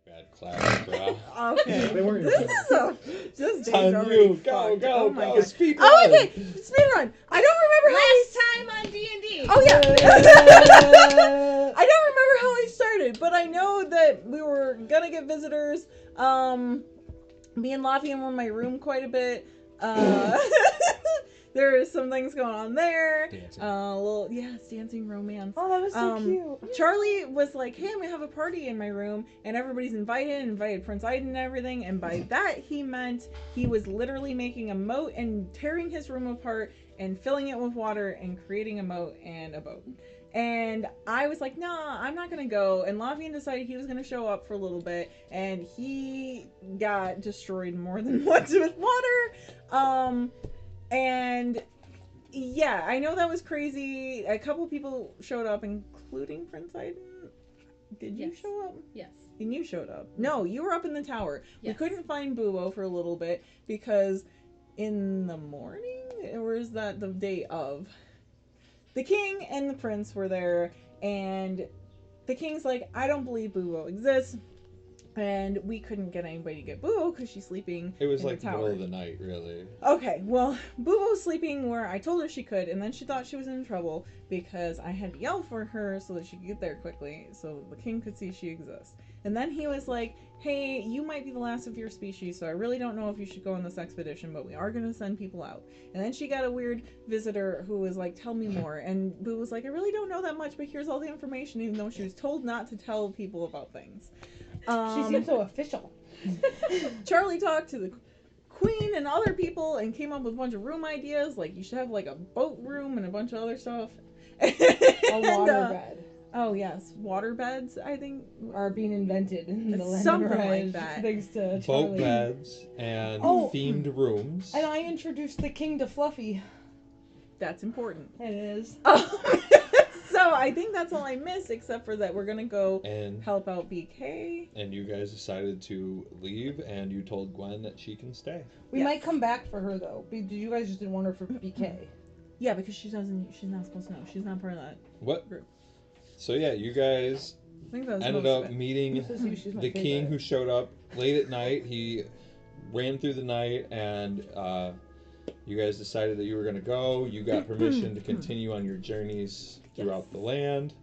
Bad class, bro. Okay. They weren't your This friends. is this It's on day's you. already Go, fucked. go, Oh my go. God. Speed Oh, run. okay. Speed run. I don't remember Last how time on D&D. Oh yeah. I don't remember how I started, but I know that we were gonna get visitors. Me and Lavian were in my room quite a bit. There are some things going on there. Dancing. Dancing romance. Oh, that was so cute. Charlie was like, "Hey, I'm gonna have a party in my room, and everybody's invited Prince Aiden and everything." And by that, he meant he was literally making a moat and tearing his room apart and filling it with water and creating a moat and a boat. And I was like, nah, I'm not gonna go. And Lavian decided he was gonna show up for a little bit, and he got destroyed more than once with water. And yeah, I know that was crazy. A couple people showed up, including Prince Aiden. Did you show up? Yes. And you showed up. No, you were up in the tower. Yes. We couldn't find Bubo for a little bit because in the morning, or is that the day of? The king and the prince were there, and the king's like, I don't believe Bubo exists. And we couldn't get anybody to get Boo because she's sleeping. It was in like the tower. middle of the night, really. Okay, well, Boo was sleeping where I told her she could, and then she thought she was in trouble because I had to yell for her so that she could get there quickly, so the king could see she exists. And then he was like, "Hey, you might be the last of your species, so I really don't know if you should go on this expedition, but we are going to send people out." And then she got a weird visitor who was like, "Tell me more." And Boo was like, "I really don't know that much, but here's all the information," even though she was told not to tell people about things. She seems so official. Charlie talked to the queen and other people and came up with a bunch of room ideas, like you should have like a boat room and a bunch of other stuff. A water bed. Oh yes, water beds, I think, are being invented in the land something of like that. Thanks to Charlie. Boat beds and themed rooms. And I introduced the king to Fluffy. That's important. It is. So I think that's all I missed, except for that we're gonna go and help out BK. And you guys decided to leave, and you told Gwen that she can stay. We might come back for her though. You guys just didn't want her for BK. Yeah, because she's not supposed to know. She's not part of that group. So yeah, you guys ended up meeting the king who showed up late at night. He ran through the night, and you guys decided that you were going to go. You got permission to continue on your journeys throughout the land,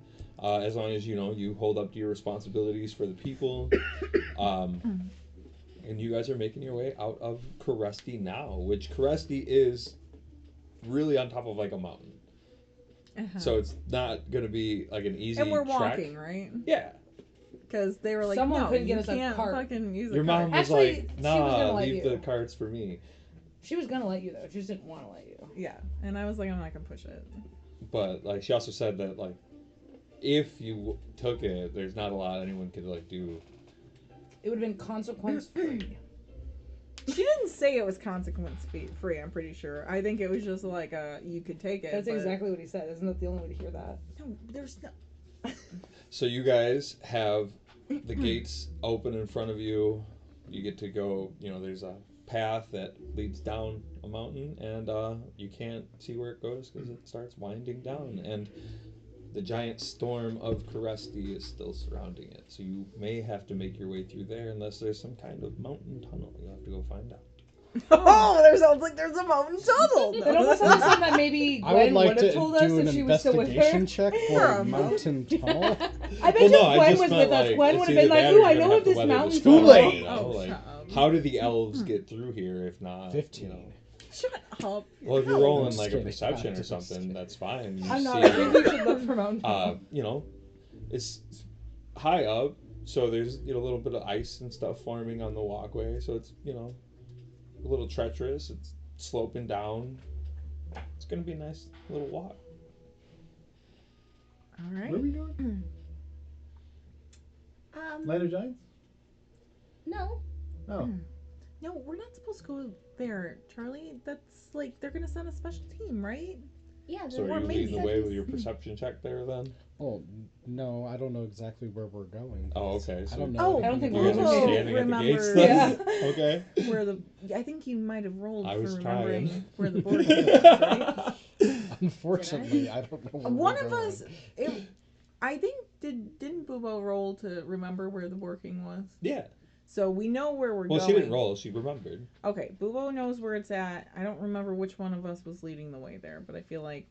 as long as you hold up to your responsibilities for the people. And you guys are making your way out of Caresti now, which Caresti is really on top of like a mountain. So it's not going to be like an easy And we're trek. walking, right? Yeah. Because they were like, someone no, couldn't you get us can't a cart. fucking use Your a mom cart. was Actually, like, she was nah, gonna let leave you. the carts for me. She was gonna let you though. She just didn't want to let you. Yeah, and I was like, I'm not gonna push it. But like, she also said that like, if you took it, there's not a lot anyone could like do. It would have been consequence free. She didn't say it was consequence free, I'm pretty sure. I think it was just like, you could take it. That's exactly what he said. Isn't that the only way to hear that? No, there's no... So you guys have the gates open in front of you. You get to go, there's a path that leads down a mountain, and you can't see where it goes because it starts winding down. And the giant storm of Caresti is still surrounding it. So you may have to make your way through there unless there's some kind of mountain tunnel. You'll have to go find out. Oh, sounds like there's a mountain tunnel. It almost sounds like that maybe Gwen would have told us if she was still with her. I would like to do an investigation check for a mountain tunnel. I bet Gwen was with us. Gwen would have been like, ooh, I know of this mountain tunnel. Too late. How did the elves get through here if not 15? Shut up. Well, if you're rolling like a perception or something, that's fine. I'm not. I think we should look for mountain tunnel. It's high up, so there's a little bit of ice and stuff forming on the walkway, so it's a little treacherous. It's sloping down. It's gonna be a nice little walk. All right. Where are we going? Land of Giants? No. Oh. No, we're not supposed to go there, Charlie. That's like, they're gonna send a special team, right? Yeah. So are you leading the way with your perception check there then? Oh, no, I don't know exactly where we're going. Oh, okay. So I don't know. I don't think you we're guys are going. standing at the gates Yeah. then? Okay. Where I think you might have rolled I for was remembering trying. where the board game was, right? Unfortunately, I don't know where One we're of going. us, I think didn't Boobo roll to remember where the working was? Yeah. So we know where we're going. Well, she didn't roll. She remembered. Okay, Boobo knows where it's at. I don't remember which one of us was leading the way there, but I feel like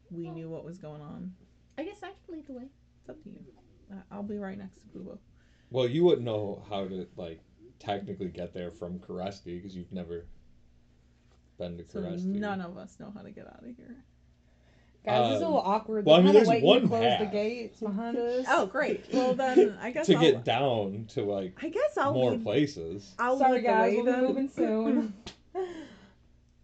we knew what was going on. I guess I can lead the way. It's up to you. I'll be right next to Boobo. Well, you wouldn't know how to, like, technically get there from Caresti because you've never been to So Caresti. none of us know how to get out of here. Guys, this is a little awkward. well, I They're mean, kinda there's waiting one to close the path. gates behind us. Oh, great. Well, then I guess to get down to, like, I guess I'll more lead, places. I'll Sorry, lead guys. the way We'll be then. moving soon.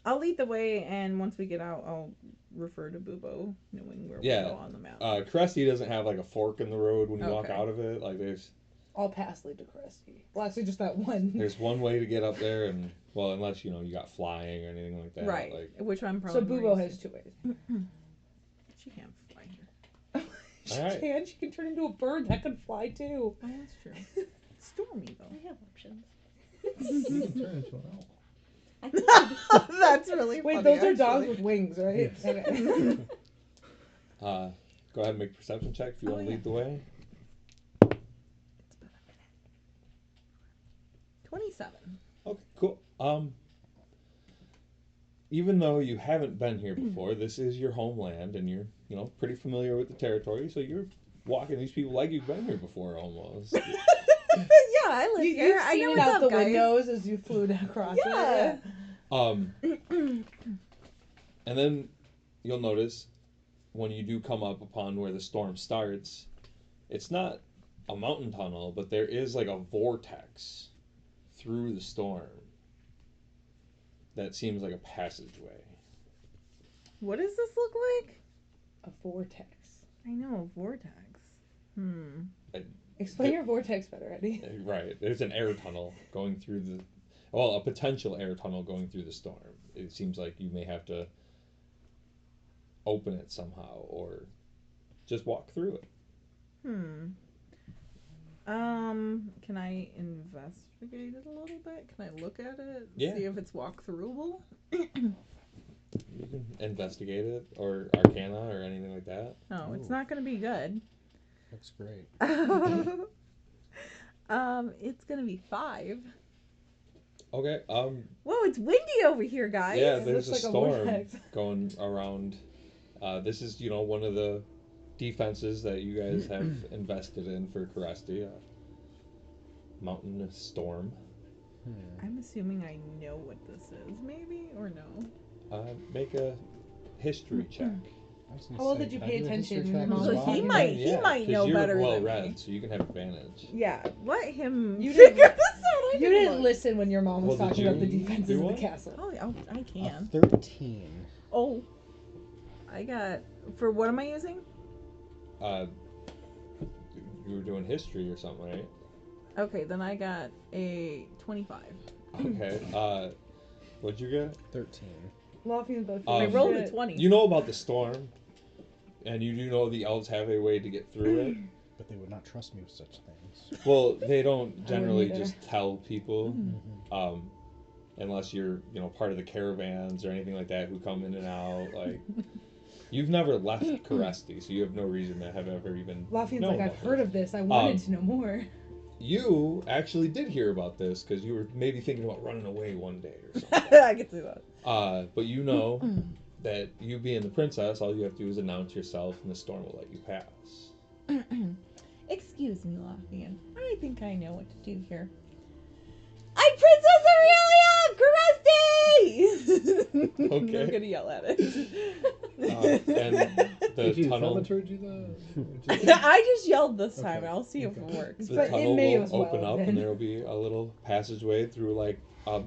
I'll lead the way, and once we get out, I'll refer to Boobo, knowing where we go on the map. Caresti doesn't have, like, a fork in the road when you walk Okay. out of it. Like, there's All paths lead to Cresty. Well, actually, just that one. there's one way to get up there, and, well, unless, you know, you got flying or anything like that. Right, Like, which I'm probably So Boobo has 2 ways. She can't fly here. She Alright. can. She can turn into a bird that can fly too. Oh, that's true. Stormy, though. I have options. You can turn into an owl. I could. That's really Wait, funny, those are dogs actually. with wings, right? Yes. Okay. go ahead and make a perception check if you Oh, want to yeah. lead the way. It's been a minute. 27. Okay, cool. Even though you haven't been here before, this is your homeland, and you're, you know, pretty familiar with the territory, so you're walking these people like you've been here before, almost. Yeah, I live here. You've I know seen what's out up, the guys. windows as you flew across Yeah. it. And then you'll notice when you do come up upon where the storm starts, it's not a mountain tunnel, but there is like a vortex through the storm that seems like a passageway. What does this look like? A vortex. I know, a vortex. Explain your vortex better, Eddie. Right. There's an air tunnel going through a potential air tunnel going through the storm. It seems like you may have to open it somehow or just walk through it. Can I investigate it a little bit? Can I look at it? Yeah. See if it's walk-throughable? You can investigate it or Arcana or anything like that. Oh, it's not going to be good. Looks great. It's going to be 5. Okay. Whoa, it's windy over here, guys. Yeah, It there's a looks like a storm vortex. going around. This is, you know, one of the defenses that you guys have invested in for Caresti. Mountainous storm. I'm assuming I know what this is, maybe, or no? Make a history check. How well did you pay attention? Well, he might know 'cause better you're well than read, me. so you can have advantage. Yeah, let him You figure didn't- this out. I You didn't look. listen when your mom was Well, did talking about the you defenses do of the one? castle. Oh, I can. 13. Oh, I got, for what am I using? You were doing history or something, right? Okay, then I got a 25. Okay. What'd you get? 13. Laughing about I Um, rolled a 20. You know about the storm, and you do know the elves have a way to get through it. But they would not trust me with such things. Well, they don't generally either. just tell people, Mm-hmm. unless you're, you know, part of the caravans or anything like that who come in and out. Like, you've never left Caresti, so you have no reason to have ever even. Laughing's known like, I've about heard this. of this. I wanted to know more. You actually did hear about this because you were maybe thinking about running away one day or something. I can see that. But you know that you being the princess, all you have to do is announce yourself, and the storm will let you pass. Excuse me, Lothian. I think I know what to do here. I'm Princess Aurelia! Caresti! Okay. I'm gonna yell at it. And the Did you tunnel, thaumaturgy the? I just yelled this time. Okay. I'll see if it works. the But it tunnel may will as well open have up, been. and there will be a little passageway through like a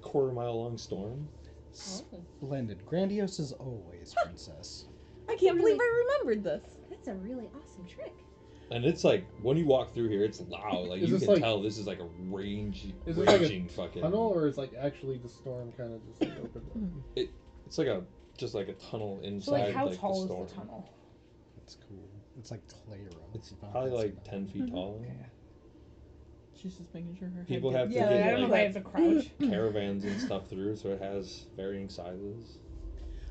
quarter-mile long storm. Splendid. Grandiose as always, princess. I can't believe I remembered this. That's a really awesome trick. And it's like when you walk through here, it's loud. Like Is you this can like- tell this is like a raging fucking Tunnel, or is like actually the storm kind of just like opened up? It's like just like a tunnel inside. So, like, how the tall is storm. the tunnel? It's cool. It's like clay rock. It's If I probably can see like that. 10 feet tall. She's just making sure her head People gets- have to Yeah, get I don't know if I like have to crouch. caravans and stuff through, so it has varying sizes.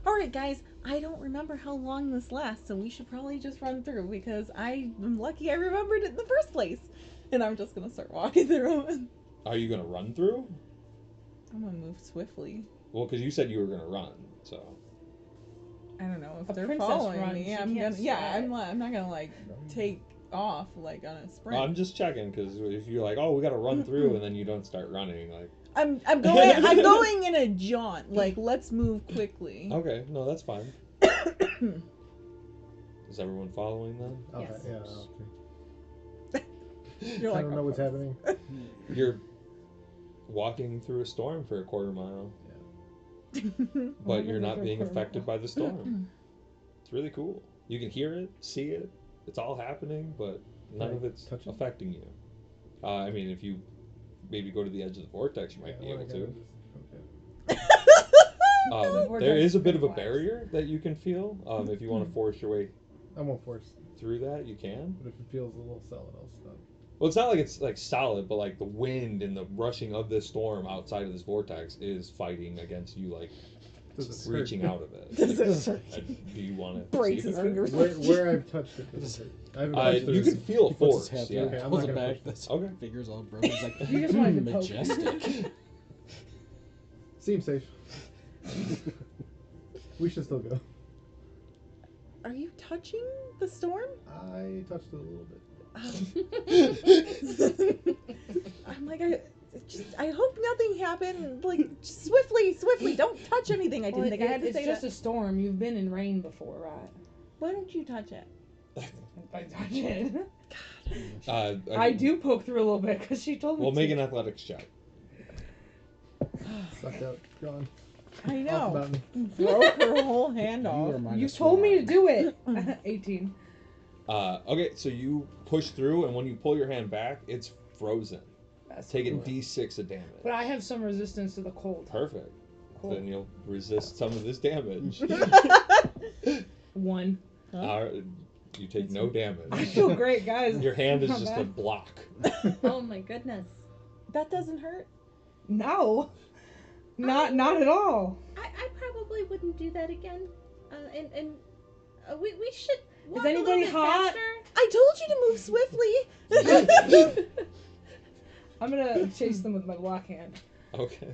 All right, guys. I don't remember how long this lasts, so we should probably just run through because I'm lucky I remembered it in the first place. And I'm just gonna start walking through. Are you gonna run through? I'm gonna move swiftly. Well, because you said you were gonna run, so. I don't know if A they're princess following runs, me. you I'm can't gonna. Yeah, sweat. I'm not gonna like take off like on a sprint. I'm just checking because if you're like, oh, we gotta run through, and then you don't start running, like. I'm going in a jaunt. Like, let's move quickly. Okay, no, that's fine. Is everyone following then? Okay, Yes. yeah, okay. You're I like, don't know what's happening. You're walking through a storm for a quarter mile, but you're not being affected by the storm. It's really cool. You can hear it, see it. It's all happening, but none of it's Touch it? affecting you. I mean, if you maybe go to the edge of the vortex, you might be Yeah, able well, I to. gotta okay. vortex There is a is bit of a pretty barrier that you can feel. If you want to force your way I won't force, through that, you can. but if it feels a little solid, I'll stop. Well, it's not like it's like solid, but like the wind and the rushing of this storm outside of this vortex is fighting against you, like Does it hurt? reaching out of it. Does it hurt? Do you want to Breaks see if his it fingers. hurts? Where I've touched it, does it hurt? I haven't touched You it. can feel He puts his force. hand Yeah. through, Okay, I'm pulls not it gonna back. push That's Okay. fingers all broken. He's like, You just wanted to poke. majestic. Seems safe. We should still go. Are you touching the storm? I touched it a little bit. I'm like, I hope nothing happened. Like, swiftly, don't touch anything. I didn't think I had to it's say just that. a storm. You've been in rain before, right? Why don't you touch it? I touch it. I do poke through a little bit because she told me. Well, to. make an athletics check. Sucked out. Gone. I Off the know. mountain. Broke her whole hand You off. are minus You told me to one. do it. 18. Okay, so you push through, and when you pull your hand back, it's frozen. That's Take a cool. D6 of damage. But I have some resistance to the cold. Perfect. Cool. Then you'll resist some of this damage. 1. You take no I damage. feel great, guys. Your hand is Not just a bad. block. Oh my goodness. That doesn't hurt. No. Not at all. I probably wouldn't do that again. We should. Walk anybody a little bit hot? I told you to move swiftly. I'm gonna chase them with my block hand. Okay.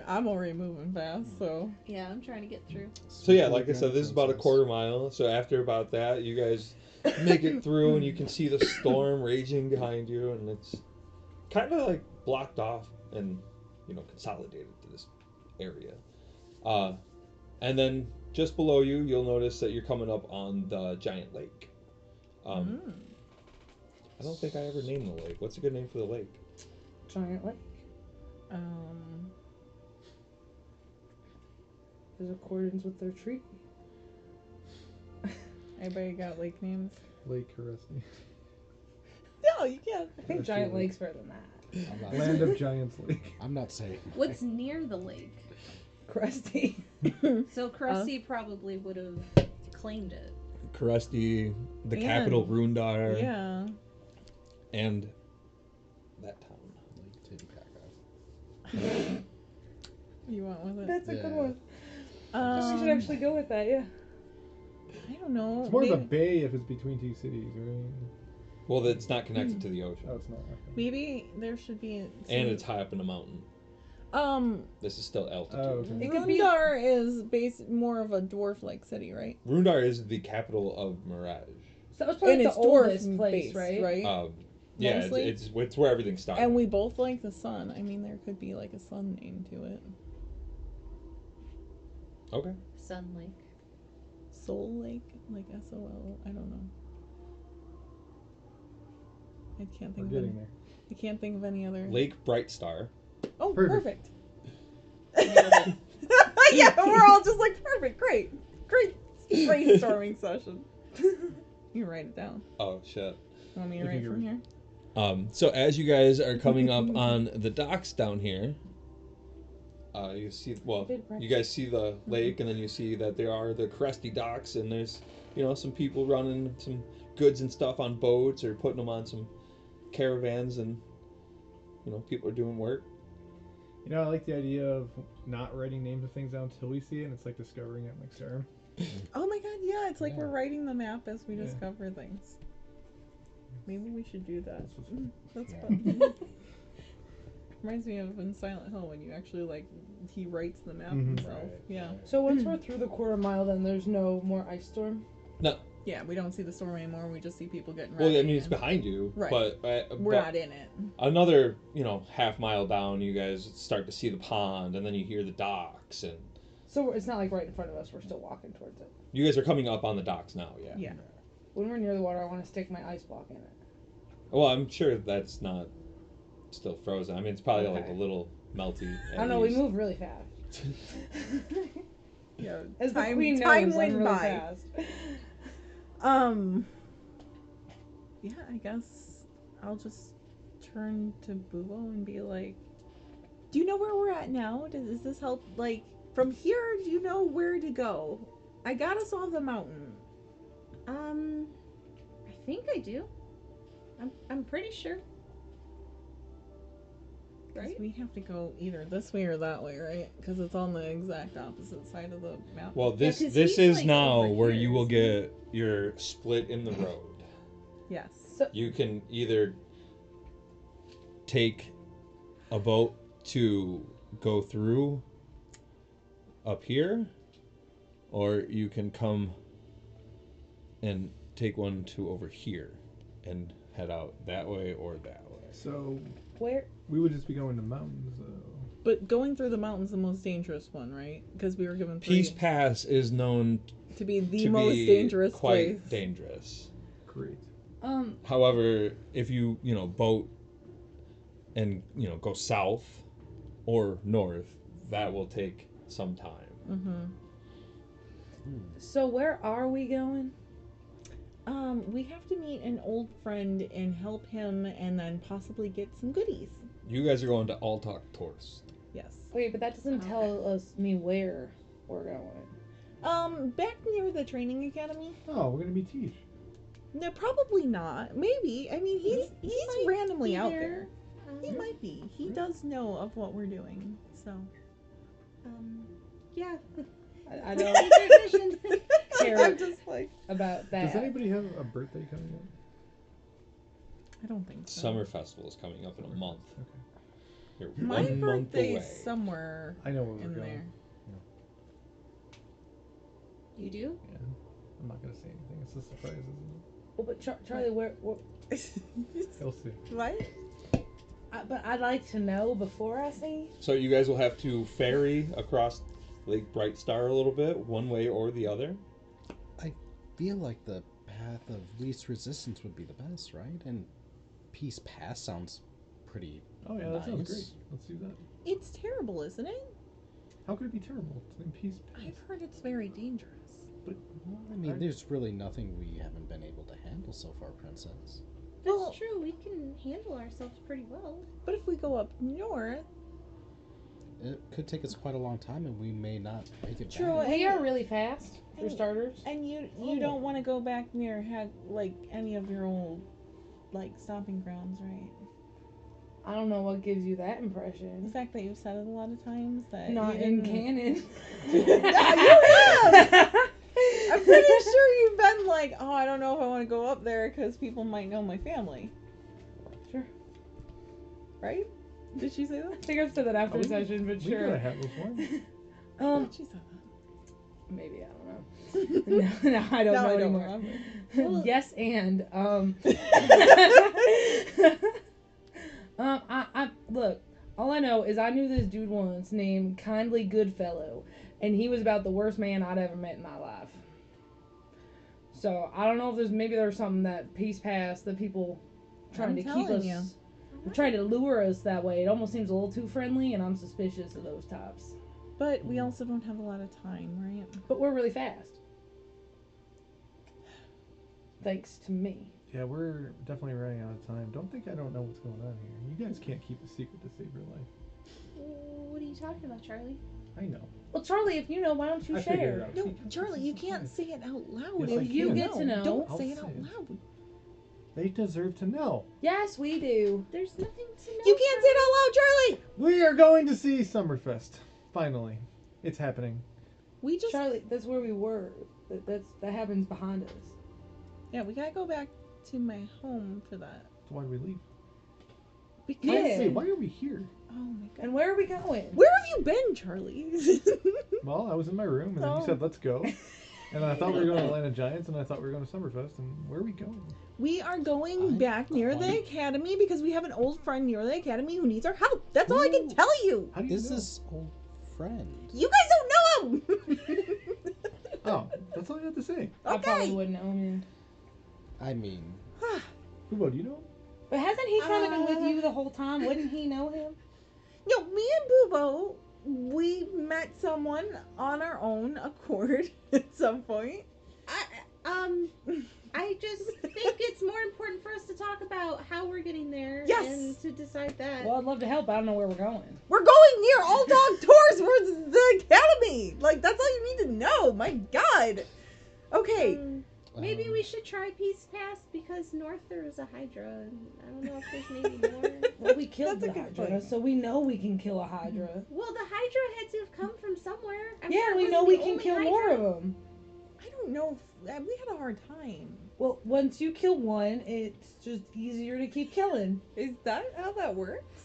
I'm already moving fast, so. Yeah, I'm trying to get through. So yeah, like I said, this is about a quarter mile. So after about that, you guys make it through, and you can see the storm raging behind you, and it's kind of like blocked off and consolidated to this area. And then just below you, you'll notice that you're coming up on the giant lake. I don't think I ever named the lake. What's a good name for the lake? Giant lake. Is accordance with their treaty. Everybody got lake names? Lake Caressy. No, you can't. I think Giant Lake's better than that. I'm not Land saying. of Giants Lake. I'm not saying. What's near the lake? Crusty. So Krusty probably would have claimed it. Krusty, the And- capital Rundar, Yeah. and that town. Like, titty pack You went with it. That's a good Yeah. one. We should actually go with that, yeah. I don't know. It's more of a maybe, bay if it's between two cities, right? Well, it's not connected to the ocean, Oh, it's not. Okay. maybe there should be. and it's high up in a mountain. This is still altitude. Oh, okay. It could be- Rundar is more of a dwarf-like city, right? Rundar is the capital of Mirage. So that was probably And the it's oldest dwarf place, based, right? Yeah, Mostly? it's where everything started. And we both like the sun. I mean, there could be like a sun name to it. Okay. Sun Lake. Soul Lake, like SOL. I don't know. I can't We're think of getting any. there. I can't think of any other. Lake Bright Star. Oh, Perfect. perfect. Yeah, we're all just like perfect. Great brainstorming session. You can write it down. Oh shit. You want me to If write you from can here? So as you guys are coming up on the docks down here, you see, well, you guys see the lake, and then you see that there are the Cresty docks, and there's, some people running some goods and stuff on boats or putting them on some caravans, and, people are doing work. You know, I like the idea of not writing names of things down until we see it, and it's like discovering it like Skyrim. Oh my god, yeah, it's like Yeah. we're writing the map as we Yeah. discover things. Maybe we should do that. That's Yeah. fun. Reminds me of in Silent Hill when you actually like he writes the map Mhm. himself. Right, Yeah. right. So once we're through the quarter mile, then there's no more ice storm. Yeah, we don't see the storm anymore. We just see people getting Well, ready. I mean, it's and behind you, Right. but we're but not in it. another, half mile down, you guys start to see the pond, and then you hear the docks, and So it's not like right in front of us. We're still walking towards it. you guys are coming up on the docks now. Yeah. Yeah. When we're near the water, I want to stick my ice block in it. Well, I'm sure that's not still frozen. I mean, it's probably like Okay. a little melty. I don't know. We move really fast. Yeah. As the time queen knows, time I'm went really by. fast. Yeah, I guess I'll just turn to Bubo and be like, do you know where we're at now? Does this help? Like, from here, do you know where to go? I got us off the mountain. I think I do. I'm pretty sure. 'Cause Right? we have to go either this way or that way, right? Because it's on the exact opposite side of the map. Well, this 'cause this he's, is like, now over where here, you will isn't get your split in the road. Yes. You can either take a boat to go through up here, or you can come and take one to over here and head out that way or that way. So Where? we would just be going to mountains, though. But going through the mountain's the most dangerous one, right? Because we were given Peace Pass is known to be the to most be dangerous quite place. dangerous. Great. However, if you boat and go south or north, that will take some time. Mm-hmm. So where are we going? We have to meet an old friend and help him, and then possibly get some goodies. You guys are going to Altok Torst. Yes. Wait, but that doesn't tell me where we're going. Back near the training academy. Oh, we're gonna be Teach. No, probably not. Maybe. I mean, he's might randomly be out there. there. He might be. He does know of what we're doing. So. Yeah. I don't Vision. care I'm just like. about that. Does anybody have a birthday coming up? I don't think so. Summer Festival is coming up in a month. Okay. You're My 1 month birthday's away. somewhere I know where we're in going. there. You do? Yeah. I'm not gonna say anything. It's a surprise, isn't it? Well, but Charlie, where You'll see. What? but I'd like to know before I see. So you guys will have to ferry across Lake Bright Star a little bit, one way or the other. I feel like the path of least resistance would be the best, right? And Peace Pass sounds pretty Oh yeah, that sounds Nice. great. Let's do that. It's terrible, isn't it? How could it be terrible? It's in peace. I've heard it's very dangerous. Well, I mean, there's really nothing we haven't been able to handle so far, Princess. That's Well- true. We can handle ourselves pretty well. But if we go up north, It could take us quite a long time, and we may not make it True, back. We are really fast for and- starters. and you don't want to go back near like any of your old like stomping grounds, right? I don't know what gives you that The impression. fact that you've said it a lot of times that Not you in didn't- canon. Yeah, you have. I'm pretty sure you've been like, oh, I don't know if I want to go up there because people might know my family. Sure. Right? Did she say that? I think I've said that after Oh, a session, but We could sure. have before. She said that. Maybe I don't know. no, I don't Now know I don't anymore. remember. Yes, and I look. All I know is I knew this dude once named Kindly Goodfellow, and he was about the worst man I'd ever met in my life. So I don't know if there's something that Peace Pass that people trying I'm to keep telling us, you. trying to lure us that way. It almost seems a little too friendly, and I'm suspicious of those types. But we also don't have a lot of time, right? But we're really fast, thanks to me. Yeah, we're definitely running out of time. Don't think I don't know what's going on here. You guys can't keep a secret to save your life. What are you talking about, Charlie? I know. Well, Charlie, if you know, why don't you I figured share? it out. No, See, Charlie, this you is can't fine. say it out loud. Yes, if I you can. get to know. Don't I'll say it say out it. loud. They deserve to know. Yes, we do. There's nothing to know. You can't say it out loud, Charlie. We are going to see Summerfest. Finally. It's happening. We just Charlie, that's where we were. That happens behind us. we gotta go back to my home for that. So why did we leave? Because Yeah. Wait, why are we here? oh my god, And where are we going? where have you been, Charlie? Well, I was in my room, and then you Oh. said, let's go. And I thought we were going to Atlanta Giants, and I thought we were going to Summerfest, and where are we going? We are going I'm back near the quite- academy because we have an old friend near the academy who needs our help. That's all I can Ooh. tell you. How do you Is know? this old friend? You guys don't know him. Oh, that's all you have to say. I probably Okay. wouldn't know him. I mean, Kubo, do you know? But hasn't he kind of been with you the whole time? Wouldn't he know him? No, me and Bubo, we met someone on our own accord at some point. I just think it's more important for us to talk about how we're getting there Yes. and to decide that. Well, I'd love to help. I don't know where we're going. We're going near All Dog Tours for the academy. Like, that's all you need to know. My God. Okay. Maybe we should try Peace Pass because north there is a Hydra. And I don't know if there's maybe more. Well, we killed That's the a good Hydra, point. so we know we can kill a Hydra. Well, the Hydra had to have come from somewhere. I'm Yeah, sure it we wasn't know the we can only kill Hydra. more of them. I don't know. We had a hard time. Well, once you kill one, it's just easier to keep killing. Is that how that works?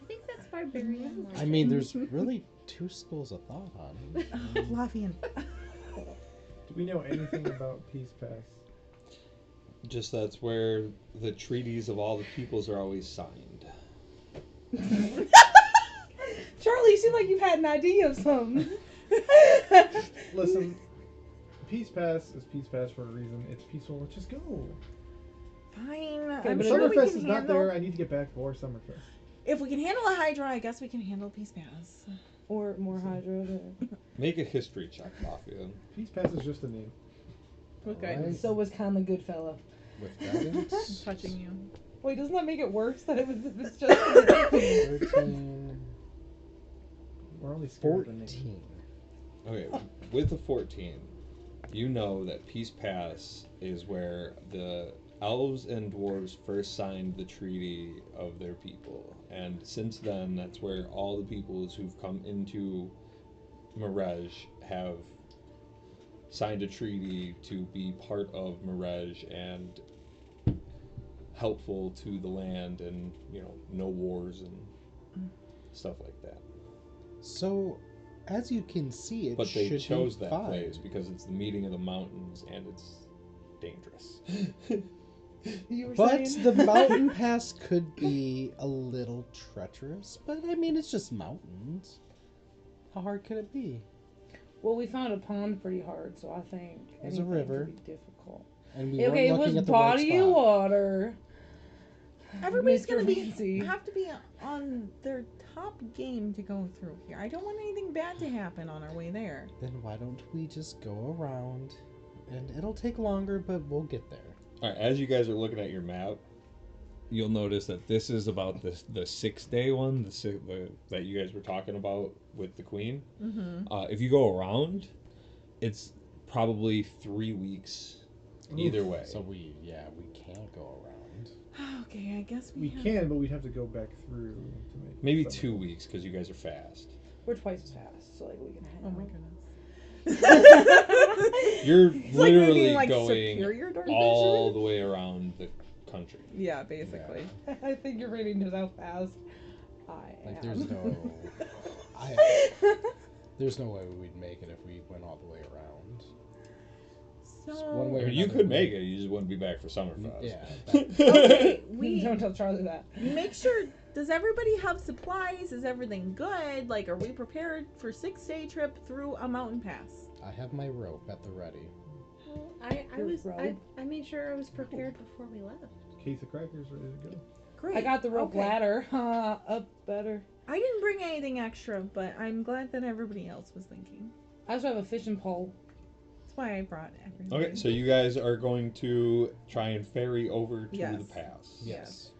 I think that's barbarian. I mean, there's really two schools of thought on it. Lavian. Do we know anything about Peace Pass? Just that's where the treaties of all the peoples are always signed. Charlie, you seem like you've had an idea of something. Listen, Peace Pass is Peace Pass for a reason. It's peaceful. Let's just go. Fine. Okay, I'm but sure we Summerfest can is not handle. there. I need to get back for Summerfest. If we can handle a Hydra, I guess we can handle Peace Pass. Or more Hydra. Make a history check, Lafian. Peace Pass is just a name. Okay. Alright. So was kindly good fellow. With guidance. Touching you. Wait, doesn't that make it worse that it's just 13, We're only scared of the name. 14. Okay, with the 14, you know that Peace Pass is where the elves and dwarves first signed the treaty of their people. And since then, that's where all the peoples who've come into Mirage have signed a treaty to be part of Mirage and helpful to the land and, you know, no wars and stuff like that. So, as you can see, it But they should chose be that fine. place because it's the meeting of the mountains and it's dangerous. You were But saying? the mountain pass could be a little treacherous. But I mean, it's just mountains. How hard could it be? Well, we found a pond pretty hard, so I think There's a anything river. could be difficult. And we Okay, it weren't was looking at the body right of spot. water. Everybody's Mr. gonna be Fancy. have to be on their top game to go through here. I don't want anything bad to happen on our way there. Then why don't we just go around? And it'll take longer, but we'll get there. Alright, as you guys are looking at your map, you'll notice that this is about the 6-day one, that you guys were talking about with the queen. Mm-hmm. If you go around, it's probably 3 weeks either way. So we can't go around. Okay, I guess We have... can, but we'd have to go back through to make Maybe Summerfest. 2 weeks because you guys are fast. We're twice as fast, so like we can hang Oh my out. goodness. You're It's like we're literally being, like, going superior dark all vision? the way around the country. Yeah, basically. I think you're reading just how fast I am. Like, there's no, there's no way we'd make it if we went all the way around. Just one So way I or mean, you another, could we- make it, you just wouldn't be back for Summerfest. Yeah. okay, we Don't tell Charlie that. make sure. Does everybody have supplies? Is everything good? Like, are we prepared for 6-day trip through a mountain pass? I have my rope at the ready. Well, Your robe? I made sure I was prepared before we left. Case of crackers ready to go. Great. I got the rope Okay. ladder. Up better. I didn't bring anything extra, but I'm glad that everybody else was thinking. I also have a fishing pole. That's why I brought everything. Okay, so you guys are going to try and ferry over to Yes. the pass. Yes.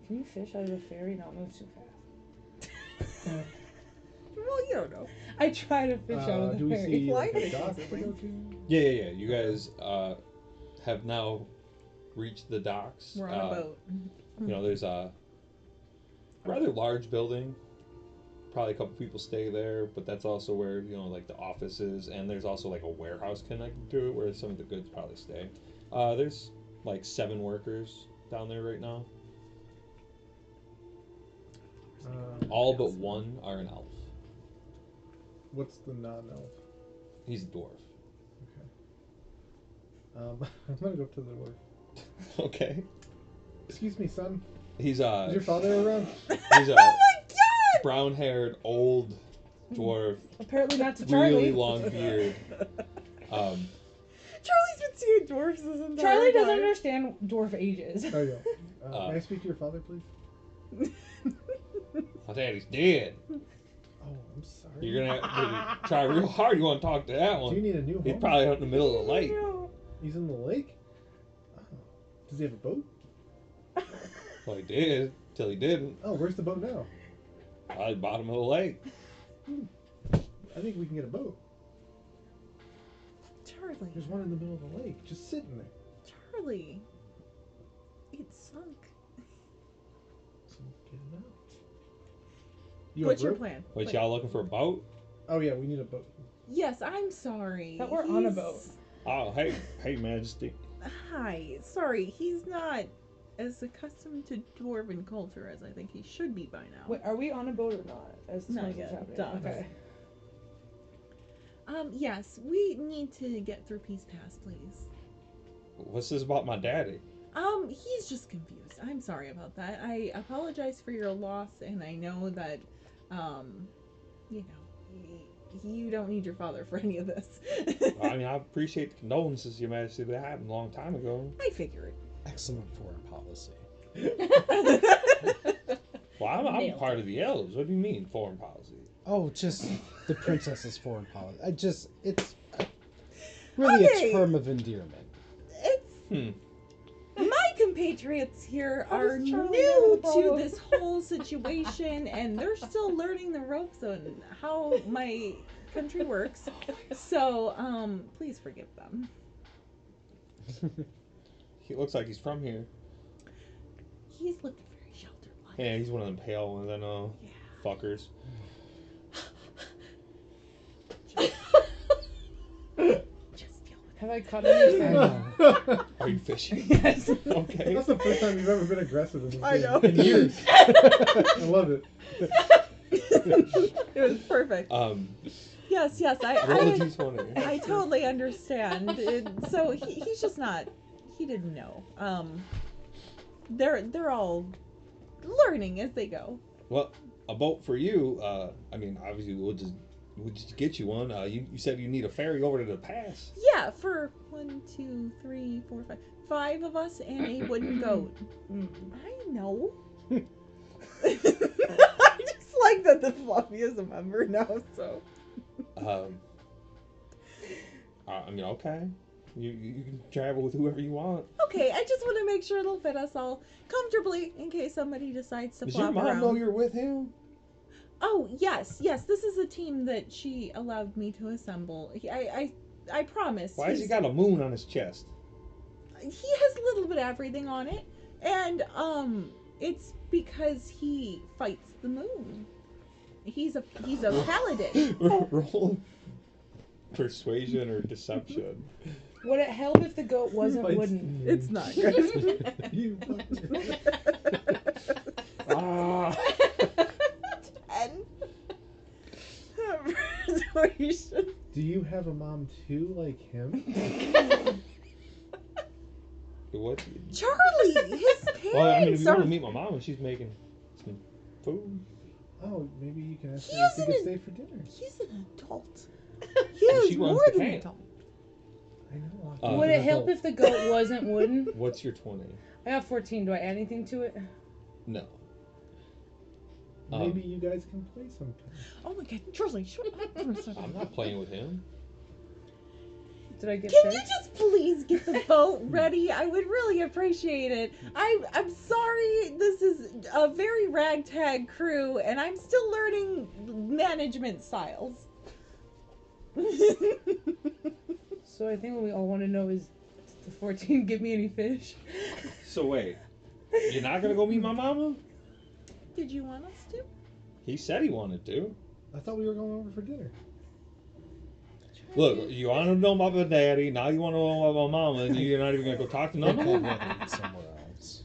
Can you fish out of a ferry? No, it moves too fast. Well, you don't know. I try to fish out of Do the we ferry. see Fly like, a fishing dock to something. go to? Yeah. You guys, have now reached the docks. We're on a boat. You know, there's a rather large building. Probably a couple people stay there, but that's also where, you know, like the office is, and there's also like a warehouse connected to it where some of the goods probably stay. There's like 7 workers down there right now. All but one are an elf. What's the non-elf? He's a dwarf. Okay. I'm gonna go up to the dwarf. Okay. Excuse me, son. He's Is your father around? He's a Oh my god! brown-haired old dwarf, Apparently not to Charlie. really long beard. Charlie's been seeing dwarfs this entire Charlie doesn't time. understand dwarf ages. Oh yeah. May I speak to your father, please? My daddy's dead. Oh, I'm sorry. You're gonna have to try real hard. You want to talk to that Do you one? need a new home? He's probably out in the middle of the lake. He's in the lake? Oh. Does he have a boat? Well, he did till he didn't. Oh, where's the boat now? Probably bottom of the lake. I think we can get a boat. Charlie. There's one in the middle of the lake, just sitting there. Charlie. It sunk. So get it out. You What's have your rope? plan? Wait, y'all looking for a boat? Oh yeah, we need a boat. Yes, I'm sorry. But we're on a He's- boat. Oh, hey, Majesty. Hi. Sorry, he's not as accustomed to dwarven culture as I think he should be by now. Wait, are we on a boat or not? As this Not one's yet. happening? Duh. Okay. Yes, we need to get through Peace Pass, please. What's this about my daddy? He's just confused. I'm sorry about that. I apologize for your loss, and I know that, you know, you don't need your father for any of this. I mean, I appreciate the condolences, Your Majesty. That happened a long time ago. I figured. Excellent foreign policy. Well, I'm Nailed part of the elves. What do you mean, foreign policy? Oh, just the princess's foreign policy. It's really Okay. a term of endearment. It's my compatriots here How are does Charlie know new the to problem? this whole situation, and they're still learning the ropes on how my country works. So, please forgive them. He looks like he's from here. He's lived a very sheltered life. Yeah, he's one of them pale ones, I know. Yeah. Fuckers. Just deal with Have I cut anything? Are you fishing? Yes. Okay. That's the first time you've ever been aggressive in this I game. know. In years. I love it. it. It was perfect. Yes, Roll a d20. I totally understand. So he's just not. He didn't know. They're all learning as they go. Well, a boat for you. I mean, obviously, we'll just get you one. You said you need a ferry over to the pass. Yeah, for 1, 2, 3, 4, 5, 5 of us and a wooden goat. I know. I just like that the Fluffy is a member now. So I mean, okay. You can travel with whoever you want. okay, I just want to make sure it'll fit us all comfortably in case somebody decides to Does your flop mom around. know you're with him? Oh, yes. This is a team that she allowed me to assemble. I promise. Why has he got a moon on his chest? He has a little bit of everything on it. And, it's because he fights the moon. He's a paladin. Roll persuasion or deception. Would it help if the goat wasn't Fights wooden? the It's not good. You Ah! 10. Persuasion. Do you have a mom too, like him? What? Charlie, his parents Well, I mean, if you are... want to meet my mom and she's making some food. Oh, maybe you can ask He her if you isn't could an- stay for dinner. He's an adult. He is she runs more the than an camp. adult. I know. Would it help if the goat wasn't wooden? What's your 20? I got 14. Do I add anything to it? No. Maybe you guys can play sometime. Oh my god, Charlie, shut up for a second. I'm not playing with him. Did I get Can picked? you just please get the boat ready? I would really appreciate it. I'm sorry, this is a very ragtag crew, and I'm still learning management styles. So I think what we all want to know is Does 14 give me any fish? So wait, you're not gonna go meet my mama? Did you want us to? He said he wanted to. I thought we were going over for dinner. Look, you want to know about my daddy, now you want to know about my mama, and you're not even gonna go talk to none of I'd them? rather eat somewhere else.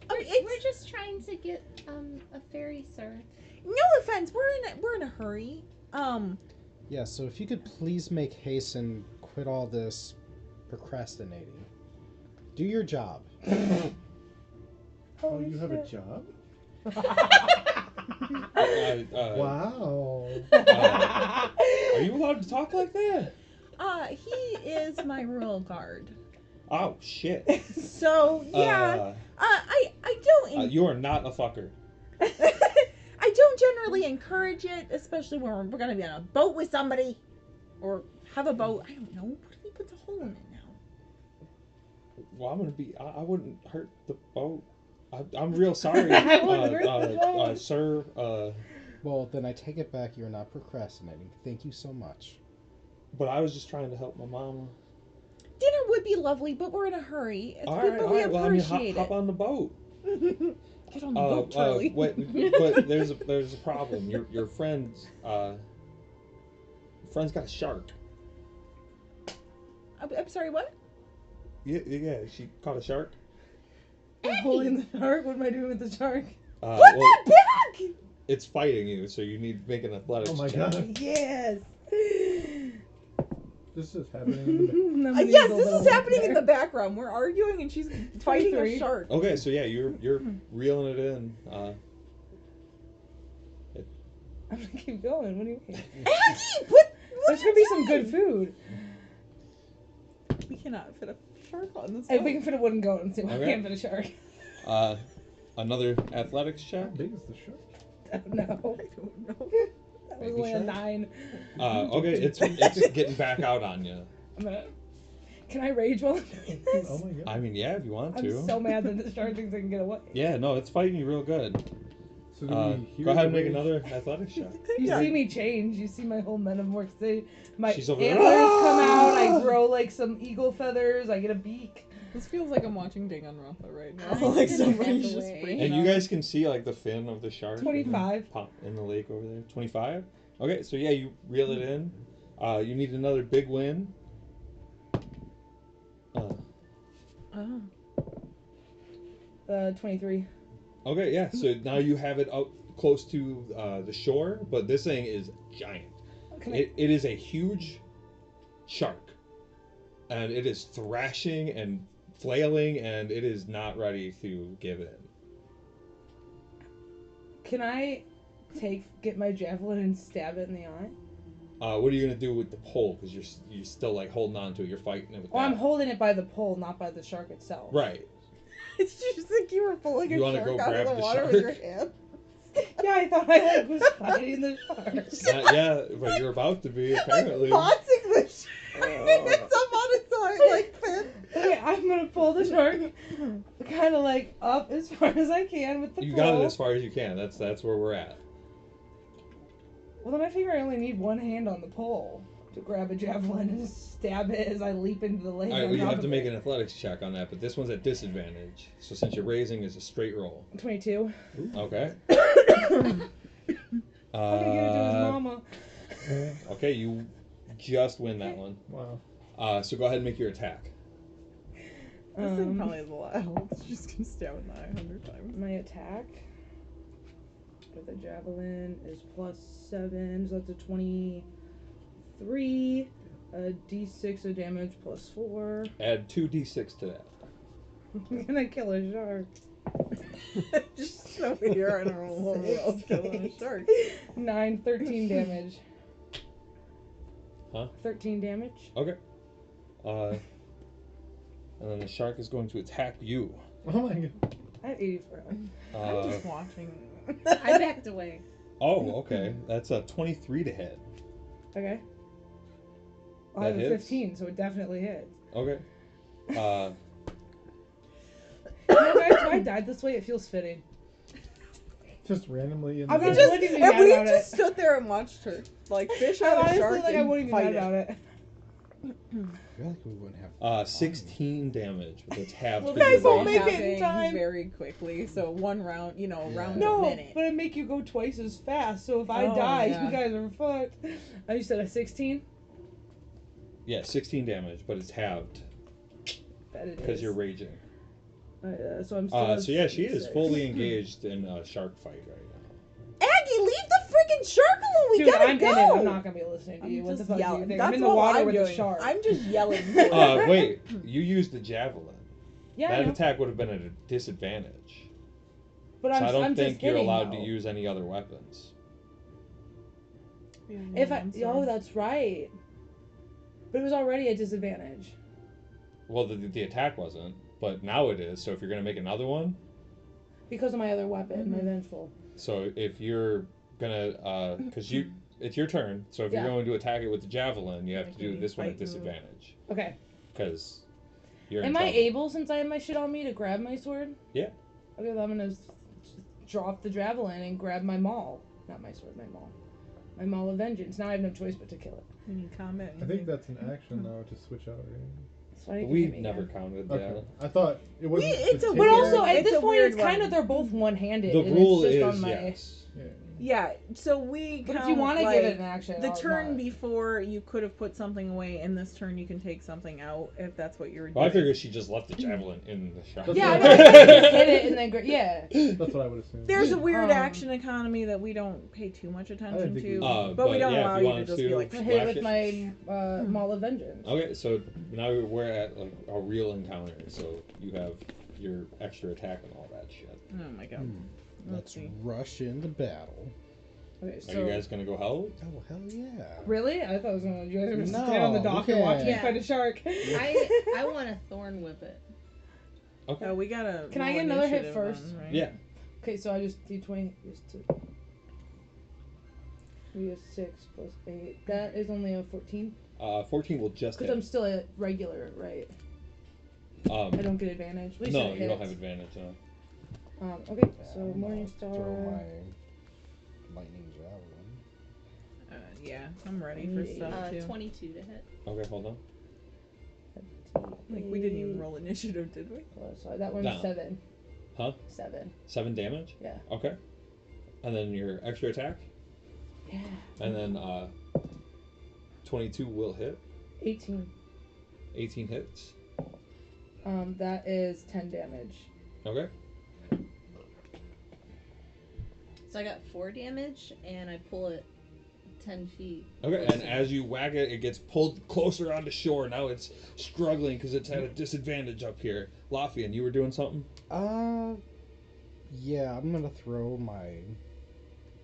We're just trying to get a ferry, sir. No offense, we're in a hurry. Yeah, so if you could please make haste and quit all this procrastinating. Do your job. Oh, you have a job? Wow. Are you allowed to talk like that? He is my royal guard. Oh shit. So yeah, I don't. You are not a fucker. I don't generally encourage it, especially when we're gonna be on a boat with somebody, or have a boat. I don't know. What if he puts a hole in it now? Well, I'm gonna be. I wouldn't hurt the boat. I'm real sorry, I wouldn't hurt the boat. sir. Well, then I take it back. You're not procrastinating. Thank you so much. But I was just trying to help my mama. Dinner would be lovely, but we're in a hurry. It's All good, right, but all we right. Well, I mean, appreciate hop on the boat. it. Get on the boat, Charlie. But there's a problem. Your friend's got a shark. I'm sorry, what? Yeah, she caught a shark. I'm holding the shark. What am I doing with the shark? Put that back! It's fighting you, so you need to make an athletics Oh my check. god. Yes. This is happening in the Yes, this is happening in the background. We're arguing and she's fighting a 23. shark. Okay, so yeah, you're reeling it in. I'm gonna keep going. What do you mean? Aggie, what There's gonna be some good food. We cannot fit a shark on this If boat. we can fit a wooden goat and see if I Okay. can't fit a shark. Another athletics How check. big is the shark? I don't know. I don't know. That was Baby only a shark? 9. Okay, it's getting back out on you. I'm gonna. Can I rage while I'm doing this? Oh my god. I mean, yeah, if you want I'm to. so mad that the shark thinks I can get away. Yeah, no, it's fighting you real good. So do we hear Go ahead and the make rage? another athletics check. You Yeah. see me change. You see my whole metamorphosis. My She's over antlers there. come out. I grow like some eagle feathers. I get a beak. This feels like I'm watching Danganronpa right now. I'm Like gonna somebody's have to just wait. freaking And you out. guys can see like the fin of the shark 25. pop in the lake over there. 25. Okay, so yeah, you reel it in. You need another big win. Oh. 23. Okay, yeah. So now you have it up close to the shore, but this thing is giant. Okay. It is a huge shark, and it is thrashing and flailing, and it is not ready to give in. Can I get my javelin and stab it in the eye? What are you gonna do with the pole? Because you're still like holding on to it. You're fighting it with Oh, that. I'm holding it by the pole, not by the shark itself. Right. Did you just think you were pulling You a wanna shark go out of grab the the water shark? with your hand? Yeah, I thought I like was fighting the shark. Yeah, but you're about to be apparently. Tossing the shark. It's up on its like fin. Okay, I'm gonna pull the shark kind of like up as far as I can with the You pole. got it as far as you can. That's where we're at. Well, then I figure I only need one hand on the pole to grab a javelin and stab it as I leap into the lake. All right, on well, you top have to of make it. an athletics check on that, but this one's at disadvantage. So since you're raising, it's a straight roll. 22. Okay. I'm gonna give it to his mama. Okay, you just win that one. Wow. So go ahead and make your attack. This thing probably has a lot of health. It's just gonna stab in the eye 100 times. My attack with a javelin is +7, so that's a 23. A d6 of damage +4. Add 2d6 to that. I'm gonna kill a shark. Just over here in our whole world killing a shark. 9, 13 damage. Huh? 13 damage. Okay. And then the shark is going to attack you. Oh my god. I have 84. I'm Uh, just watching. I backed away. oh, okay. That's a 23 to hit. Okay. I That have a hits? 15, so it definitely hits. Okay. You know, guys, if I died this way, it feels fitting. Just randomly in I'm the not boat. wouldn't even be And mad we about just it. stood there and watched her like fish I out a honestly, shark like, I and wouldn't even be fight mad it. about it. I feel like we wouldn't have. 16 damage, but it's halved. Well, because guys you're won't raging. make it in Happening time. very quickly. So one round, round a No, minute. but it make you go twice as fast. So if I Oh, die, yeah. you guys are fucked. Oh, you said a 16? Yeah, 16 damage, but it's halved Bet it because is. you're raging. So I'm still. So yeah, she is 66. fully engaged in a shark fight right now. Aggie, leave the freaking shark alone. We Dude, gotta I'm go. in it. I'm not gonna be listening to I'm you. What the just fuck do you yelling. think? That's I'm in the all water I'm with doing. the shark. I'm just yelling. Wait, you used the javelin. Yeah, I That know. attack would have been at a disadvantage. But So I don't I'm think just you're hitting, allowed though. to use any other weapons. If I, oh, that's right. But it was already a disadvantage. Well, the attack wasn't, but now it is. So if you're gonna make another one, Because of my other weapon, my Mhm. vengeful. so if you're gonna, because it's your turn. So if Yeah. you're going to attack it with the javelin, you have to Like do any this one at fight move. disadvantage Okay. because you're. in Am I trouble. able, since I have my shit on me, to grab my sword? Yeah. Okay, then I'm gonna drop the javelin and grab my maul. Not my sword, my maul. My maul of vengeance. Now I have no choice but to kill it. We need combat. I think that's an action now to switch out. Right? So I can We hit me never again. counted Okay. that. I thought it wasn't. it's a But weird- also, at It's this a point, weird it's kind one. of they're both one-handed. The and rule it's just is on my... yes. Yeah. Yeah, so we But count, if you want to like, give it an action, the I'll turn not. before you could have put something away, and this turn you can take something out if that's what you were Well, I doing. figured she just left the javelin in the shot. Yeah, I That's know. I what- can't just hit it and then yeah. That's what I would assume. There's a weird Um, action economy that we don't pay too much attention think to, we would. but we But don't yeah, if allow you you to wanted just to- be like, I hit it Flash with it. my maul of vengeance. Okay, so now we're at like a real encounter. So you have your extra attack and all that shit. oh my god. Let's see. rush into battle. Okay, Are so you guys gonna go hell? Oh hell yeah! really? I thought it was gonna. You guys were gonna No, stand on the dock and watch me okay. fight a shark. I want to thorn whip it. Okay. Oh, we gotta. Can I roll get another hit initiative first? then, right? Yeah. Okay, so I just D20 used to. We have 6 plus 8. That is only a 14. 14 will just Because hit. I'm still a regular, right? I don't get advantage. At least No, it you don't hits. have advantage. No. Okay, Yeah, so I'm gonna Morningstar. Throw my lightning javelin. Yeah, I'm ready for stuff too. 22 to hit. Okay, hold on. Like we didn't even roll initiative, did we? So that one's No. 7. Huh? 7. 7 damage. Yeah. Okay. And then your extra attack, Yeah. and then 22 will hit. 18. 18 hits. That is 10 damage. Okay. So I got 4 damage, and I pull it 10 feet. Okay, and as you whack it, it gets pulled closer onto shore. Now it's struggling because it's at a disadvantage up here. Lafian, you were doing something? Yeah, I'm gonna throw my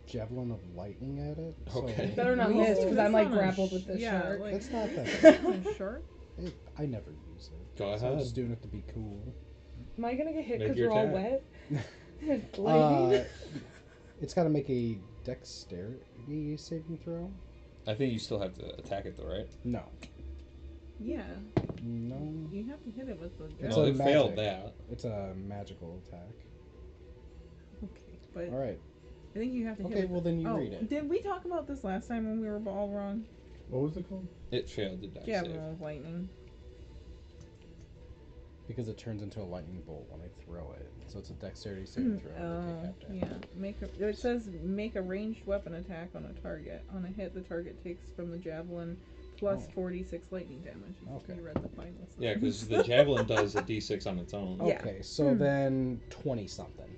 javelin of lightning at it. Okay. So Better not We- miss because that's I'm like not a grappled with this yeah, shark. like- it's not that. Sure. I never use it. Go So I'm ahead. just doing it to be cool. Am I gonna get hit Make because your we're all attack. wet? Lightning? It's gotta make a dexterity saving throw. I think you still have to attack it though, right? No. Yeah, No. you have to hit it with the. It's No, a it failed magic. that. It's a magical attack. Okay, but All right. I think you have to hit Okay, it. well then you Oh, read it. did we talk about this last time when we were all wrong? What was it called? It failed the dex Yeah, save. of lightning. Because it turns into a lightning bolt when I throw it. So it's a dexterity saving throw. Oh, yeah. It says make a ranged weapon attack on a target. On a hit, the target takes from the javelin plus Oh. 46 lightning damage. Okay. You read the final. Yeah, because the javelin does a d6 on its own. Yeah. Okay, so then 20 something.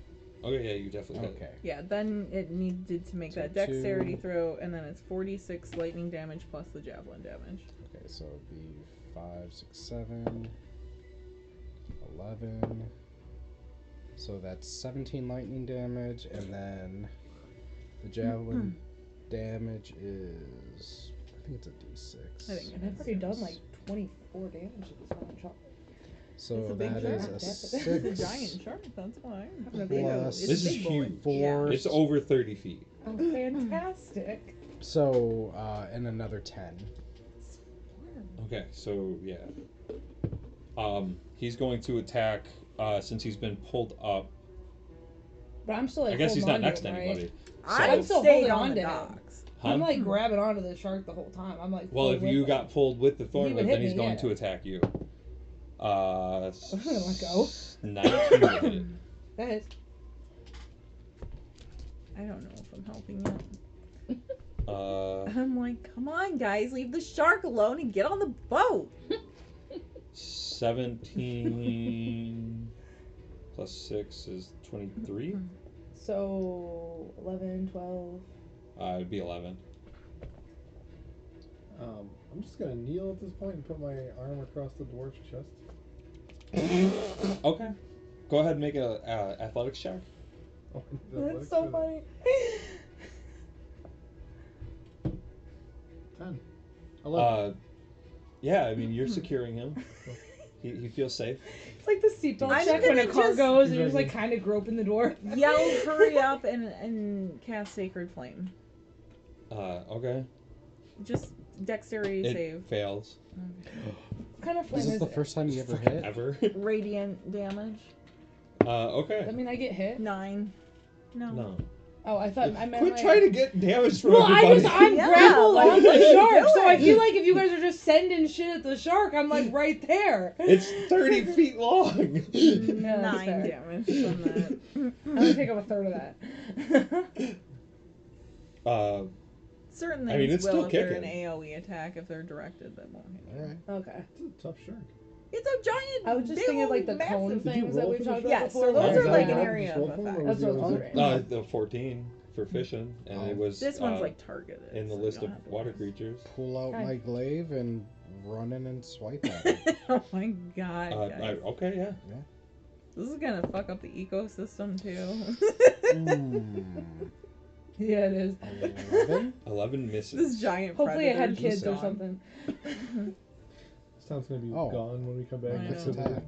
Okay, yeah, you definitely hit. Okay. Yeah, then it needed to make So that dexterity 2. throw, and then it's 46 lightning damage plus the javelin damage. Okay, so it'd be 5, 6, 7, 11. So that's 17 lightning damage, and then the javelin damage is. I think it's a d6. I think And I've already done like 24 damage at this one shot. So It's a big that is shark. a It's It's 6 a giant shark, that's why. Having a big plus. It's This a is big boy. huge. 4. It's over 30 feet. Oh, fantastic. So, and another 10. Okay, so yeah. He's going to attack since he's been pulled up. But I'm still like I guess he's not holding on next to him, right? anybody. I I'm still stayed holding on on the to him. docks. Huh? I'm like grabbing onto the shark the whole time. I'm like. Well, pulled if with you him. got pulled with the thorn He whip, would then hit he's me, going yeah. to attack you. I'm gonna let go. 19 to hit. That is. I don't know if I'm helping you. Uh, I'm like, come on, guys, leave the shark alone and get on the boat. 17 plus 6 is 23. So 11, 12. It'd be 11. I'm just gonna kneel at this point and put my arm across the dwarf's chest. Okay. Go ahead and make an athletics check. Oh, That's so funny. 10. 11. Yeah, I mean, you're securing him. He feels safe. It's like the seatbelt I'm check when a gonna car just- goes and you're just like kind of groping the door. Yell, hurry up, and cast Sacred Flame. Okay. Just dexterity It save. fails. What kind of flame Is this is the it? first time you ever hit? Ever. Radiant damage. Okay. I mean, I get hit. 9. No. No. Oh, I thought I meant Quit like. trying to get damage from Well, everybody. I'm Yeah, grappled like, on what are the you shark, so I doing? feel like if you guys are just sending shit at the shark, I'm like right there. It's 30 feet long. No, that's 9 fair. damage from that. I'm gonna take up a third of that. Certain I mean, things it's will still if they're an kicking. AoE attack. If they're directed, that won't hit you. Alright. Okay. It's a tough shark. It's a giant. I was just big thinking of, like old the cone massive- Did you things that roll we've for the talked about Yeah, before. so those Oh, are is like that an what area of That's effect. That's what I was wondering. The 14 for fishing, and it was This one's uh, like targeted. in the so you list don't of have to water worry. creatures. Pull out Okay. my glaive and run in and swipe at it. Oh my god, guys. Okay, yeah. This is gonna fuck up the ecosystem too. Yeah, it is. 11? 11 misses. This giant Hopefully, I had predator's kids or gone. something. This town's gonna be Oh. gone when we come back. I Next know. attack.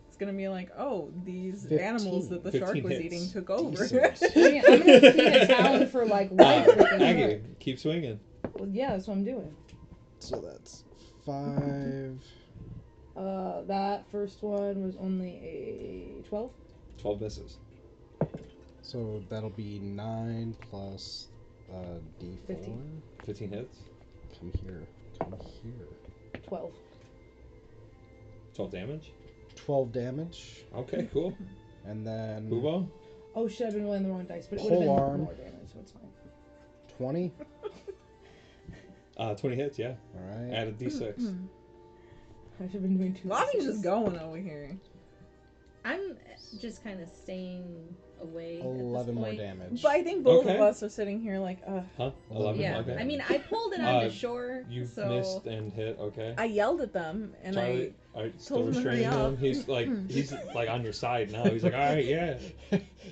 It's gonna be like, oh, these 15. animals that the shark 15 was hits. eating took over. Decent. I mean, I'm gonna feed a town for like life. with this Aggie, shark. keep swinging. Well, yeah, that's what I'm doing. So that's 5. That first one was only a 12. 12 misses. So that'll be 9 plus D4. 15. 15 hits. Come here. Come here. 12. 12 damage. 12 damage. Okay, cool. And then Bubo? Oh shit, I've been rolling the wrong dice, but it would have been Whole arm. more damage, so it's fine. 20. 20 hits, yeah. Alright. Add a d6. I should have been doing 2. Lottie's just going over here. I'm just kind of staying away. 11 at this more point. damage. But I think both Okay. of us are sitting here like, Huh? 11? Yeah, Okay. I mean, I pulled it onto Uh, shore. You so missed and hit, okay. I yelled at them and Charlie, are you still told him to hurry restraining him? up. He's like on your side now. He's like, alright, yeah.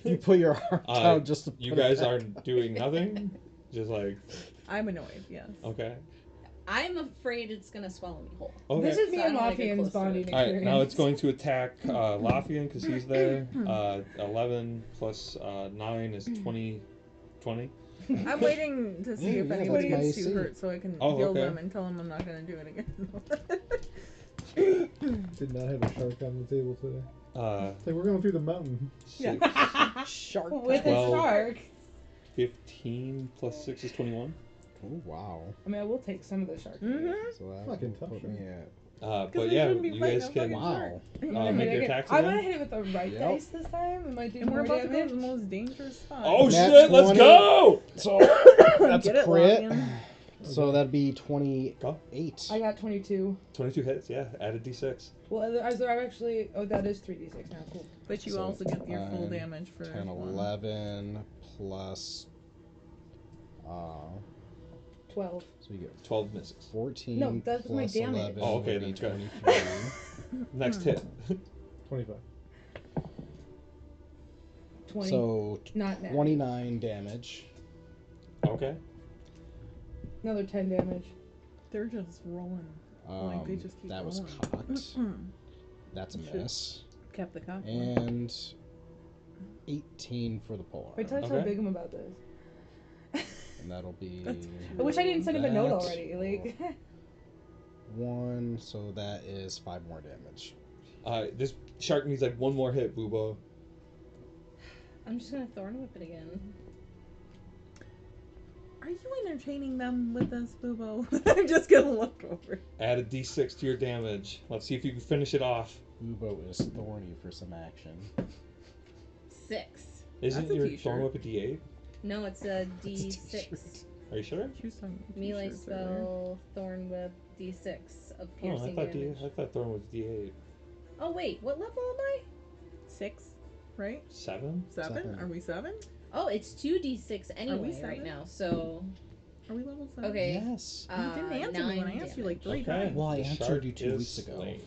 You put your arm down just to put You it guys back. aren't doing nothing? Just like, I'm annoyed, yes. okay. I'm afraid it's gonna swallow me whole. Okay. This is me So I and don't wanna get Lafian's close to bonding it. experience. Alright, now it's going to attack Lafian because he's there. 11 plus 9 is 20. I'm waiting to see if Yeah, anybody that's my gets too AC. hurt so I can Oh, heal okay. them and tell them I'm not gonna do it again. Did not have a shark on the table today. It's like we're going through the mountain. Yeah. Six- Shark. With a 12. shark. 15 plus 6 is 21. Oh, wow. I mean, I will take some of the shark. Mm-hmm. So that Fucking would tough put shark. me at... But we yeah, shouldn't be you fighting guys a can Wow. make your attacks I'm again. gonna hit it with the right Yep. dice this time. It might do And we're more about to go to damage. the most dangerous spot. Oh Nat shit, let's 20. go! So that's Get a it, crit. Logan. So that'd be 28. Go. I got 22. 22 hits, yeah. Add a d6. Well, is there actually? Oh, that is 3d6 now. Cool. But you So, also get your full 9, damage for 10, one. 11 plus... so 12. you get 12 misses. 14 No, that's my plus damage. 11 Oh, okay, would be then good. 23. Next hit. 25. 20. So Not now. 29 damage. Okay. Another 10 damage. They're just rolling. Like, they just keep that was rolling. cocked. That's a Shit. miss. Kept the cock. And 18 for the polearm. Wait till I tell Okay. Bigum about this. And that'll be... That's- I wish I didn't send him a note that. already. Like, 1, so that is 5 more damage. This shark needs like one more hit, Boobo. I'm just gonna thorn whip it again. Are you entertaining them with this, Boobo? I'm just gonna look over. Add a d6 to your damage. Let's see if you can finish it off. Ubo is thorny for some action. 6. Isn't That's a your t-shirt. thorn whip a d8? No, it's a It's a D6. t-shirt. Are you sure? Choose some Melee t-shirts over there. spell, thorn whip, D6 of Oh, piercing damage. I thought thorn was d8. Oh wait, what level am I? 6, right? 7? 7? Seven. Are we 7? Oh, it's 2d6 anyway right 7? now. So Are we level 7? okay. Yes. You didn't answer me when I asked you like 3 Okay. times. Well, I The answered shark you 2 is weeks ago. slain.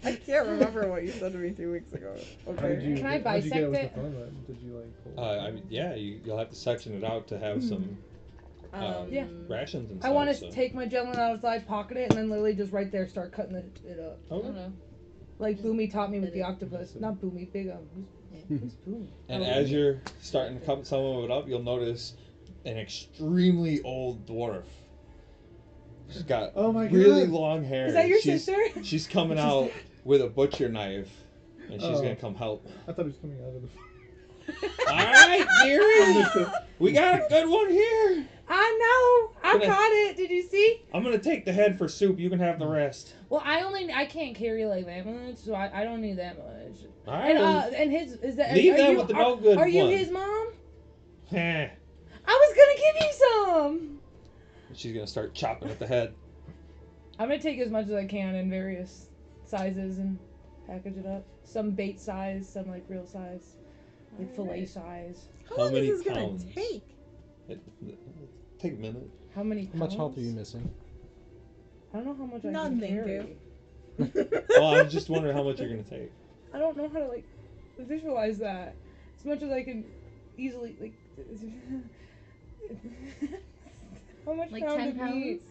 I can't remember what you said to me 2 weeks ago. How did Okay. you, Can I how'd you get it with bisect the it? thorn whip? Did you like pull I mean, yeah, you'll have to section it out to have some Yeah. rations and I stuff. want to so. take my javelin outside, pocket it, and then literally just right there start cutting it up. I Okay. don't know. Like Boomy taught me with the Did it. octopus. Not Boomy, Big Who's Boomy? And Oh, as you're starting to cut some of it up, you'll notice an extremely old dwarf. She's got Oh my really God. long hair. Is that your she's, sister? She's coming out with a butcher knife, and she's Oh. gonna come help. I thought it was coming out of the. All right, I dearie, missed it. we got a good one here. I know. I Gonna- caught it. Did you see? I'm gonna take the head for soup. You can have the rest. Well, I can't carry like that much, so I don't need that much. All right. And his is that Leave are them you, with the are, no good Are you one. his mom? Heh. I was gonna give you some. She's gonna start chopping at the head. I'm gonna take as much as I can in various sizes and package it up. Some bait size, some like real size, like fillet size. How How long many is this pounds? gonna take? Take a minute. How many? How much health are pounds? you missing? I don't know how much I None, can thank carry. you. Oh, I'm just wondering how much you're gonna take. I don't know how to like visualize that as much as I can easily like. How much Like pound 10 of pounds? meat?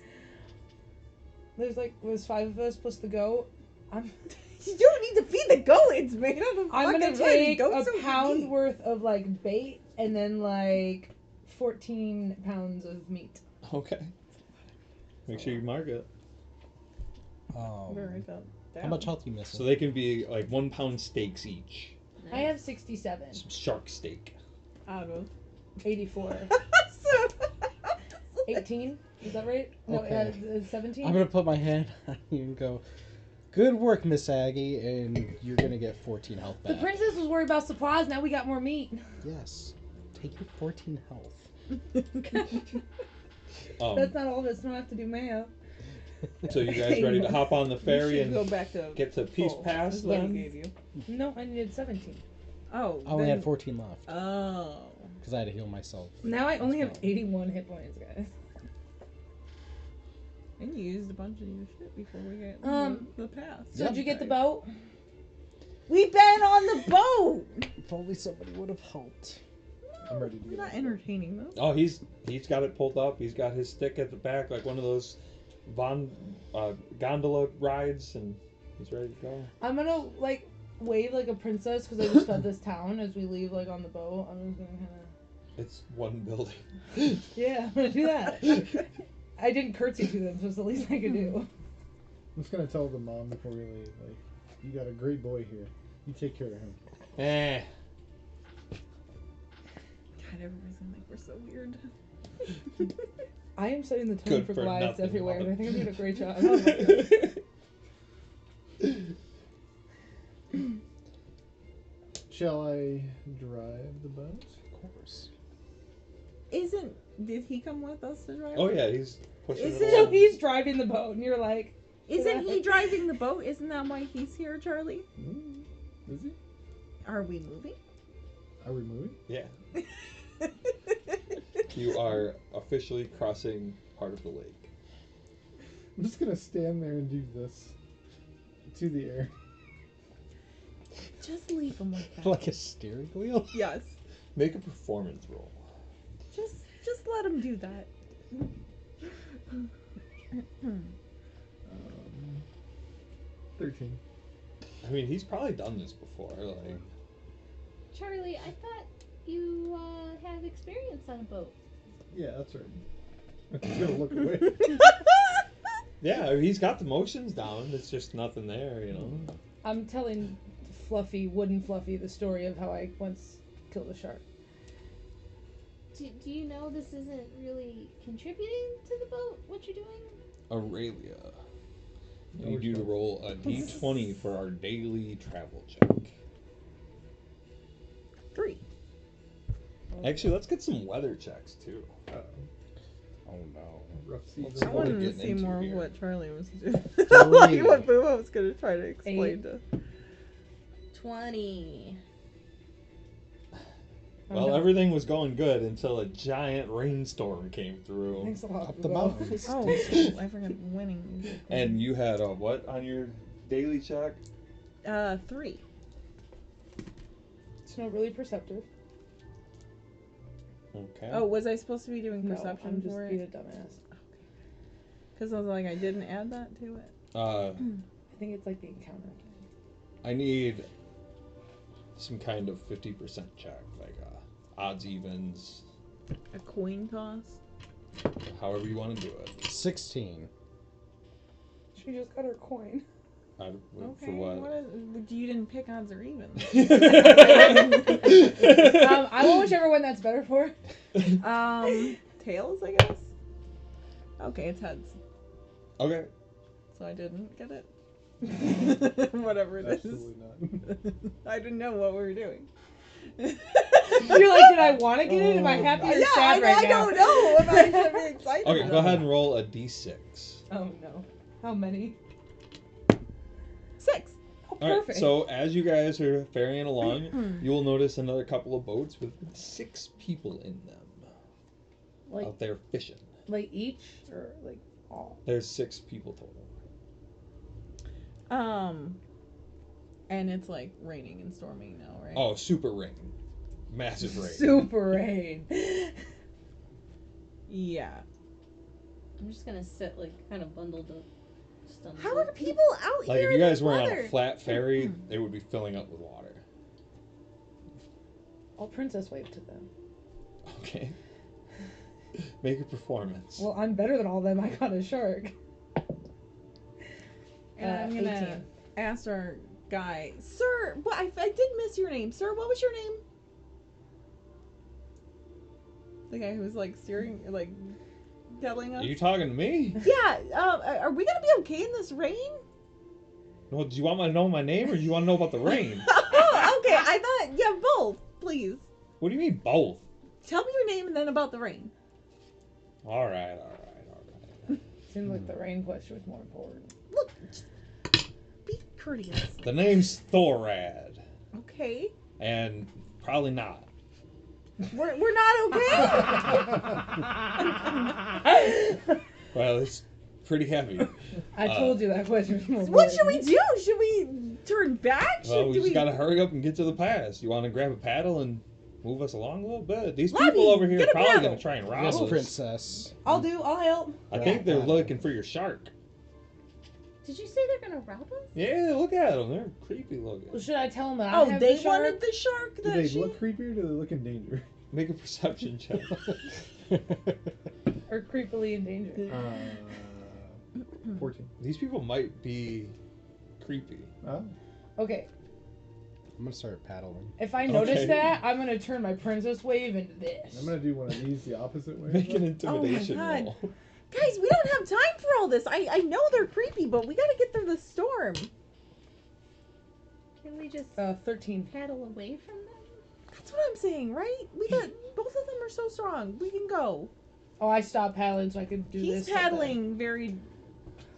There's 5 of us plus the goat. You don't need to feed the goat. It's made out of I'm gonna fucking wood. take Goats a don't pound eat. worth of like bait and then like 14 pounds of meat. Okay. Make sure you mark it. I'm gonna write that How down. much health are you missing? So they can be like 1 pound steaks each. I have 67, Some shark steak. Out of 84, So- 18. Is that right? No, Okay. 17. I'm gonna put my hand on you and go, "Good work, Miss Aggie," and you're gonna get 14 health The back. princess was worried about supplies. Now we got more meat. Yes. Take your 14 health. That's not all of us. Don't have to do math. So you guys ready to hop on the ferry You should go and back to get to Peace full, Pass is what he then? gave you. No, I needed 17. Oh. I only then- had 14 left Oh. because I had to heal myself. Now I only as have well. 81 hit points, guys. And you used a bunch of your shit before we get the pass. So did you get the boat? We've been on the boat. If only somebody would have helped. I'm ready to We're get not out. entertaining them. Oh, he's got it pulled up. He's got his stick at the back, like one of those gondola rides, and he's ready to go. I'm gonna like wave like a princess because I just fed this town as we leave like on the boat. I'm just gonna kind It's one building. of yeah, I'm gonna do that. I didn't curtsy to them, so it's the least I could do. I'm just gonna tell the mom before we leave, like, you got a great boy here. You take care of him. Eh. God, everybody's gonna think we're so weird. I am setting the tone Good for for Goliath nothing, everywhere, and I Mom. think I'm doing a great job. Shall I drive the boat? Of course. Did he come with us to drive? Oh yeah, he's pushing Is it it- So along. he's driving the boat, and you're like, Isn't he driving the boat? Isn't that why he's here, Charlie? Is he? Are we moving? Are we moving? Yeah. You are officially crossing part of the lake. I'm just gonna stand there and do this to the air. Just leave him like that. Like a steering wheel? Yes. Make a performance roll. Just let him do that. 13. I mean, he's probably done this before. Like, Charlie, I thought you have experience on a boat. Yeah, that's right. I'm just gonna look away. yeah, I mean, he's got the motions down. It's just nothing there, you know. I'm telling Fluffy, wooden Fluffy, the story of how I once killed a shark. Do you know this isn't really contributing to the boat? What you're doing? Aurelia. I No need you to response. roll a d20 for our daily travel check. 3. Actually, let's get some weather checks too. Oh no. Rough Let's season. I what we're wanted to getting see into more here. of what Charlie was doing. Three. Like what Boo was going to try to explain 8. to. 20. Well, no. everything was going good until a giant rainstorm came through. Thanks a lot. Up the Google. mountains. Oh, shoot, I forgot winning. And you had a what on your daily check? 3. It's not really perceptive. Okay. Oh, was I supposed to be doing No, perception I'm just for being a it? dumbass. Because I was like, I didn't add that to it. I think it's like the encounter. I need some kind of 50% check, like odds, evens, A coin toss. however you want to do it. 16. She just got her coin. Okay. For what? You didn't pick odds or evens. I want whichever one that's better for. Tails, I guess. Okay, it's heads. Okay. So I didn't get it. Whatever it is. Absolutely not. I didn't know what we were doing. You're like, did I want to get it? Am I happy or Yeah, sad right I now? don't know if I should be excited. Okay, or go not. ahead and roll a d6. Oh no. How many? 6. Oh, All right, perfect. so as you guys are ferrying along, you will notice another couple of boats with 6 people in them like, out there fishing. like each or like all? There's 6 people total. And it's like raining and storming now, right? Oh, super rain. Massive rain. Super rain. Yeah. I'm just gonna sit like kind of bundled up. Just on the How are boat. people out Like here if you in guys this were on weather? a flat ferry, it would be filling up with water. I'll princess wave to them. Okay. Make a performance. Well, I'm better than all of them. I got a shark. And I'm gonna 18. ask our guy, sir. What I did miss your name, sir. What was your name? The guy who was like steering, like telling us. Are you talking to me? Yeah. Are we gonna be okay in this rain? Well, do you want to know my name or do you want to know about the rain? Oh, okay. I thought both, please. What do you mean both? Tell me your name and then about the rain. All right. Seemed like the rain question was more important. Look, be courteous. The name's Thorad, Okay. and probably not. We're not okay. Well, it's pretty heavy. I told you that question was more What important. should we do? Should we turn back? Well, we do just gotta hurry up and get to the pass. You want to grab a paddle and move us along a little bit? These Lobby, people over here get are a probably paddle. gonna try and rob Yes, us. princess. I'll help. I think they're looking for your shark. Did you say they're gonna rob us? Yeah, look at them. They're creepy looking. Well, should I tell them that I Oh, have they the shark? wanted the shark Do that they she. look creepy or do they look in danger? Make a perception check. Or creepily endangered? 14. These people might be creepy. Oh. Okay, I'm gonna start paddling. if I notice Okay. that, I'm gonna turn my princess wave into this. I'm gonna do one of these the opposite way. Make an Oh my intimidation God. roll. Guys, we don't have time for all this. I know they're creepy, but we gotta get through the storm. Can we just 13. paddle away from them? That's what I'm saying, right? We got both of them are so strong. We can go. Oh, I stopped paddling so I could do He's this. paddling very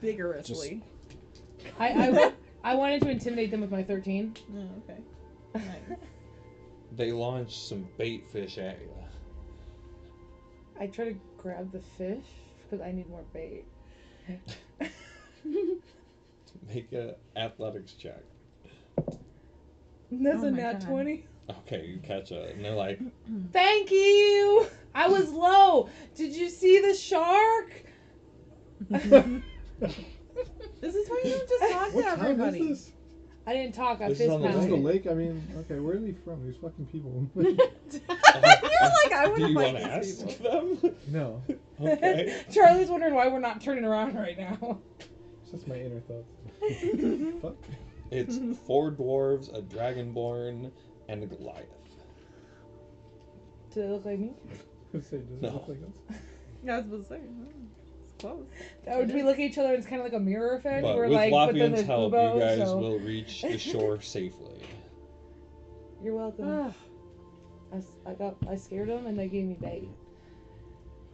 vigorously. I wanted to intimidate them with my 13. Oh, okay. Nice. They launch some bait fish at you. I try to grab the fish because I need more bait. Make a athletics check. That's Oh a my nat God. 20. Okay, you catch it, and they're like, Thank you! I was low. Did you see the shark? This is why you don't just talk What to time everybody. is this? I didn't talk. I This is fist on the Is this the pounded. lake? I mean, okay, where are they from? These fucking people. You're like, I want do to you fight want to these ask people. them? no, Okay. Charlie's wondering why we're not turning around right now. it's just my inner thoughts. Fuck. It's 4 dwarves, a dragonborn, and a Goliath. Do they look like me? Does it No. look like us? Yeah, I was supposed to say. It's close. Would we look at each other and it's kind of like a mirror effect? But where with like, but then Lafayette's there's help, Bubo, you guys so... will reach the shore safely. You're welcome. I scared them and they gave me bait.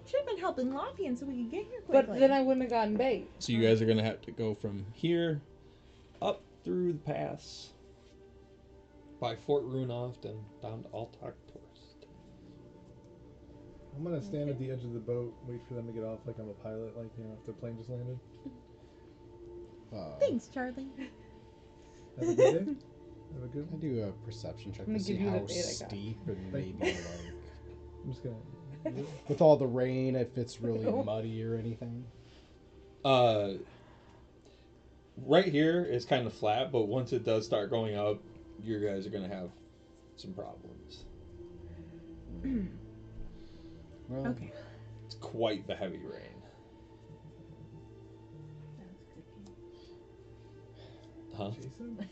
Should have been helping Lafayette so we could get here But quickly. then I wouldn't have gotten bait. So you guys are gonna have to go from here up through the pass by Fort Runoft and down to Altok Tourist. I'm gonna stand at the edge of the boat, wait for them to get off like I'm a pilot, like, you know, if the plane just landed. Thanks, Charlie. Have a good day. Have a good I one. do a perception check I'm to gonna see give you the how bait I got. steep and maybe like I'm just gonna. with all the rain if it's really muddy or anything. Right here is kind of flat, but once it does start going up, you guys are gonna have some problems. Well, Okay. It's quite the heavy rain. Huh? Jason?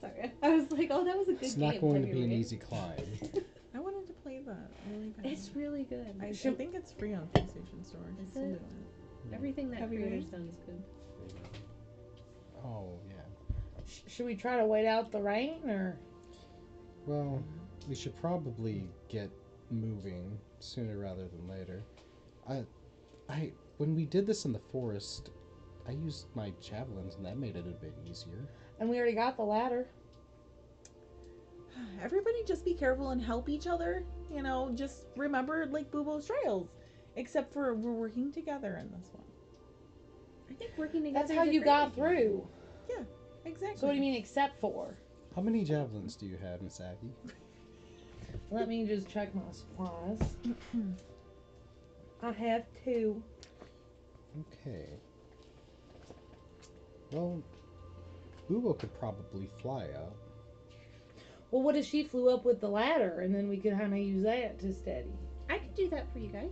Sorry. I was like, oh, that was a good it's game. not going to Heavy be an Rain. easy climb. I wanted to play that really bad. It's really good. I think it's free on PlayStation Store. I Is still it? do it. Everything that Heavy creator Rain? sounds good. Oh yeah. Should we try to wait out the rain or? Well, we should probably get moving sooner rather than later. I when we did this in the forest, I used my javelins and that made it a bit easier. And we already got the ladder. Everybody just be careful and help each other. You know, just remember like Bubo's trails. Except for we're working together in this one. I think working together. That's how is a you great got idea. through. Exactly. So what do you mean except for? How many javelins do you have, Miss Aggie? Let me just check my supplies. I have 2. Okay. Well, Bubo could probably fly up. Well, what if she flew up with the ladder and then we could kind of use that to steady? I could do that for you guys.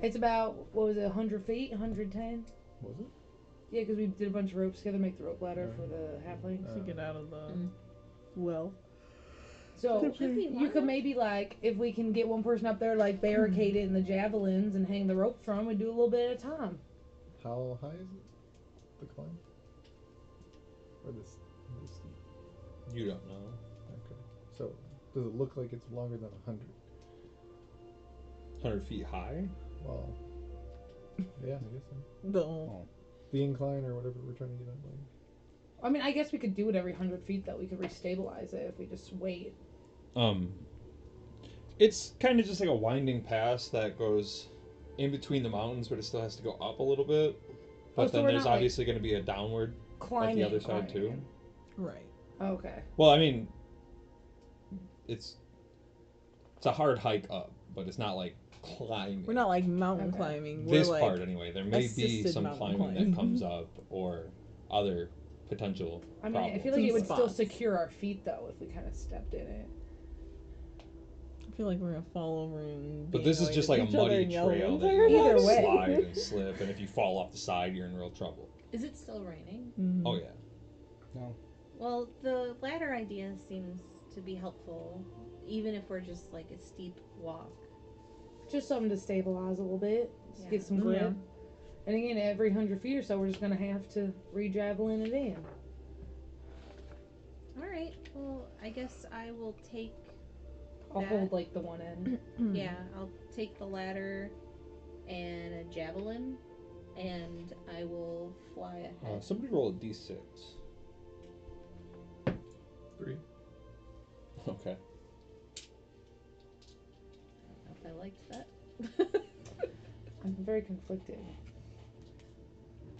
It's about, what was it, 100 feet? 110? Was it? Yeah, because we did a bunch of ropes together, make the rope ladder for the halflings. to get out of the well. So Should we you want could that? maybe like, if we can get one person up there, like barricade it in the javelins and hang the ropes from, we do a little bit at a time. How high is it? The climb? Or this steep? You don't know. Okay. So, does it look like it's longer than 100? 100 feet high? Well, yeah, I guess so. The The incline or whatever we're trying to get on. Like, I mean, I guess we could do it every 100 feet, though. We could restabilize it if we just wait. It's kind of just like a winding pass that goes in between the mountains, but it still has to go up a little bit. But so then we're there's not, like, obviously going to be a downward at Climbing. the other side too. climbing. right. Okay. Well, I mean, it's a hard hike up, but it's not like climbing. We're not like mountain Okay. climbing. This We're like part anyway. There may be assisted some mountain climbing climbing. that comes up or other potential I mean, problems. I feel like it Some would still spots. secure our feet, though, if we kind of stepped in it. I feel like we're gonna fall over and. But be this is annoyed just with like a each other muddy and yell, trail that "Either you Either like way. slide and slip, and if you fall off the side, you're in real trouble. Is it still raining? Mhm. Oh yeah. No. Well, the ladder idea seems to be helpful, even if we're just like a steep walk. Just something to stabilize a little bit, just Yeah. get some grip. Yeah. And again, every 100 feet or so, we're just going to have to re-javelin it in. All right. Well, I guess I will take. I'll That- hold, like, the one end. Yeah, I'll take the ladder and a javelin, and I will fly ahead. Somebody roll a d6. 3. Okay. I don't know if I liked that. I'm very conflicted.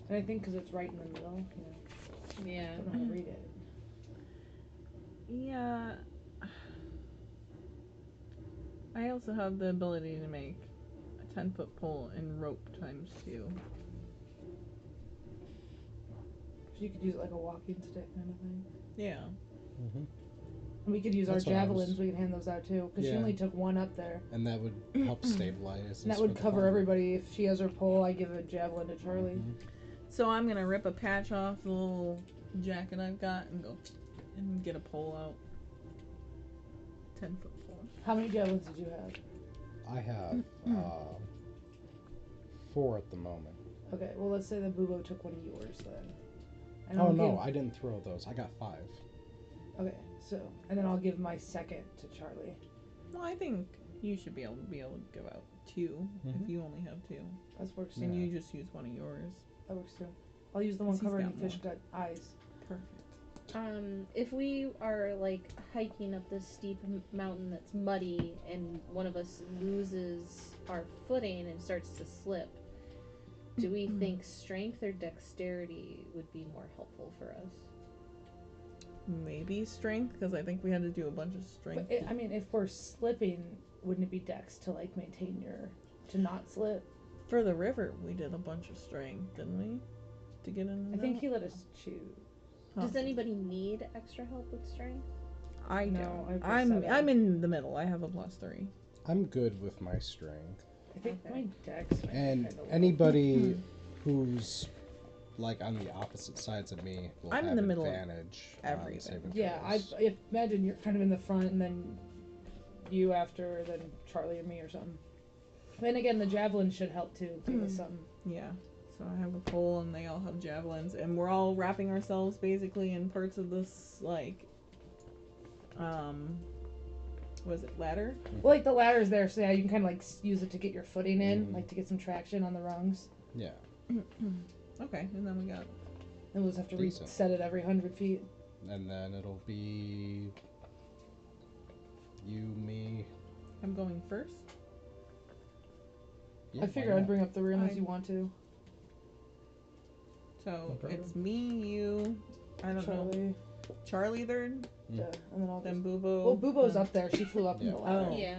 And I think because it's right in the middle, you know, Yeah. I don't know how to read it. Yeah. I also have the ability to make a 10-foot pole and rope times 2. So you could use it like a walking stick kind of thing. Yeah. Mm-hmm. And we could use That's our what I javelins, was- we could hand those out too. Because she Yeah. only took one up there. And that would help stabilize. And that us would for the cover climb. everybody. If she has her pole, I give a javelin to Charlie. Mhm. So I'm gonna rip a patch off the little jacket I've got and go and get a pole out 10-foot pole. How many javelins did you have? I have 4 at the moment. Okay, well, let's say that Bubo took one of yours then. And Oh I'll no, give- I didn't throw those. I got 5. Okay, so, and then I'll give my second to Charlie. Well, I think you should be able to give out 2 if you only have 2. That works too. And you just use one of yours. That works too. I'll use the one He's covered in got fish more. gut eyes. Perfect. If we are like hiking up this steep mountain that's muddy and one of us loses our footing and starts to slip, do we think strength or dexterity would be more helpful for us? Maybe strength, because I think we had to do a bunch of strength. But I mean, if we're slipping, wouldn't it be dex to like maintain to not slip? For the river, we did a bunch of strength, didn't we? To get in. I think he let us choose. Does anybody need extra help with strength? I No, don't. I have +7. I'm in the middle. I have a +3. I'm good with my strength. I think Okay. my dex might be And kinda low. anybody who's like on the opposite sides of me will I'm in have the middle of advantage. everything. saving Yeah, I throws. imagine you're kind of in the front, and then you after, then Charlie and me or something. Then again, the javelin should help too. Give us something. Yeah. So I have a pole, and they all have javelins, and we're all wrapping ourselves basically in parts of this like, was it ladder? Well, like the ladder's there, so yeah, you can kind of like use it to get your footing in, Mhm. like to get some traction on the rungs. Yeah. Okay, and then we got. And we'll just have to Decent. reset it every 100 feet. And then it'll be you, me. I'm going first. Yeah, I why figure I'd not? bring up the rear unless I- you want to. So problem. it's me, you. I don't know. Charlie. Charlie third, Yeah, and then I'll then just... Bubo. Well, Bubo's then- up there. She flew up Yeah. the ladder. Oh. Yeah.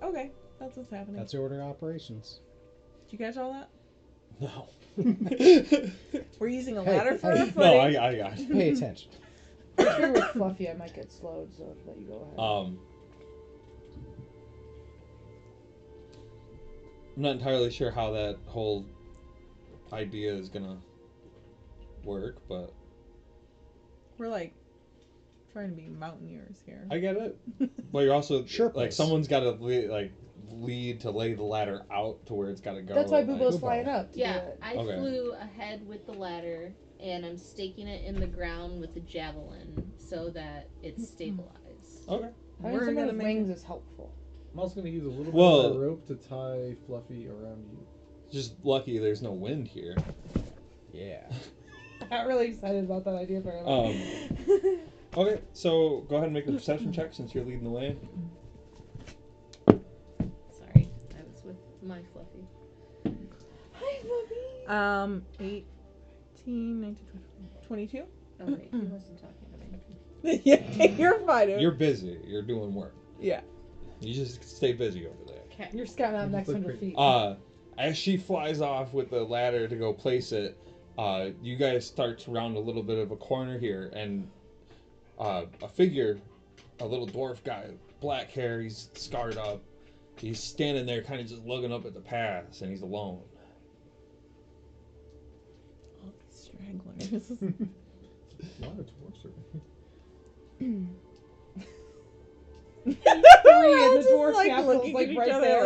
Okay, that's what's happening. That's the order of operations. Did you catch all that? No. We're using a Hey, ladder for hey. our No, footing. I got it. Pay attention. If you're with Fluffy, I might get slowed, so I'll let you go ahead. I'm not entirely sure how that whole idea is gonna work, but We're like trying to be mountaineers here. I get it. But you're also Sherpas. like someone's got to lead to lay the ladder out to where it's got to go. That's why like- Bubo's Bubo. flying up. To Yeah, do it. I Okay. flew ahead with the ladder and I'm staking it in the ground with the javelin so that it's stabilized. Okay. Having We're someone gonna with make wings is helpful. I'm also gonna use a little bit Well- of the rope to tie Fluffy around you. Just lucky there's no wind here. Yeah. I'm not really excited about that idea very much. Okay, so go ahead and make a perception check since you're leading the way. Sorry, I was with my Fluffy. Hi, Fluffy. 18, 19, 22. Oh wait, he wasn't talking to me. Yeah, you're fine. You're busy. You're doing work. Yeah. You just stay busy over there. Okay. You're scouting out You next look 100 pretty- feet. As she flies off with the ladder to go place it, you guys start to round a little bit of a corner here, and a figure, a little dwarf guy, black hair, he's scarred up. He's standing there kind of just looking up at the pass, and he's alone. All these stragglers. A lot of dwarfs are. Three in the Just, dwarf like, castle's looking like at each right other, there.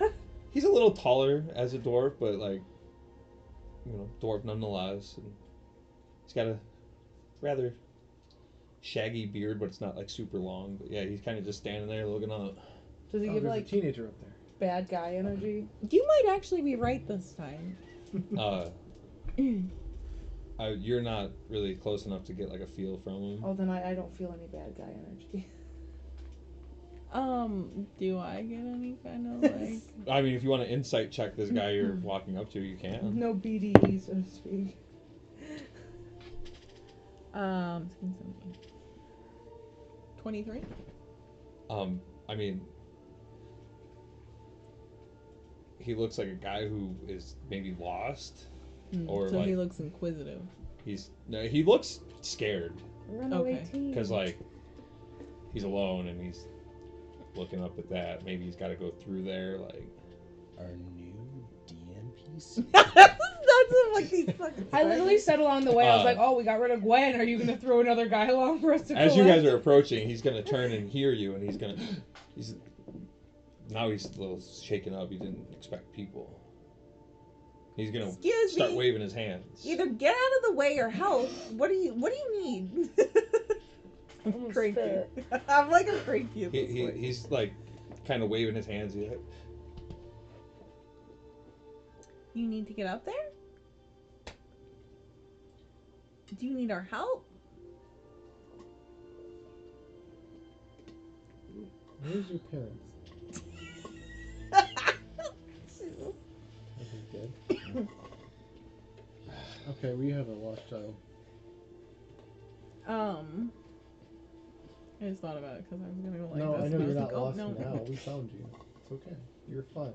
like- He's a little taller as a dwarf, but like, dwarf nonetheless. And he's got a rather shaggy beard, but it's not like super long. But yeah, he's kind of just standing there looking up. Does he Oh, give there's like a teenager up there. bad guy energy? You might actually be right this time. You're not really close enough to get like a feel from him. Oh, then I don't feel any bad guy energy. Do I get any kind of like? I mean, if you want to insight check this guy you're walking up to, you can. No BDE, so to speak. 23. I mean, he looks like a guy who is maybe lost, or So like he looks inquisitive. he looks scared Runaway Okay. teen. because like he's alone and he's looking up at that. Maybe he's got to go through there. Like, Our new DNPC. That's of like these fucking. I literally spiders. said along the way, I was Uh, like, "Oh, we got rid of Gwen. Are you gonna throw another guy along for us to As you collect?" guys are approaching, he's gonna turn and hear you, and he's now he's a little shaken up. He didn't expect people. He's gonna Excuse start me. waving his hands. Either get out of the way or help. What do you need? I'm Almost cranky. spit. I'm like a cranky at this point. He's like kind of waving his hands. He's like, You need to get up there? Do you need our help? Where's your parents? Okay, good. Okay, we have a lost child. I just thought about it because I was gonna go like No, this. I know and you're was not like, lost no. now. We found you. It's okay. You're fine.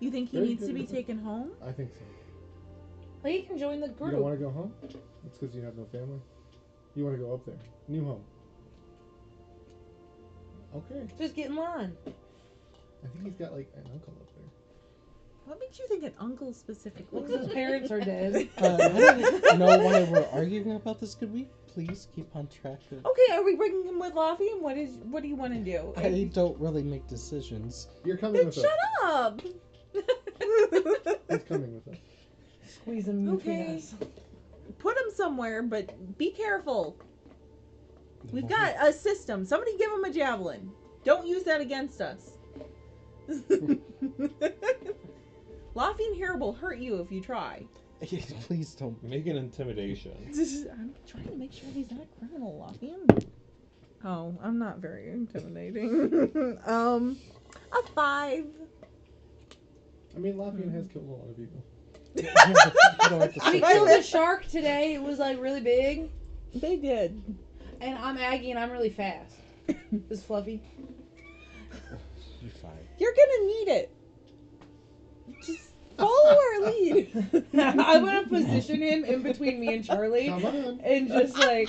You think he Very needs to good. be taken home? I think so. Well, you can join the You group. don't want to go home? It's because you have no family? You want to go up there. New home. Okay. Just get in line. I think he's got like an uncle up there. What makes you think an uncle specifically? Because his parents are dead. I don't know why we're arguing about this. Could we please keep on track of... Okay, are we bringing him with Laffy? And what do you want to do? I don't really make decisions. You're coming Then with shut us. up. He's coming with us. Squeeze him between Okay. us. Put him somewhere, but be careful. We've got a system. Somebody give him a javelin. Don't use that against us. Laffy and Hair will hurt you if you try. Please don't. make an intimidation. I'm trying to make sure he's not a criminal, Laffy. Oh, I'm not very intimidating. A 5. I mean, Lafayette has killed a lot of people. We killed a shark today. It was like really big. They did. And I'm Aggie and I'm really fast. This Fluffy. You're fine. You're gonna need it. Just follow our lead. I'm gonna position him in between me and Charlie. Come on. And just like,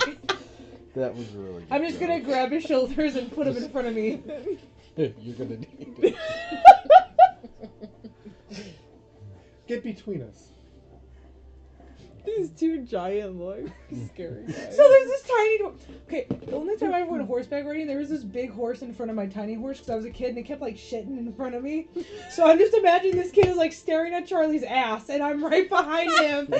That was really good. I'm just gonna grab his shoulders and put him in front of me. You're gonna need it. Get between us. These two giant, like, scary guys. So there's this tiny door. Okay, the only time I ever went horseback riding, there was this big horse in front of my tiny horse because I was a kid and it kept like shitting in front of me. So I'm just imagining this kid is like staring at Charlie's ass and I'm right behind him.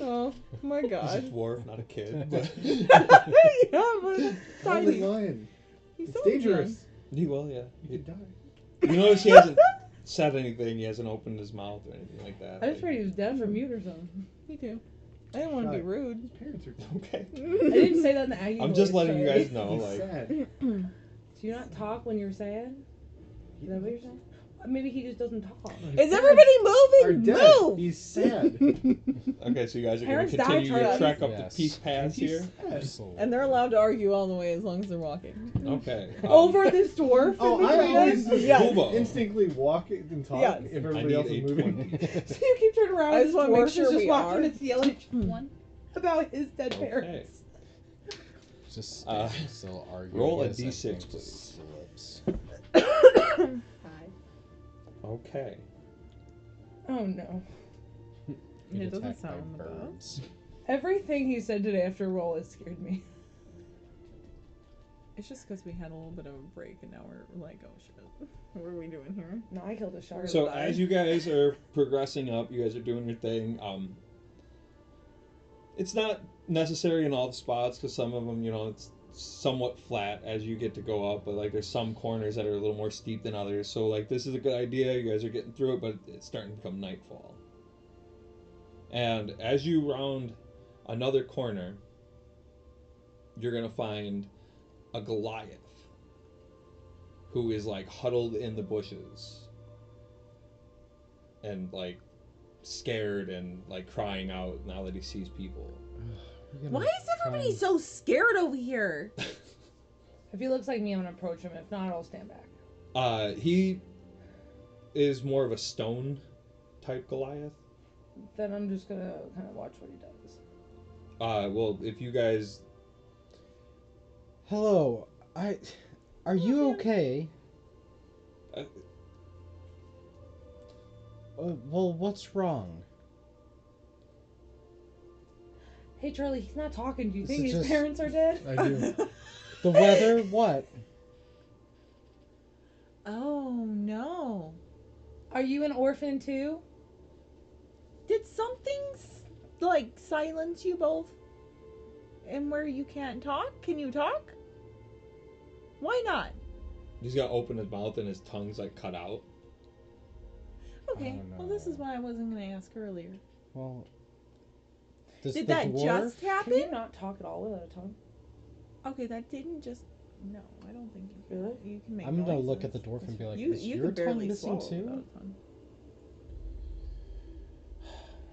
Oh my He's a god. dwarf, not a kid. But Yeah, but Holy tiny. lion. He's It's so dangerous. he will, yeah. You could die. You notice he hasn't said anything. He hasn't opened his mouth or anything like that. I was afraid he was dead from mute or something. Me too. I didn't want to be Shy. rude. His parents are dead. Okay. I didn't say that in the Aggie I'm just voice, letting you Charlie. guys know, He's like, sad. Do you not talk when you're sad? Is that what you're saying? Maybe he just doesn't talk. Is everybody Are moving? dead. Move! He's sad. okay, so you guys are going Parents to die, continue your Charlie. trek up Yes. the peak paths He's here. sad. Absolutely. And they're allowed to argue all the way as long as they're walking. Okay. Over this dwarf? Oh, in I between always us? Yeah. Boobo. instinctly walk and talk Yes. if I everybody need else a is moving. 20. So you keep turning around I and just this wanna dwarf make is sure just we walking are. and it's yelling One. about his dead Okay. parents. Just Uh, still arguing. roll a as D6, everything just please. slips. 5. Okay. Oh no. Get It doesn't attacked by sound the best. birds. Everything he said today after roll has scared me. It's just because we had a little bit of a break and now we're like, oh shit. What are we doing here? No, I killed a shark. So as you guys are progressing up, you guys are doing your thing. It's not necessary in all the spots because some of them, you know, it's somewhat flat as you get to go up. But like, there's some corners that are a little more steep than others. So like, this is a good idea. You guys are getting through it, but it's starting to become nightfall. And as you round another corner, you're gonna find a Goliath who is like huddled in the bushes and like scared and like crying out now that he sees people. Why is everybody so scared over here? If he looks like me, I'm gonna approach him. If not, I'll stand back. He is more of a stone type Goliath. Then I'm just gonna kind of watch what he does. Well, if you guys, Hello. Are you okay? Well, what's wrong? Hey, Charlie, he's not talking. Do you This think is his just- parents are dead? I do. The weather? What? Oh no. Are you an orphan too? Did something like silence you both? And where you can't talk? Can you talk? Why not? He's gonna open his mouth and his tongue's like cut out. Okay. Oh, Well, this is no. why I wasn't gonna ask earlier. Well, does Did the that dwarf... just Can happen? you not talk at all without a tongue? Okay, that didn't just. No, I don't think you can. Really? You can make. I'm gonna look noises. at the dwarf and be like, You is you your could tongue barely missing swallow too? without a tongue.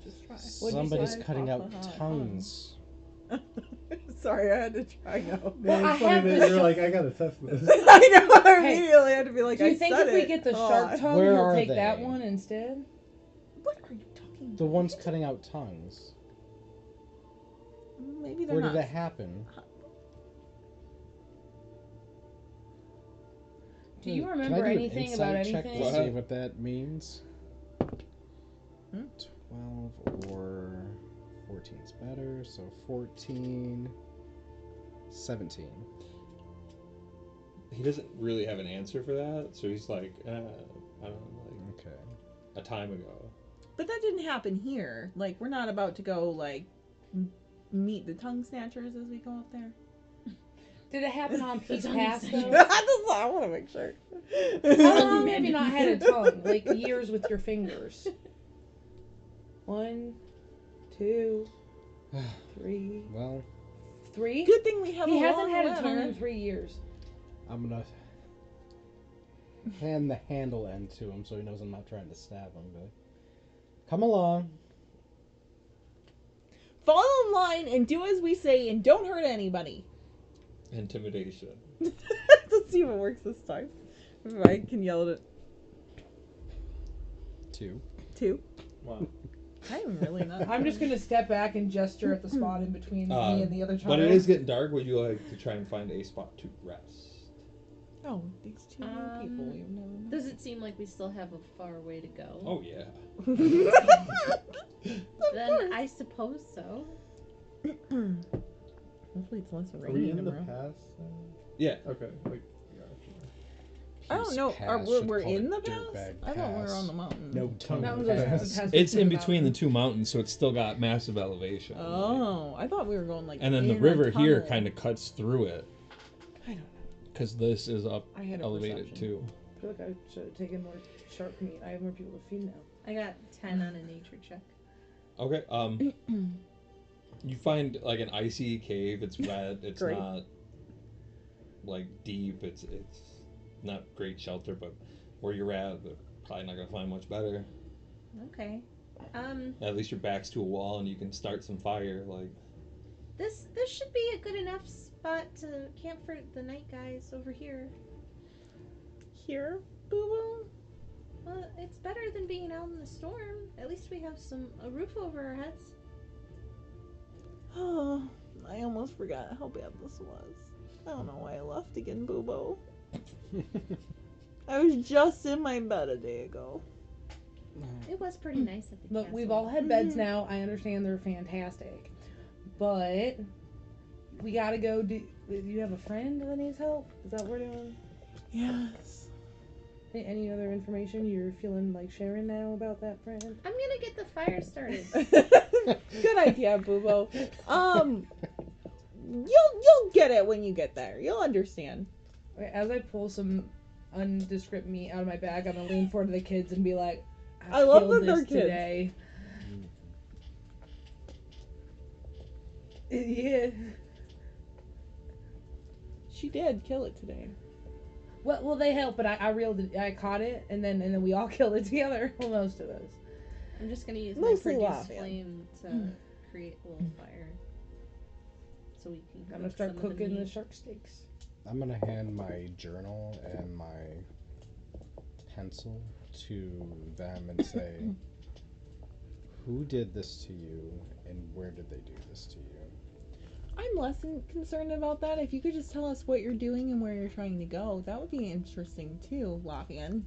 Just try. What'd you Somebody's say? cutting out Ha, ha, ha. tongues. Sorry, I had to try now. Well, Man, I it's funny have that this- you're like, I gotta test this. I know. I Hey, immediately had to be like, Do you I think said if we it. get the God. shark tongue, Where he'll are take that they? one instead? What are you talking about? The ones cutting out tongues. Maybe they're Where not. did it happen? Do you Can remember I do an anything insight about check anything? to see what that means? Hmm? 12 or 14 is better, so 14, 17. He doesn't really have an answer for that, so he's like, I don't know, like Okay. a time ago. But that didn't happen here. Like, we're not about to go, like, meet the tongue snatchers as we go up there. Did it happen on Peach tongue Pass snatchers. though? I want to make sure. How long have you not had a tongue? Like years with your fingers. 1, 2, 3. Well, 3? Good thing we have He a hasn't long had a ladder. tongue in 3 years. I'm gonna hand the handle end to him so he knows I'm not trying to stab him. But come along. Follow in line and do as we say and don't hurt anybody. Intimidation. Let's see if it works this time. If I can yell at it. 2. 2. Wow. I'm really not. I'm just gonna step back and gesture at the spot in between me and the other child. But it is getting dark. Would you like to try and find a spot to rest? Oh, these two new people we've never met. Does it seem like we still have a far way to go? Oh yeah. Then I suppose so. Hopefully it's less Are we rainy in the tomorrow. past? Yeah. Okay. Like, I don't know. We're in the pass? dirtbag I thought we were pass. on the mountain. No tongue That was pass. It's in between the two mountains, so it's still got massive elevation. Oh, I thought we were going like. And then the in a river here tunnel. kind of cuts through it, I don't know. because this is up I had a elevated perception. too. I feel like I should have taken more shark meat. I have more people to feed now. I got 10 on a nature check. Okay. You find like an icy cave. It's red. It's Great. not like deep. It's not great shelter, but where you're at, they're probably not gonna find much better. Okay. At least your back's to a wall and you can start some fire. Like, This should be a good enough spot to camp for the night, guys. Over here. Here, Boo Boo. Well, it's better than being out in the storm. At least we have a roof over our heads. Oh, I almost forgot how bad this was. I don't know why I left again, Boo Boo. I was just in my bed a day ago. It was pretty nice at the Look, castle. we've all had beds now. I understand they're fantastic. But we gotta go do. You have a friend that needs help? Is that what we're doing? Yes. Any other information you're feeling like sharing now about that friend? I'm gonna get the fire started. Good idea, Boo Boo. You'll get it when you get there. You'll understand. Okay, as I pull some undescript meat out of my bag, I'm gonna lean forward to the kids and be like, I love killed that they're this kids. today. Yeah. She did kill it today. Well, they helped, but I reeled it. I caught it, and then we all killed it together. Well, most of us. I'm just gonna use Mostly my produce laughing. flame to create a little fire, so we can. I'm gonna cook start some of cooking the meat. shark steaks. I'm gonna hand my journal and my pencil to them and say, who did this to you and where did they do this to you? I'm less concerned about that. If you could just tell us what you're doing and where you're trying to go, that would be interesting too, Lothian.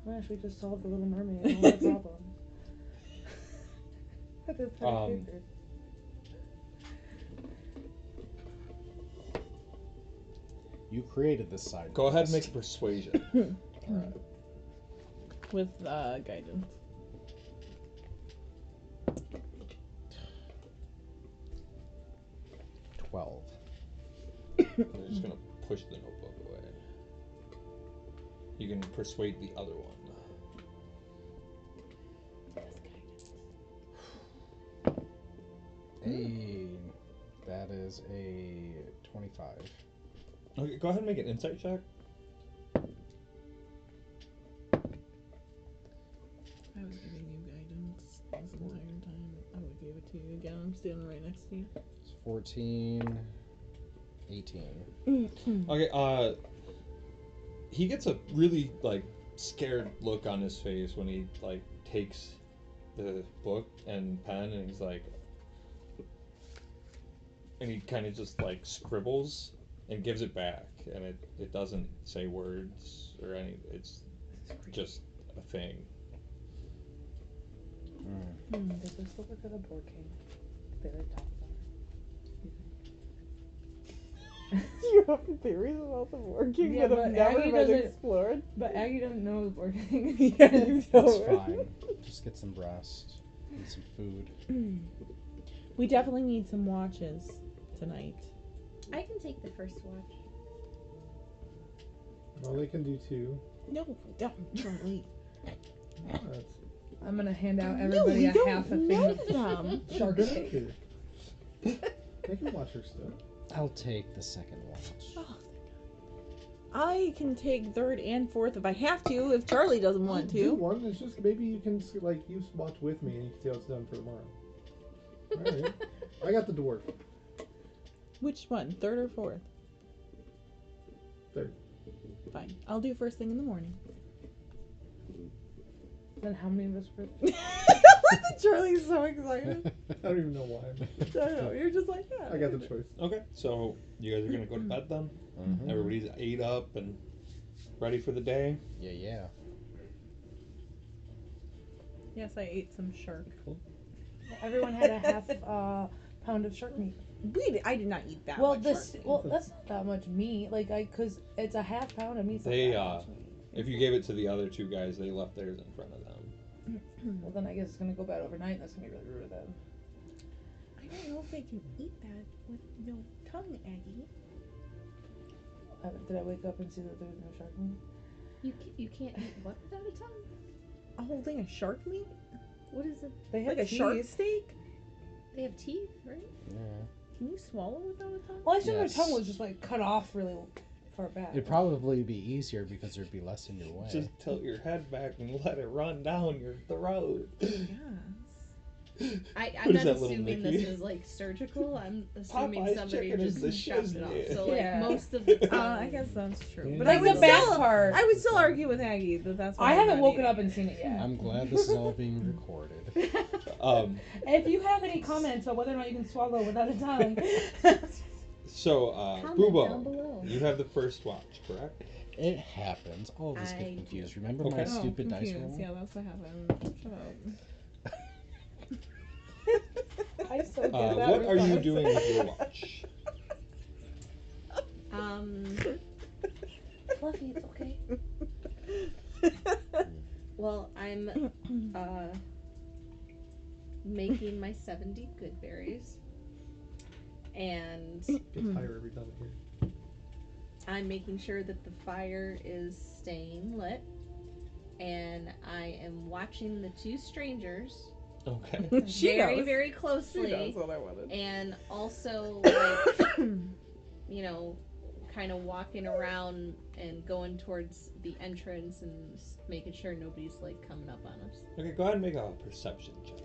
Gosh, we just solved the Little Mermaid and all their problems. With this pen and paper. You created this side. Go ahead and quest. make a persuasion. Alright. With guidance. 12. They're just gonna push the notebook away. You can persuade the other one. That is a 25. Okay, go ahead and make an insight check. I was giving you guidance this entire time. I would give it to you again. I'm standing right next to you. It's 14, 18. Okay, he gets a really, like, scared look on his face when he, like, takes the book and pen and he's like, and he kind of just, like, scribbles and gives it back, and it doesn't say words or any, it's just a thing. Does this look like a board game? They like talk about it. You have theories about the working Yeah, that but have never Aggie been doesn't- explored? But Aggie doesn't know the board game. Yeah, you It's don't. fine. Just get some rest and some food. We definitely need some watches tonight. I can take the first watch. Well, they can do 2. No, don't, Charlie. That's I'm gonna hand out No, everybody we a don't half a thing know of them. shark They're steak. here. They can watch her stuff. I'll take the second watch. Oh, I can take third and fourth if I have to, if Charlie doesn't want Do to. one. It's just maybe you can like you watch with me and you can see how it's done for tomorrow. All right. I got the dwarf. Which one, third or fourth? Third. Fine. I'll do first thing in the morning. Then how many of us were? Charlie's so excited. I don't even know why. I know, you're just like, yeah. I got the choice. Okay, so you guys are gonna go to bed then? Mhm. Everybody's ate up and ready for the day? Yeah. Yes, I ate some shark. Everyone had a half pound of shark meat. I did not eat that Well, much this shark. well that's not that much meat. Like cause it's a half pound of meat. They, If you gave it to the other two guys, they left theirs in front of them. Well, then I guess it's gonna go bad overnight. And that's gonna be really rude of them. I don't know if I can eat that with no tongue, Aggie. Did I wake up and see that there was no shark meat? You can't eat what without a tongue? A whole thing of shark meat? What is it? They have Like a shark teeth. steak? They have teeth, right? Yeah. Can you swallow without a tongue? Well, I assume Yes. their tongue was just like cut off really far back. It'd probably be easier because there'd be less in your way. Just tilt your head back and let it run down your throat. Yes. I'm What is not that, little assuming Nicky? this is like surgical. I'm assuming Popeye's somebody chicken is just the chopped it shiznit. off. So like Yeah. most of the time, I guess that's true. Yeah. But like I would the back still, part. I would still argue with Aggie that that's why I I'm haven't not woken eating up and it. seen it yet. I'm glad this is all being recorded. If you have any comments on whether or not you can swallow without a tongue, So, comment down Bubo, below. you have the first watch, correct? It happens. All of us I get do. confused. Remember Okay. my stupid dice confused. roll? Yeah, that's what happened. Shut up. I so get that What are you response. doing with your watch? Fluffy, it's okay. Well, I'm making my 70 good berries, and Gets higher every time I hear. I'm making sure that the fire is staying lit, and I am watching the two strangers Okay. She very, knows. very She knows closely, what I wanted. and also like you know, kind of walking around and going towards the entrance and making sure nobody's like coming up on us. Okay, go ahead and make a perception check.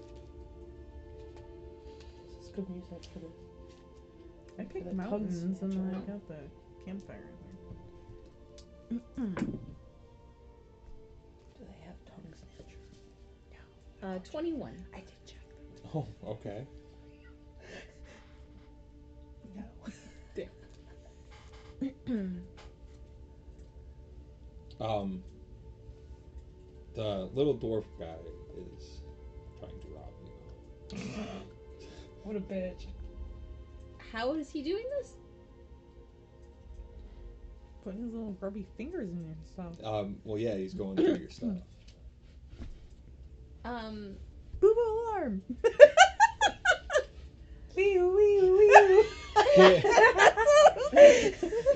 This is good music for the. I picked the mountains tongue and then I snatcher. got the campfire. Do they have tongue snatcher? 21. I did check. Oh, okay. No. The little dwarf guy is trying to rob you. What a bitch. How is he doing this? Putting his little grubby fingers in your stuff. Well, yeah, he's going through your stuff. Boo-boo alarm!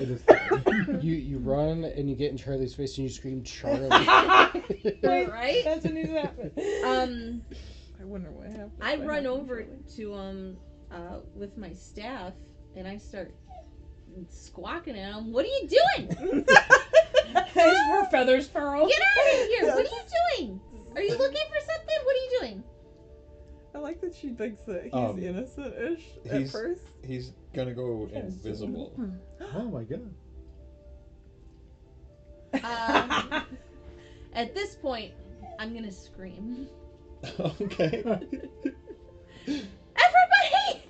It is funny. You run and you get in Charlie's face and you scream Charlie. Right? That's what needs to happen. I wonder what happened. I run over to with my staff and I start squawking at him. What are you doing? His poor feathers furl. Get out of here! What are you doing? Are you looking for something? What are you doing? I like that she thinks that he's innocent-ish at He's first. he's gonna go invisible. Oh my god. At this point, I'm gonna scream. Okay. Everybody!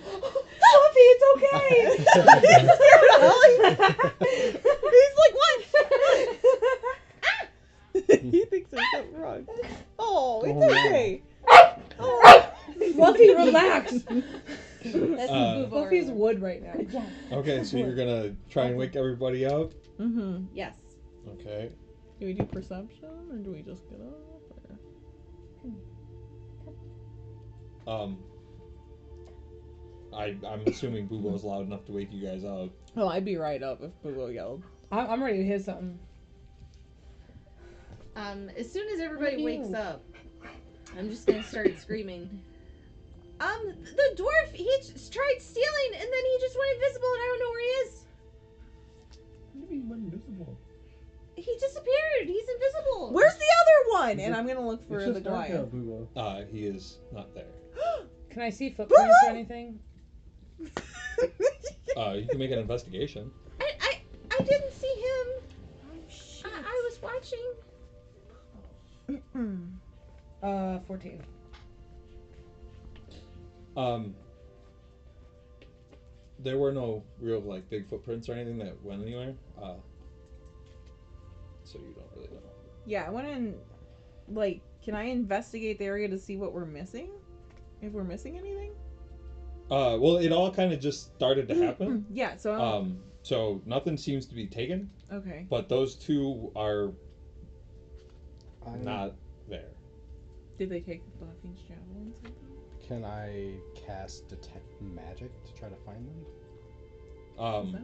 Fluffy, it's okay. He's like, what? He thinks there's something wrong. Oh, it's okay. Oh. Fluffy, relax. That's Fluffy's wood right now. Okay, so you're gonna try and wake everybody up. Mm-hmm. Yes. Okay. Do we do perception or do we just get up? Or... I'm assuming Boobo's loud enough to wake you guys up. Oh, I'd be right up if Boo yelled. I'm ready to hit something. As soon as everybody wakes up, I'm just gonna start screaming. The dwarf, he tried stealing and then he just went invisible and I don't know where he is. What do you mean went invisible? He disappeared. He's invisible. Where's the other one? And I'm gonna look for It's the just dark Goliath. out, Boobo. He is not there. Can I see footprints or anything? You can make an investigation. I didn't see him. I was watching. 14. There were no real like big footprints or anything that went anywhere. So you don't really know. Yeah, I want to, like, can I investigate the area to see what we're missing? If we're missing anything? Well, it all kind of just started to happen. Yeah, so... So nothing seems to be taken, okay. but those two are not there. Did they take Buffy's javelins with them? Can I cast Detect Magic to try to find them? Does that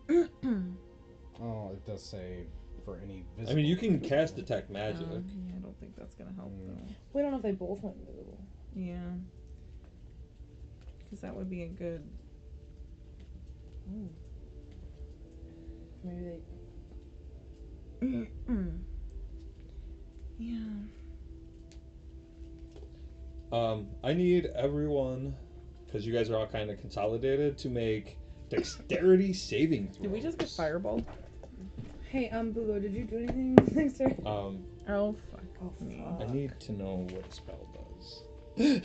work? Oh, it does say for any visible... I mean, you can cast Detect Magic. Yeah, I don't think that's gonna help though. We don't know if they both went invisible. Yeah. Because that would be a good... Ooh. Maybe they... Yeah. I need everyone, because you guys are all kind of consolidated, to make dexterity saving throws. Did we just get fireballed? Hey, Boobo, did you do anything next turn? Oh, fuck. Oh, me. fuck. I need to know what a spell does. You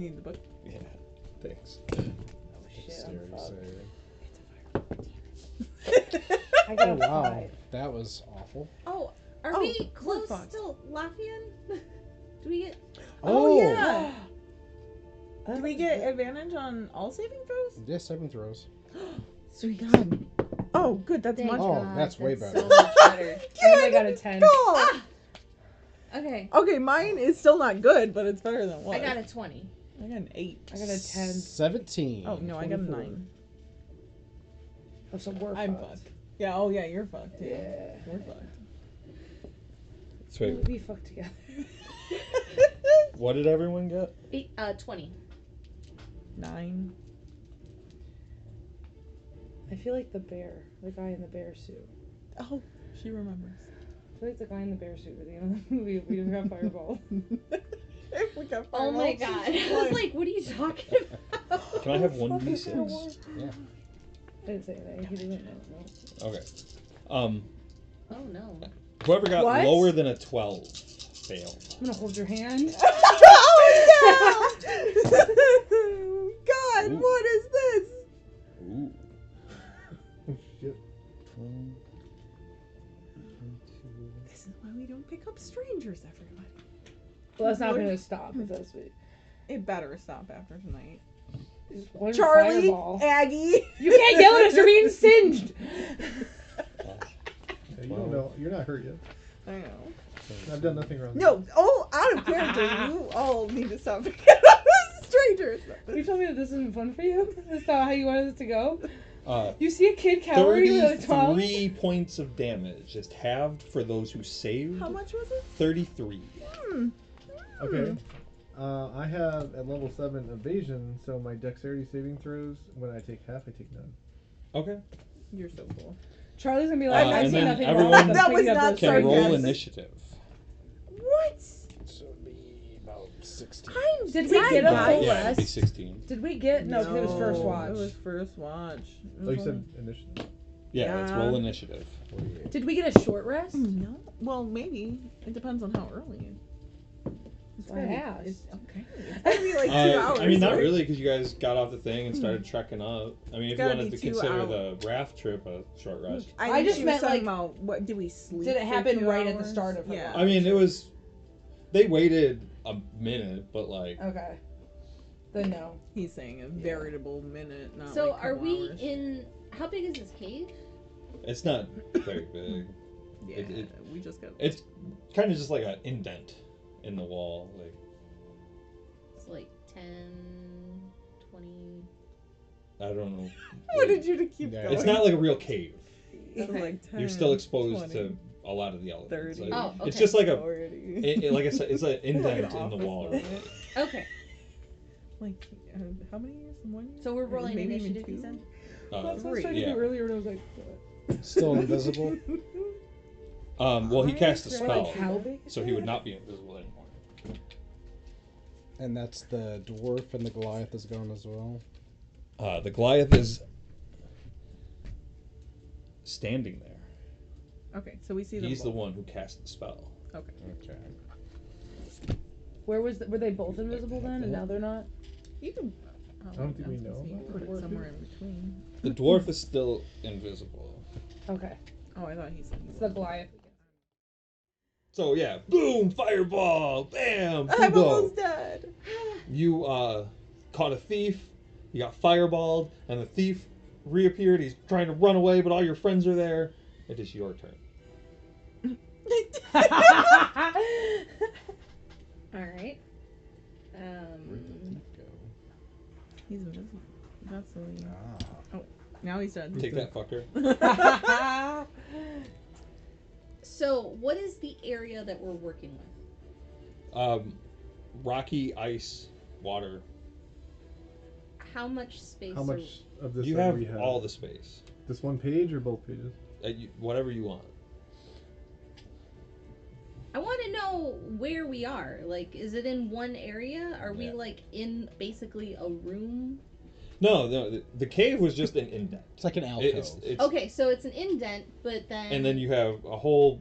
need the book? Yeah, thanks. Oh, shit, I'm Dexterity fucked. save. I got Oh, a wow. 5. That was awful. Oh, are Oh, we we're close fucked. to Lothian? Do we get... Oh, yeah! Oh, Do we get advantage on all saving throws? Yes, saving throws. Sweet God. Oh, good. That's Thank much Oh, God, that's way better. So much better. And I got a 10. Oh! Okay, Okay, mine is still not good, but it's better than what? I got a 20. I got an 8. I got a 10. 17. Oh, no, I got a 24. 9. Oh, so we're I'm fucked. fucked. Yeah, oh yeah, you're fucked too. Yeah. We're fucked. Sweet. We fucked together. What did everyone get? 20. 9. I feel like the bear, the guy in the bear suit. Oh, she remembers. I feel like the guy in the bear suit at the end of the movie. We just got fireball. We got Oh my fireballs. God. I was like, what are you talking about? Can I have 1d6? Yeah. I didn't say that. He didn't know. Okay. Oh no. Whoever got What? lower than a 12 failed. I'm gonna hold your hand. Oh no! God, Ooh. what is this? Ooh. Oh shit. pick up strangers, everybody. Well, that's not gonna stop if that's what. It better stop after tonight. One Charlie, fireball. Aggie. You can't yell at us. You're being singed. Yeah, you don't know. You're not hurt yet. I know. I've done nothing wrong. No, all out of character. You all need to stop picking up strangers. You told me that this isn't fun for you. That's not how you wanted it to go. You see a kid cowering with a tongue. 33 points of damage, just halved for those who saved. How much was it? 33. Okay. I have at level 7 evasion, so my dexterity saving throws, when I take half, I take none. Okay. You're so cool. Charlie's gonna be like, I and see then nothing everyone wrong with That was picking up not those Can roll sarcasm. initiative. What? So it'd be about 16. Did we get a full Yeah, it'd be rest? 16. Did we get no? Because it was first watch. It was first watch. Oh, you said initiative. Yeah, let's Yeah. roll initiative. Did we get a short rest? No. Well, maybe. It depends on how early. It's I gotta be- asked. It's okay. It's gotta be like 2 hours. I mean, not right? really, because you guys got off the thing and started trekking up. I mean, if you gotta wanted be to 2 consider hours. the raft trip a short rest. I think just she was meant, talking like, about what did we sleep? did it for happen 2 right at the hours? start of her Yeah. watch? I mean, it was. They waited a minute, but like. Okay. Then no. He's saying a veritable minute, not So like a are couple we hours. in? How big is this cave? It's not very big. Yeah, we just got. It's kind of just like an indent in the wall. Like. It's like 10, 20. I don't know. I wanted you to keep Yeah. going. It's not like a real cave. It's Okay. like 10, You're still exposed 20, to a lot of the elements. 30. Like, Oh, It's okay. just like a. 40. Like I said, it's an Like indent an in the office wall. building. Really. Okay. Like how many years? 1 year? So we're Or rolling maybe even initiative, you 2? said? That's what I was Three, trying to yeah. do earlier when I was like, Still invisible? Well, he cast a Like spell, like how big? so he would not be invisible anymore. And that's the dwarf and the Goliath is gone as well. The Goliath is standing there. Okay, so we see them. He's the both. one who cast the spell. Okay. Where was were they both invisible then, and now they're not? You can. I don't think we know You about can put the it dwarf somewhere yet. in between. The dwarf is still invisible. Okay. Oh, I thought he said. It's the Goliath. So yeah, boom, fireball, bam, I'm boom. almost dead. You caught a thief. You got fireballed, and the thief reappeared. He's trying to run away, but all your friends are there. It is your turn. All right. Where'd the thief go? He's invisible. That's the. Ah. Now he's dead. Take that, fucker. So what is the area that we're working with? Rocky, ice, water. How much space? How much of this You do have we have? all the space. This one page or both pages? Whatever you want. I want to know where we are. Like, is it in one area? Are we Yeah. like in basically a room? No, the cave was just an indent. It's like an alcove. It's, Okay, so it's an indent, but then. and then you have a whole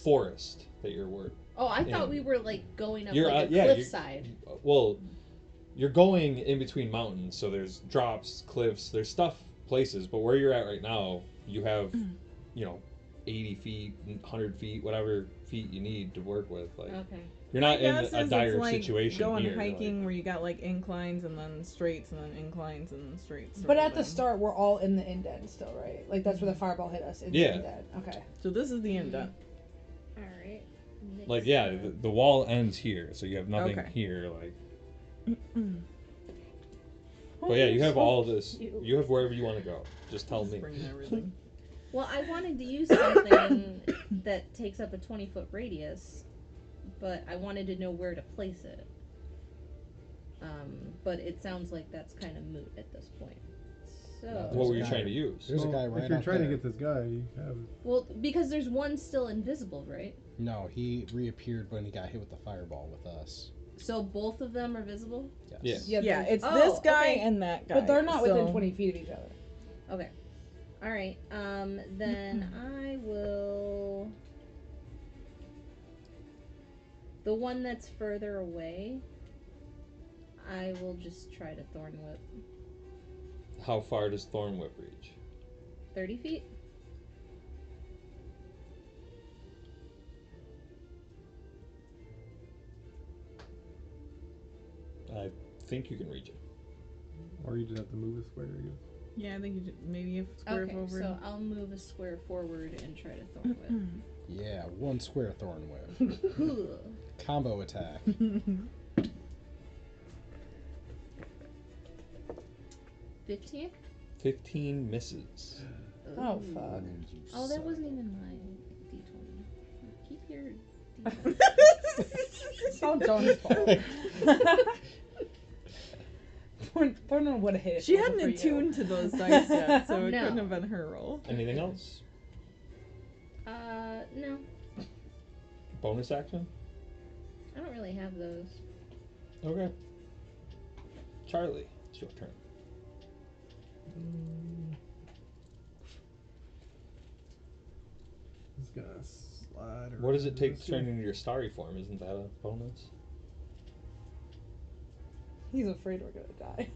forest that you're working. Oh, I thought and we were like going up you're like a yeah, you're- cliffside. Well, you're going in between mountains, so there's drops, cliffs, there's places. But where you're at right now, you have, 80 feet, 100 feet, whatever feet you need to work with. Like Okay. you're not in Guess a is dire it's like situation going here. hiking where you got like inclines and then straights and then inclines and then straights. But sort at of the thing. start, we're all in the indent still, right? Like that's where the fireball hit us. In Yeah. The indent. Okay. So this is the indent. All right. Like yeah, the wall ends here, so you have nothing Okay. here. Like, but yeah, you have all this. You have wherever you want to go. Just tell Just me. bring everything. Well, I wanted to use something that takes up a 20-foot radius, but I wanted to know where to place it. But it sounds like that's kind of moot at this point. So, What were you There's a trying guy. to use? There's a guy Well, right if you're out trying there. to get this guy, you have. well, because there's one still invisible, right? No, he reappeared when he got hit with the fireball with us. So both of them are visible? Yes. Yeah. Yeah, it's Oh, this guy okay. and that guy. But they're not within so- 20 feet of each other. Okay. All right. Then I will. The one that's further away, I will just try to thorn whip. How far does Thorn Whip reach? 30 feet? I think you can reach it. Or you just have to move a square, I guess. Yeah, I think you just maybe a square Okay, forward. so I'll move a square forward and try to thorn whip. Yeah, 1 square thorn whip. Ugh. Combo attack. 15? 15 misses. Oh, fuck. You Oh, that suck. wasn't even my d20. Keep your d20. It's all Dawn's fault. Thornton would have hit it. She if it hadn't wasn't for you. attuned to those dice yet, so it No. couldn't have been her roll. Anything else? No. Bonus action? I don't really have those. Okay. Charlie, it's your turn. Just gonna slide. What does it around take this to turn here. into your starry form? Isn't that a bonus? He's afraid we're gonna die.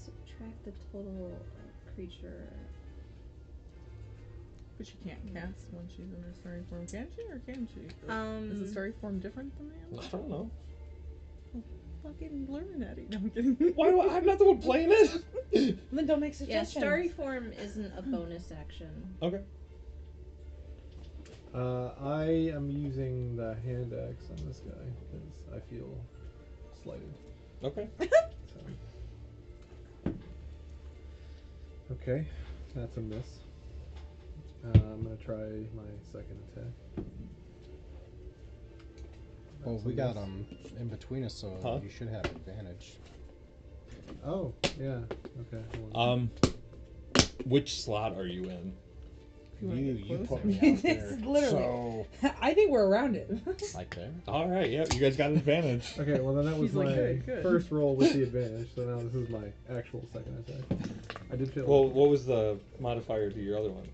Subtract the total creature. But she can't cast when she's in her starry form, can she? Or can she? Is the Um, starry form different than the I other? don't know. Fucking learn, Eddie. No, I'm kidding. Why do I'm not the one playing it? Then don't make yeah, suggestions. starry form isn't a bonus action. Okay. I am using the hand axe on this guy because I feel slighted. Okay. So. Okay, that's a miss. I'm gonna try my second attack. Well, That's a we got miss. them in between us, so Huh? you should have advantage. Oh, yeah. Okay. hold on. Which slot are you in? You wanna get You closer? put me out It's there. literally- So, I think we're around it. like there. All right. Yeah, you guys got advantage. Okay, well then that was He's like, my good. first roll with the advantage, so now this is my actual second attack. I did feel Well, like what was the modifier to your other one?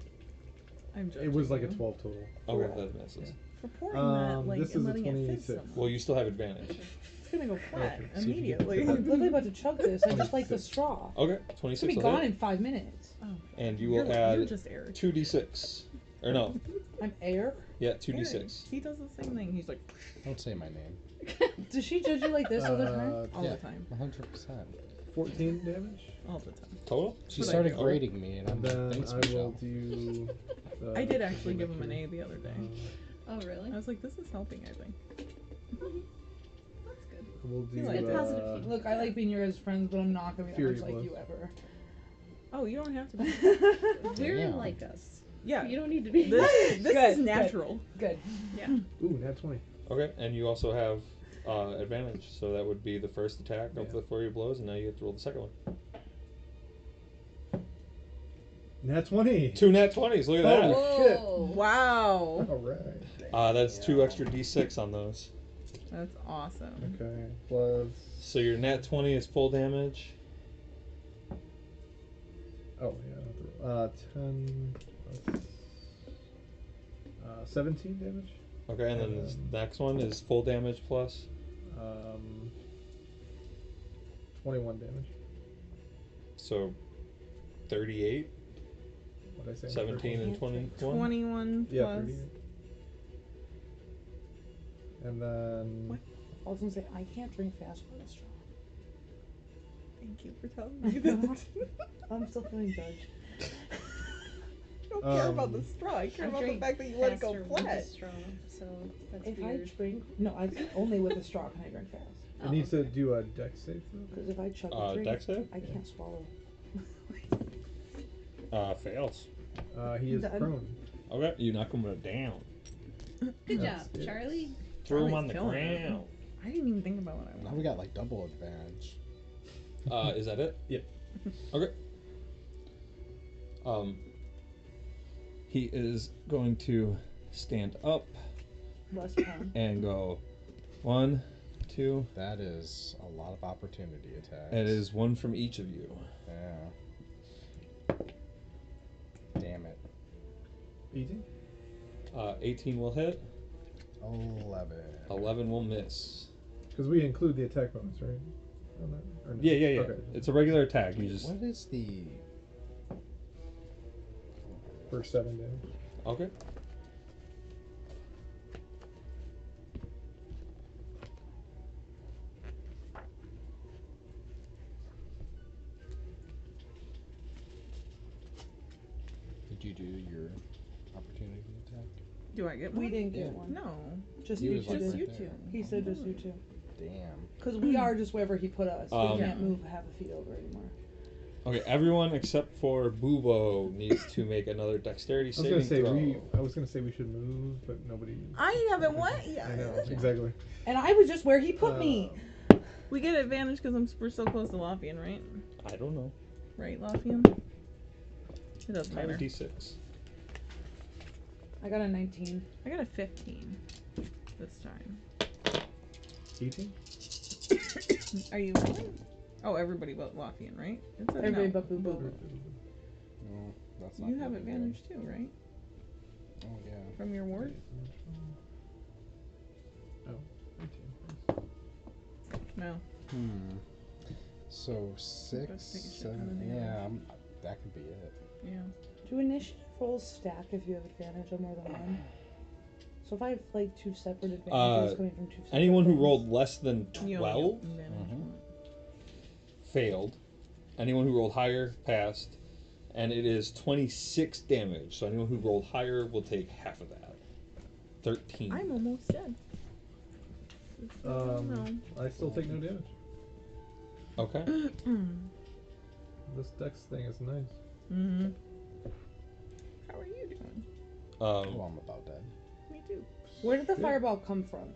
I'm judging it was like a you 12 total. Okay, that misses. for pouring that, like, this and is a letting it fit 26. someone. Well, you still have advantage. It's gonna go flat Okay, see if you can immediately. fit I'm literally about to chug this. I just like the 26. straw. Okay, It's 26 gonna be will gone hit. in 5 minutes. Oh, And you you're, will you're add just Eric. 2d6. Or no, I'm air. yeah, Eric. 2d6. He does the same thing. He's like Don't say my name. Does she judge you like this all the time? all Yeah. the time, 100%. 14 damage. all the time. Total? She What I started do. grading me, and I'm And like, then thanks, I will Michelle. do. The I did actually give him an A the other day. Oh, really? I was like, this is helping. I think. That's good. We'll do. You like Get positive feedback. Look, I like being your guys' friends, but I'm not gonna be that Fury much like blows. you ever. Oh, you don't have to be. We're Damn. like us. Yeah, You don't need to be. this Good, is good. natural. Good. Yeah. Ooh, nat 20. Okay, and you also have advantage, so that would be the first attack of Yeah. the flurry of blows, and now you have to roll the second one. Nat 20. 2 nat 20s, look at that. Whoa. Wow, Alright. That's 2 extra d6 on those. that's awesome. Okay. Plus. So your nat 20 is full damage. Oh, yeah. 10. Plus, 17 damage. Okay, and then the next one is full damage plus. 21 damage. So 38, What did I say? 17, and 21. 21 Yeah, plus. 38. And then. What? I was gonna say I can't drink fast with a straw. Thank you for telling me that. I'm still feeling judged. I don't care about the straw. I care about the fact that you let it go Faster with flat. a straw, so that's If weird. I drink, no, I only with a straw can I drink fast. It Oh, needs okay. to do a dex save throw. Because if I chug a drink, Dex save? I can't swallow. Fails. He is Done. prone. Okay, you knock him down. Good That's job, it. Charlie. Throw him Charlie's on the killing it. ground. I didn't even think about what I Now wanted. we got like double advantage. Is that it? Yep. Okay. He is going to stand up Less prone. and go 1, 2. That is a lot of opportunity attacks. It is 1 from each of you. Yeah. Damn it. 18? 18 will hit. 11. 11 will miss. Because we include the attack bonus, right? On that? Or no? Yeah. Okay. It's a regular attack. You just What is the... For 7 damage. okay. you do your opportunity attack? Do I get We one? didn't get Yeah. one. No. Just He you was, two like, did. right you there. two. He said just you two. Damn. Because we are just wherever he put us. We Um, can't move half a feet over anymore. Okay, everyone except for Boobo needs to make another dexterity I was saving gonna say throw. I was gonna say we should move, but nobody. I haven't what? Yeah. I know exactly. And I was just where he put me. We get advantage because we're so close to Lothian, right? I don't know. Right, Lothian? It doesn't Times matter. d6. I got a 19. I got a 15 this time. 18. Are you rolling? Oh, everybody but Lothian, right? It says Everybody no. but Boo-Boo. No, that's not You have gonna be advantage too, right? good. Oh yeah. From your ward? Oh, 18. No. So Let's take a 6, shit ton 7. of damage. Yeah, that could be it. Yeah. Do initiative rolls stack if you have advantage on more than one? So if I have like two separate advantages coming from two separate Anyone who things- rolled less than You 12 only get advantage Mhm. on failed. Anyone who rolled higher passed. And it is 26 damage. So anyone who rolled higher will take half of that. 13. it. I'm almost dead. No. I still take no damage. Okay. This dex thing is nice. Mm-hmm. How are you doing? Oh, I'm about dead. Me too. Where did the Yeah. fireball come from?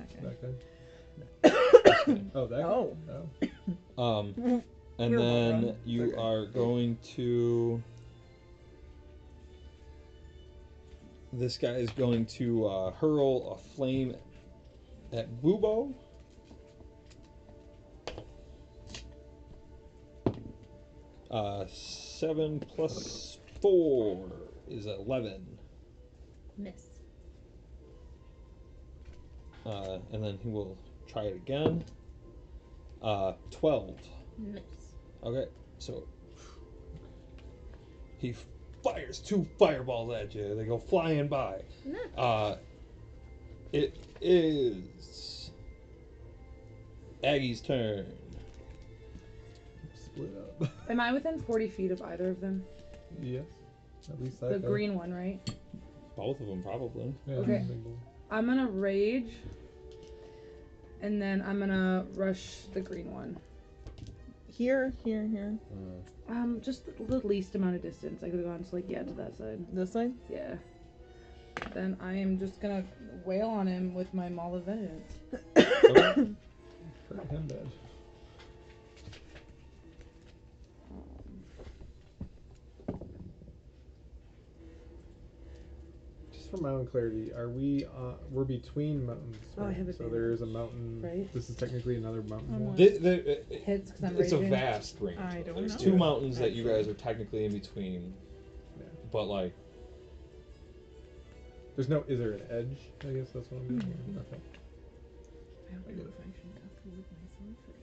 Okay. That guy. Oh, that Oh. guy? Oh. And You're then welcome. you Okay. are going to. This guy is going to hurl a flame at Boobo. Uh, 7 plus 4 is 11. Miss. And then he will try it again. 12. Miss. Okay, so he fires 2 fireballs at you. They go flying by. No. It is Aggie's turn. Split up. Am I within 40 feet of either of them? Yes. At least that The guy. green one, right? Both of them, probably. Yeah, Okay. big boy. I'm gonna rage. And then I'm gonna rush the green one. Here. Just the least amount of distance. I could have gone to to that side. This side? Yeah. Then I am just gonna wail on him with my Maul of Vengeance. Okay. Hurt him bad. Just for my own clarity, are we? We're between mountains. Oh, I Right? have So there is a mountain. Right. This is technically another mountain. I'm wall. Hits because I'm It's a raging. vast range. I don't There's know. 2 Yeah. mountains that you guys are technically in between. Yeah. But like, There's no. Is there an edge? I guess that's what I'm getting. Mhm. Okay. I don't know if I should have to leave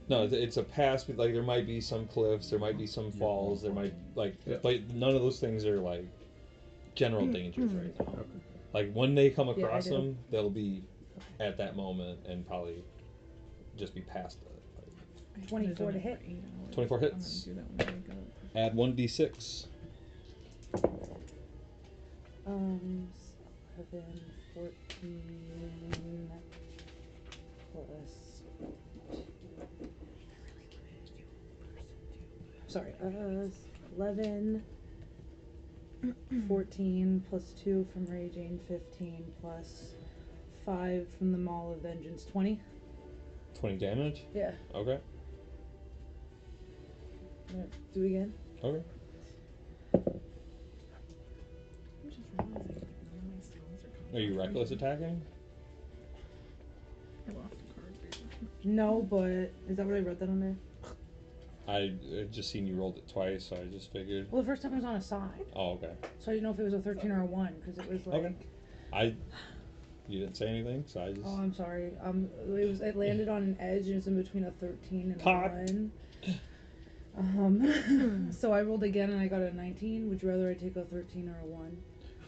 myself. no, it's a pass. But like, there might be some cliffs, there might be some falls, there might Yeah. but none of those things are like general dangers right now. Okay. Like when they come I across do. them, they'll be at that moment and probably just be past it. Like, 24 to hit. 24 hits. add 1d6. 7, 14 plus. Sorry, 11, 14 plus 2 from Raging, 15 plus 5 from the Maul of Vengeance, 20. 20 damage. Yeah. Okay. Do it again. Okay. Are you reckless attacking? I lost a card. No, but is that what I wrote that under? I just seen you rolled it twice, so I just figured. Well, the first time it was on a side, Oh, okay. so I didn't know if it was a 13 or a 1 because it was like. Okay. You didn't say anything, so I just. Oh, I'm sorry. It landed on an edge and it's in between a 13 and Cock. a 1. So I rolled again and I got a 19. Would you rather I take a 13 or a 1?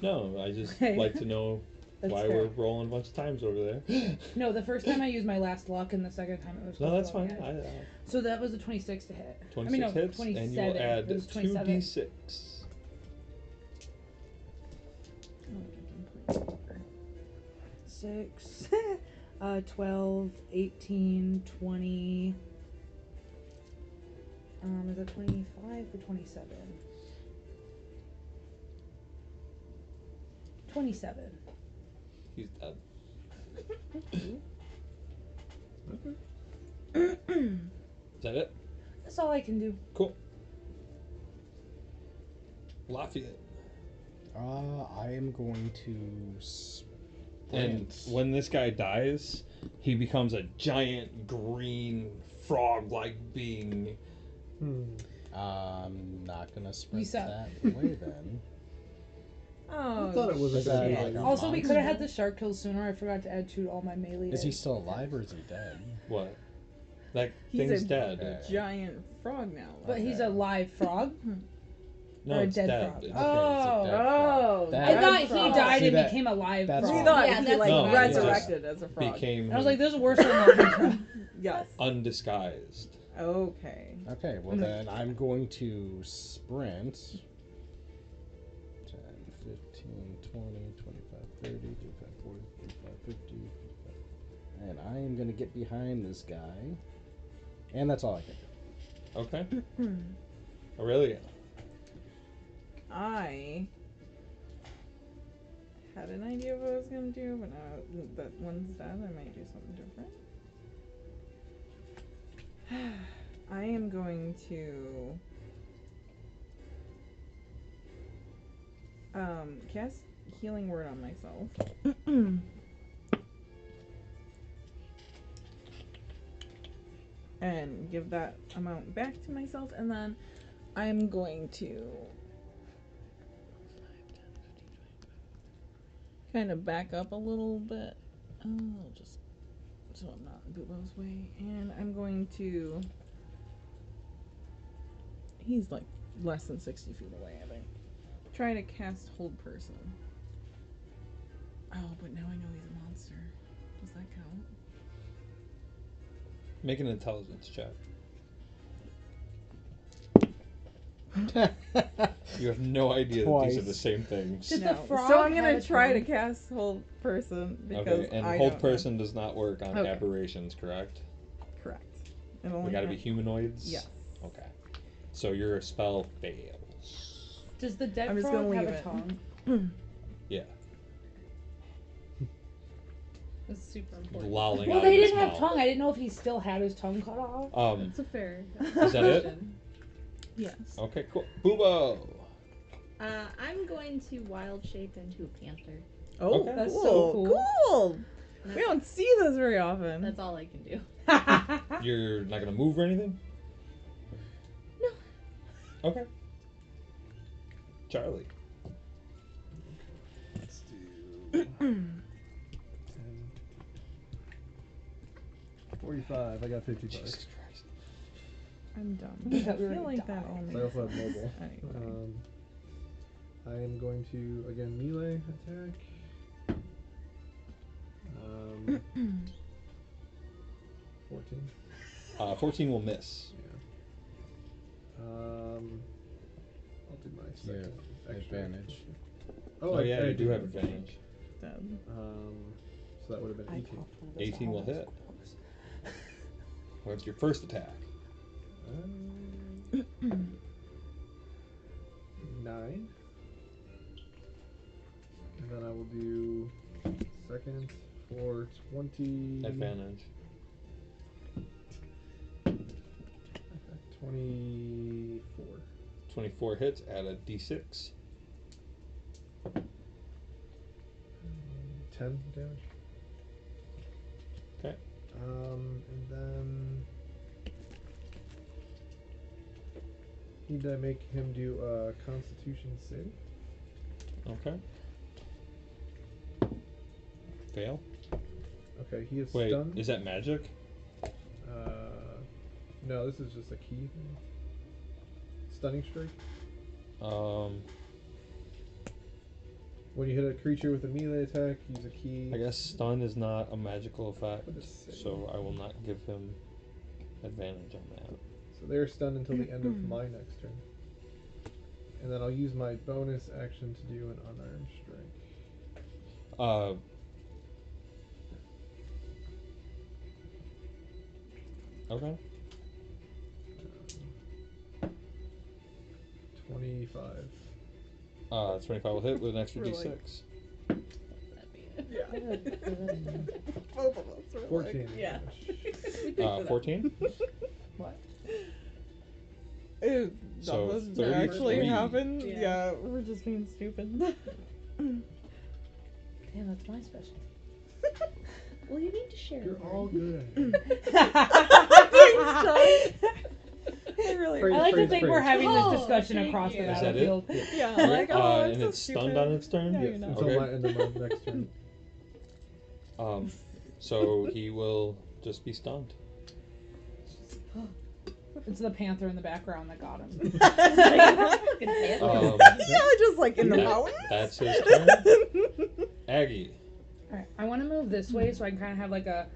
No, I just Okay. like to know That's why fair. we're rolling a bunch of times over there. No, the first time I used my last luck and the second time it was. No, that's close fine. to the edge. I, So that was a 26 to hit. 26 I mean, no, hits, 27. and you'll add It was 27. 2d6. 6, 12, 18, 20. Is it 25 or 27? 27. He's dead. Is that it? That's all I can do. Cool. Lafayette. I am going to And sprint. when this guy dies, he becomes a giant green frog-like being. I'm not gonna sprint suck. that way then. Oh, I thought it was a Is good that idea. like a Also, we could have had monster? the shark kill sooner. I forgot to add 2 to all my melee. Is he dice. still alive or is he dead? What? That He's thing's a- dead. Okay. giant frog now. But he's a Okay. live frog? No, or a it's dead dead. frog. It's- Okay, it's a Oh. dead frog. Oh, That- I thought dead he frog. died See, and that- became a live that's frog. We thought Yeah, he that's like what I thought. resurrected as a frog. became I was like, there's worse than that. Yes. undisguised. Okay. Okay, well then I'm going to sprint 10, 15, 20, 25, 30, 35, 40, 45, 50, 55. And I am going to get behind this guy. And that's all I can do. Okay. Aurelia. I had an idea of what I was gonna do, but now that one's dead, I might do something different. I am going to cast healing word on myself. And give that amount back to myself, and then I'm going to kind of back up a little bit. Just so I'm not in Bubo's way. And I'm going to. He's like less than 60 feet away, I think. Try to cast Hold Person. Oh, but now I know he's a monster. Does that count? Make an intelligence check. You have no idea that these are the Twice. same things. Did the No. frog So I'm have gonna a try to tongue? cast Hold Person because Okay, and I hold don't know. person does not work on Okay. aberrations, correct? Correct. It We only gotta be has- humanoids? Yes. Okay. So your spell fails. Does the dead I'm just frog gonna have leave a it. tongue? Yeah. That's super important. Lolling Well, out they of his didn't have mouth. tongue. I didn't know if he still had his tongue cut off. That's a fair. Is that it? question. Yes. Okay, cool. Boobo! I'm going to wild shape into a panther. Oh, Okay. That's cool. so cool. Cool. That's, We don't see those very often. that's all I can do. You're not gonna move or anything? No. Okay. Charlie. Let's do 10, 45. I got 55. Jesus Christ. I'm dumb. I I thought we were feel gonna like that die. all So I makes also have mobile. Anyway. I am going to again melee attack. 14. 14 will miss. Yeah. I'll do my You second have extra. advantage. Oh, I yeah, you do have advantage. advantage. Dead. So that would have been I 18. popped one of those 18 will owls. hit. What's your first attack? 9. And then I will do second for 20. Advantage. 24. 24 hits, add a d6. 10 damage. Okay. And then need to make him do a Constitution save. Okay. Fail. Okay, he is Wait, stunned. is that magic? No, this is just a key thing. Stunning strike. When you hit a creature with a melee attack, use a key. I guess stun is not a magical effect, What is it? so I will not give him advantage on that. So they're stunned until the end of my next turn. And then I'll use my bonus action to do an unarmed strike. Okay. 25. 25 will hit with an extra We're d6. like- Yeah. Both of us were 14. like, yeah. damage. 14. What? That So, doesn't 33. actually happen. Yeah. Yeah, we're just being stupid. Damn, that's my special. Well, you need to share. You're it. all good at it. I really Praise, I like to praise, think praise. we're having Oh, this discussion thank across the you. Is that it? battlefield. Yeah, Right, like, oh, I'm and so it's stunned stupid. on its turn? No, Yes, you're not. until Okay. my end of my next turn. So he will just be stunned. It's the panther in the background that got him. Um, Yeah, just like in the that- mountains. That's his turn. Aggie. Alright, I want to move this way so I can kind of have like a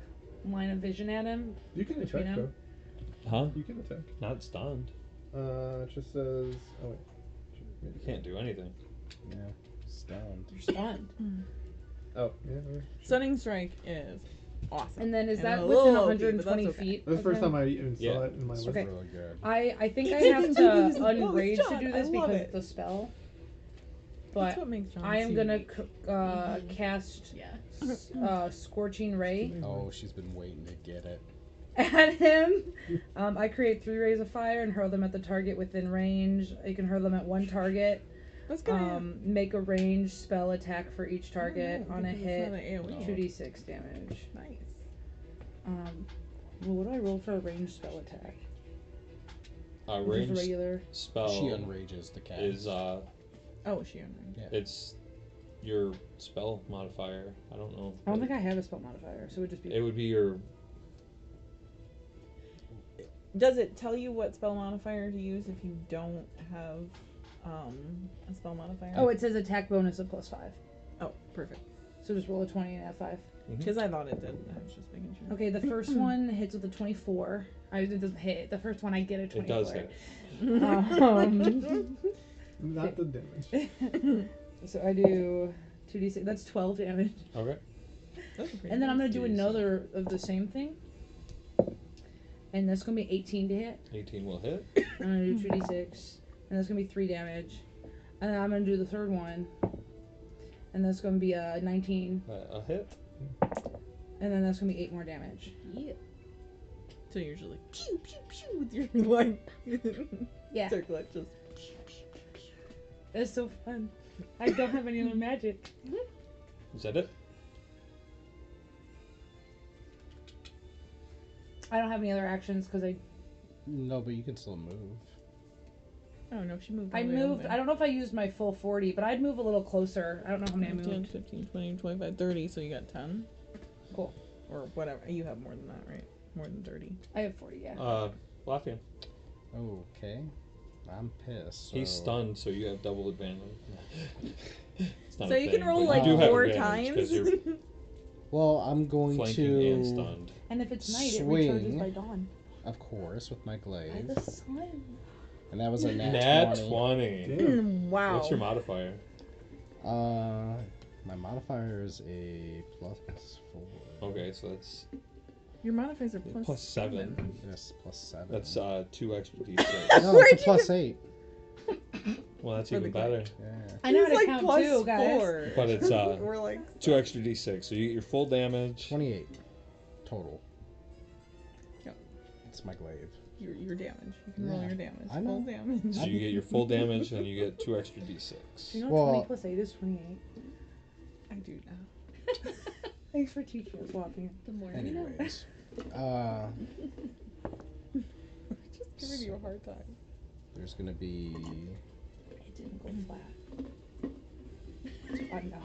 line of vision at him. You can Between attack, them? though. Huh? You can attack. Not stunned. It just says. Oh, wait. You can't do anything. Yeah. Stunned. You're stunned. Oh, yeah. Stunning strike is awesome. And then is And that a within little OP, but 120 that's okay. feet? That's the of first him? time I even Yeah. saw it in my life. Okay. Really good. I think I He have didn't to use the unrage to John, do I this love because it. it's the spell. That's But what makes John I am so gonna unique. cast Yeah. Scorching Ray Oh, she's been waiting to get it. at him. I create 3 rays of fire and hurl them at the target within range. You can hurl them at one target. That's gonna Make a ranged spell attack for each target on a hit. 2d6 damage. Nice. Well, what do I roll for a ranged spell attack? A Just a ranged regular. spell She unrages the cat. is Oh, she unranked. it's your spell modifier. I don't know. I don't think I have a spell modifier, so it would just be. It would be your. Does it tell you what spell modifier to use if you don't have a spell modifier? Oh, it says attack bonus of +5. Oh, perfect. So just roll a 20 and add 5. Because I thought it did. I was just making sure. Okay, the first one hits with a 24. It doesn't hit. The first one I get a 24. It does hit. Not the damage. So I do 2d6. That's 12 damage. Okay. And then I'm going to do Decent. another of the same thing. And that's going to be 18 to hit. 18 will hit. I'm going to do 2d6. And that's going to be 3 damage. And then I'm going to do the third one. And that's going to be a 19. A hit. And then that's going to be 8 more damage. Yeah. So you're usually pew pew pew with your like Yeah. circlet just. That's so fun. I don't have any other magic. Is that it? I don't have any other actions because No, but you can still move. I don't know if she moved. I all the way over moved. there. I don't know if I used my full 40, but I'd move a little closer. I don't know how many I 10, moved. 15, 20, 25, 30, so you got 10. Cool. Or whatever. You have more than that, right? More than 30. I have 40, yeah. Lafayette. Okay. I'm pissed. He's so- stunned, so you have double advantage. It's not So a you thing, can roll but like you do have 4 advantage 'cause times. you're Well, I'm going flanking and to, stunned. And if it's night, swing. it recharges by dawn. of course, with my By glaive. the sun. And that was a nat, Nat 20. 20. Damn. Wow. What's your modifier? My modifier is a +4. Okay, so that's Your modifiers are plus 7. Yes, +7. That's 2 extra d6. No, Where'd it's you a +8. Well, that's For even the better. Yeah. I know how to He's like count plus too, guys. 4. But it's We're like 2 extra d6, so you get your full damage. 28 total. Yep. It's my glaive. your damage. You can roll Yeah, your damage. I know. Full damage. So you get your full damage, and you get 2 extra d6. Do you know Well- 20 plus 8 is 28? I do now. Thanks for teaching us, Lafayette. The more you know. Anyways. Just giving you a hard time. There's gonna be It didn't go flat. It's fun now.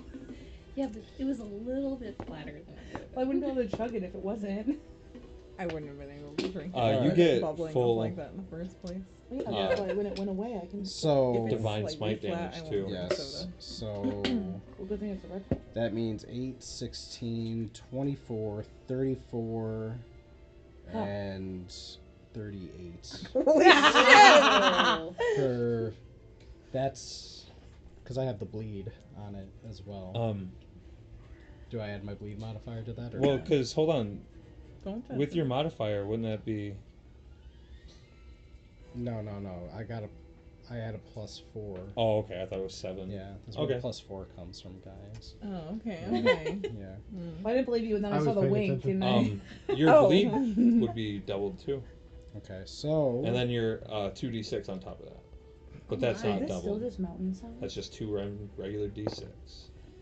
Yeah, but it was a little bit flatter than I would. Well, I wouldn't be able to chug it if it wasn't. I wouldn't have been able to drink it. You if get it's bubbling full- up like that in the first place. Yeah, Yeah. that's why when it went away, I can. so If it's Divine slightly smite flat, damage, I won't too. drink yes. soda. So Well, good thing it's a red one. that means 8, 16, 24, 34, Huh. and 38. Holy shit! Oh. For that's because I have the bleed on it as well. Do I add my bleed modifier to that? Or Well, not? because hold on, Don't touch with it. your modifier, wouldn't that be? No. I had a +4. Oh, okay. I thought it was 7. Yeah, that's where Okay. the +4 comes from, guys. Oh, okay, Yeah. okay. Yeah. Mm. I didn't believe you, and then I I saw was the paying wink, attention. and Your Oh. bleed would be doubled too, Okay, so and then your 2d6 on top of that. But Oh that's my. not is this still doubled. just mountain sound? That's just 2 regular d6.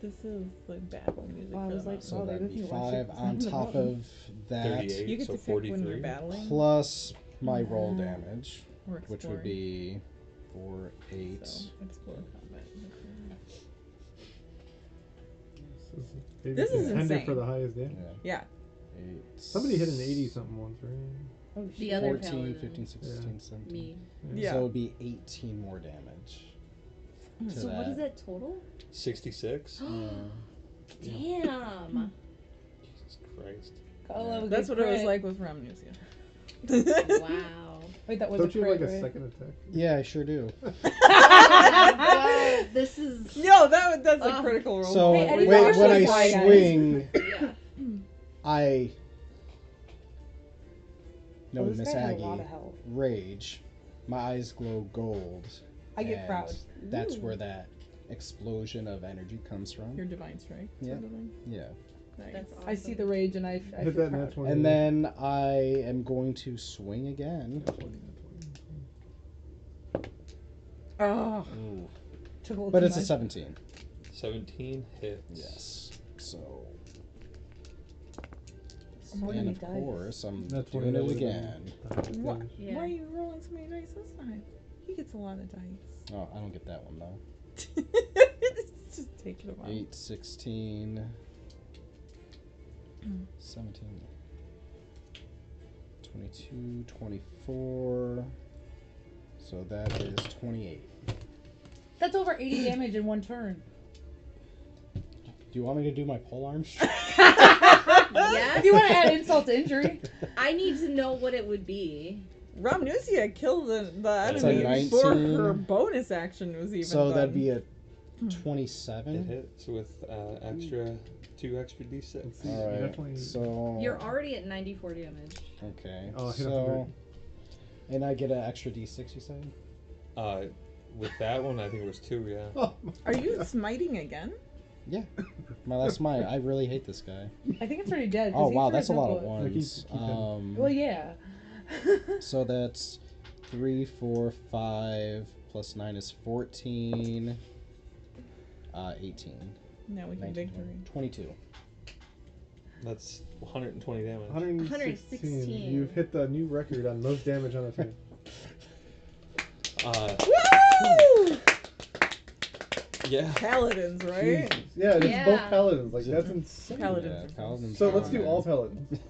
This is like battle music. Well, I for was the like, mountain. so Oh, they that'd be make me watch it 5 on top of that, 38, You get so to pick when 43. you're battling plus my roll Wow. damage, or which would exploring. be 4, 8. So, explore combat. Maybe This is contender insane. for the highest damage. Yeah. Yeah. 8. Somebody hit an 80 something once, right? Oh, The shit. other 14, paladin. 15, 16, 17. Me. Yeah. So it would be 18 more damage. to So what is that total? 66. Damn. Jesus Christ. I love a That's good what it was crit. like with Ramnesia. Wow. Wait, that was Don't a you have crit, like a right? second attack? Yeah, I sure do. God, this is. No, that's a Oh. critical roll. So Hey, Eddie, when that's I actually fine, guys. swing, Yeah. I no, Oh, this Miss guy had a Aggie lot of health. rage. My eyes glow gold. I get and proud. That's Ooh. where that explosion of energy comes from. Your divine strike. Yeah. Sort of thing. Yeah. Nice. That's awesome. I see the rage, and I Hit feel that proud. nat 20. And then I am going to swing again. Oh, Ooh. Took a little But too it's a much. 17. 17 hits. Yes. So, So many and of dice. course, I'm That's doing it again. what? Yeah. Why are you rolling so many dice this time? He gets a lot of dice. Oh, I don't get that one though. Just take it away. 8, 16, 17, 22, 24. So that is 28. That's over 80 damage in one turn. Do you want me to do my polearm? If you want to add insult to injury. I need to know what it would be. Ramnesia killed the That's enemy a before 19. her bonus action was even So done. that'd be a It 27. hits with extra 2 extra d6. All right. Definitely- So You're already at 94 damage. okay. Oh, hit So 100. and I get an extra d6. You said? With that one, I think it was 2. Yeah. Oh my Are you God. smiting again? Yeah. My last mine. I really hate this guy. I think it's already dead. 'cause Oh he wow, threw that's a his lot of input. Like, ones. keep hitting. Well, yeah. So that's 3, 4, 5 plus 9 is 14. 18. No, we can 19, victory. 22. That's 120 damage. 116. You've hit the new record on most damage on a turn. Woo! Yeah. Paladins, right? Jesus. Yeah, it's Yeah. both paladins. Like that's insane. Paladins. Yeah, paladins. So are let's do fine. all paladins.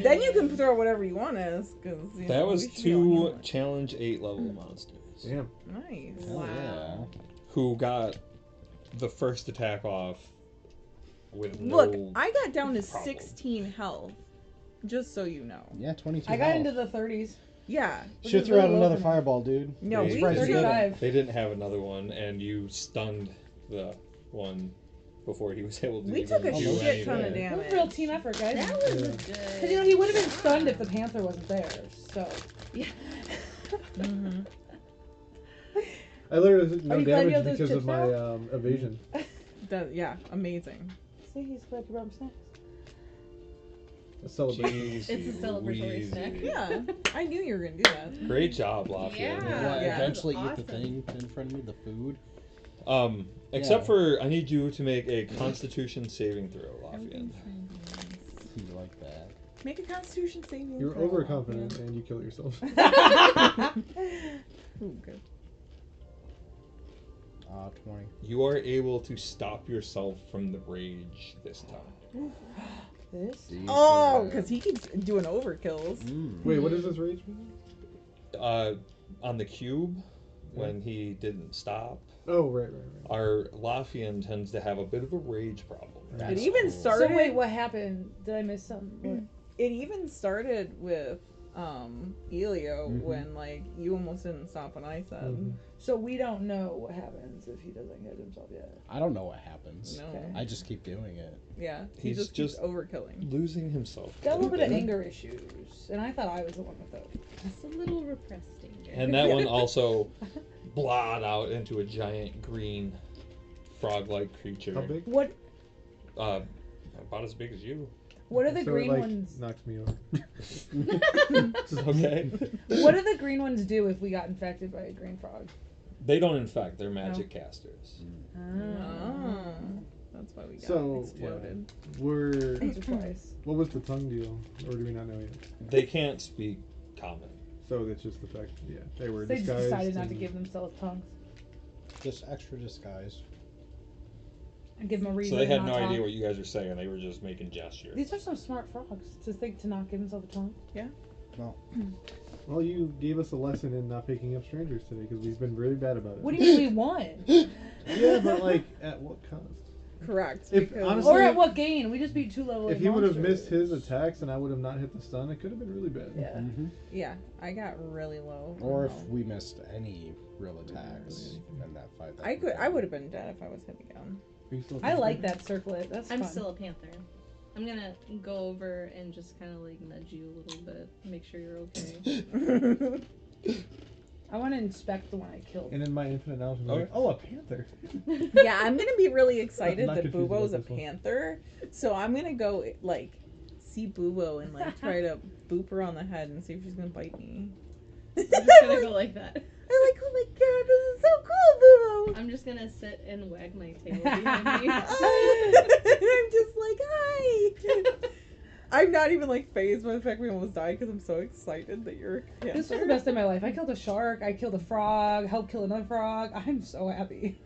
Then you can throw whatever you want as, because That was we should be on 2 yours. challenge 8 level monsters Damn. Nice. Hell yeah. who got the first attack off with Look, no I got down to problem. 16 health. Just so you know. Yeah, 22. I got health. into the 30s. Yeah. Which Should is throw out really low another for me. fireball, dude. No, They- we surprised you didn't. 35. They didn't have another one, and you stunned the one before he was able to. We even took a do shit ton of anything. That was damage. a real team effort, guys. That was Yeah. a Because, good. you know, he would have been stunned if the panther wasn't there. So. Yeah. Mhm. I literally took no you glad you damage have those because of chips my now? evasion. Yeah, amazing. See, he's glad you brought him snacks. A celebration. Jeez, It's a celebratory Louise. snack. Yeah, I knew you were gonna do that. Great job, Lafayette. Yeah. Yeah, Yeah. eventually That's eat the thing in front of me, the food. Except Yeah. for I need you to make a Constitution saving throw, Lafayette. Everything's trying to be nice. You like that? Make a Constitution saving You're throw, overconfident Alfie. and you kill yourself. Ooh, good. 20. You are able to stop yourself from the rage this time. This? Decent. Oh, because he keeps doing overkills. Mm. Wait, what does this rage mean? On the cube, when he didn't stop, Oh, right. our Lafian tends to have a bit of a rage problem. It That's even cool. started. So wait, what happened? Did I miss something? It even started with Elio Mhm. when like you almost didn't stop when I said. Mhm. So we don't know what happens if he doesn't hit himself yet. I don't know what happens. No. Okay. I just keep doing it. Yeah, he He's just keeps just- overkilling. Losing himself. Got a little bit of bit. anger issues, and I thought I was the one with those. It's a little repressed anger. And that one also blot out into a giant green frog-like creature. How big? What About as big as you. What are the So green it, like, ones? knocks me over. Okay. What do the green ones do if we got infected by a green frog? They don't infect. They're magic casters. Oh, that's why we got So, exploded. We're. Once or twice. What was the tongue deal? Or do we not know yet? They can't speak common. So that's just the fact. Yeah, they were They just disguised. decided not to and- give themselves tongues Just extra disguise. and give them a reason. So they to had not no talk. idea what you guys were saying. They were just making gestures. These are some smart frogs to think to not give themselves a tongue. Well, you gave us a lesson in not picking up strangers today because we've been really bad about it. What do you mean we won? Yeah, but like, at what cost? Correct. If- because- honestly- Or at what gain? We just beat 2 level 8 If he would have monsters. missed his attacks and I would have not hit the stun, it could have been really bad. Yeah. Mm-hmm. yeah, I got really low. Or on if health. we missed any real attacks in that fight. that I we could, I had. would have been dead if I was hitting down. Are you still I like thinking? that circlet. That's I'm fun. still a panther. I'm gonna go over and just kind of like nudge you a little bit, make sure you're okay. I want to inspect the one I killed. And in my infinite knowledge, I'm Okay. like, oh, a panther. Yeah, I'm gonna be really excited not that confused Bubo's a about this one. panther. So I'm gonna go like see Bubo and like try to boop her on the head and see if she's gonna bite me. I'm just gonna go like that. I'm like, oh my god, this is so cool, Bubo. I'm just gonna sit and wag my tail behind me. I'm just like, hi. I'm not even like phased by the fact we almost died because I'm so excited that you're a panther. This was the best of my life. I killed a shark. I killed a frog. Helped kill another frog. I'm so happy.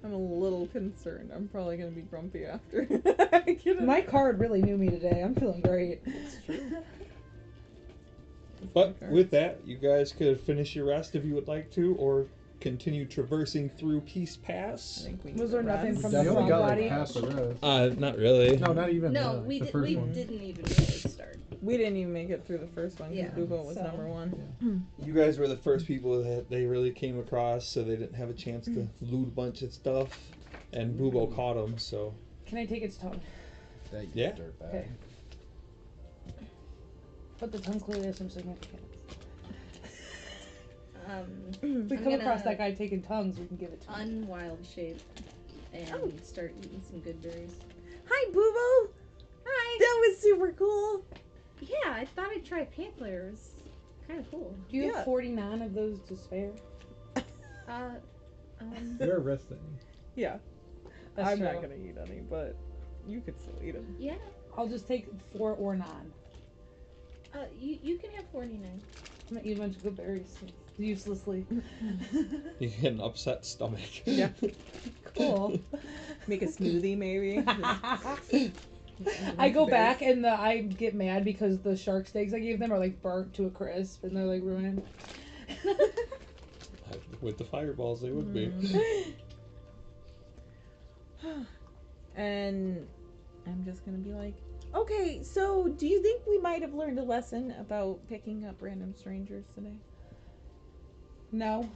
I'm a little concerned. I'm probably gonna be grumpy after. I get My card really knew me today. I'm feeling great. It's true. But with that, you guys could finish your rest if you would like to, or continue traversing through Peace I Pass. think we Was need there to nothing rest. from They the only frog got like body? half the rest. Not really. No, not even. No, the we first one. didn't even really start. We didn't even make it through the first one because Yeah, Bubo was so- number one. You guys were the first people that they really came across, so they didn't have a chance to loot a bunch of stuff. And Bubo caught them, so Can I take its tongue? That you Yeah. dirtbag. Okay. But the tongue clearly has some significance. If we I'm come across gonna that guy taking tongues, we can give it to him. unwild shape and start eating some good berries. Hi, Bubo. Hi. That was super cool. Yeah, I thought I'd try panther. It was kind of cool. Do you Yeah. have 49 of those to spare? You're resting. Yeah, That's I'm true. not gonna eat any, but you could still eat them. Yeah. I'll just take 4 or 9. You can have 49. I'm gonna eat a bunch of good berries uselessly. you get an upset stomach. Yeah. Cool. Make a smoothie, maybe. I go back and I get mad because the shark steaks I gave them are like burnt to a crisp and they're like ruined. With the fireballs, they would be. And I'm just gonna be like, okay, so do you think we might have learned a lesson about picking up random strangers today? No.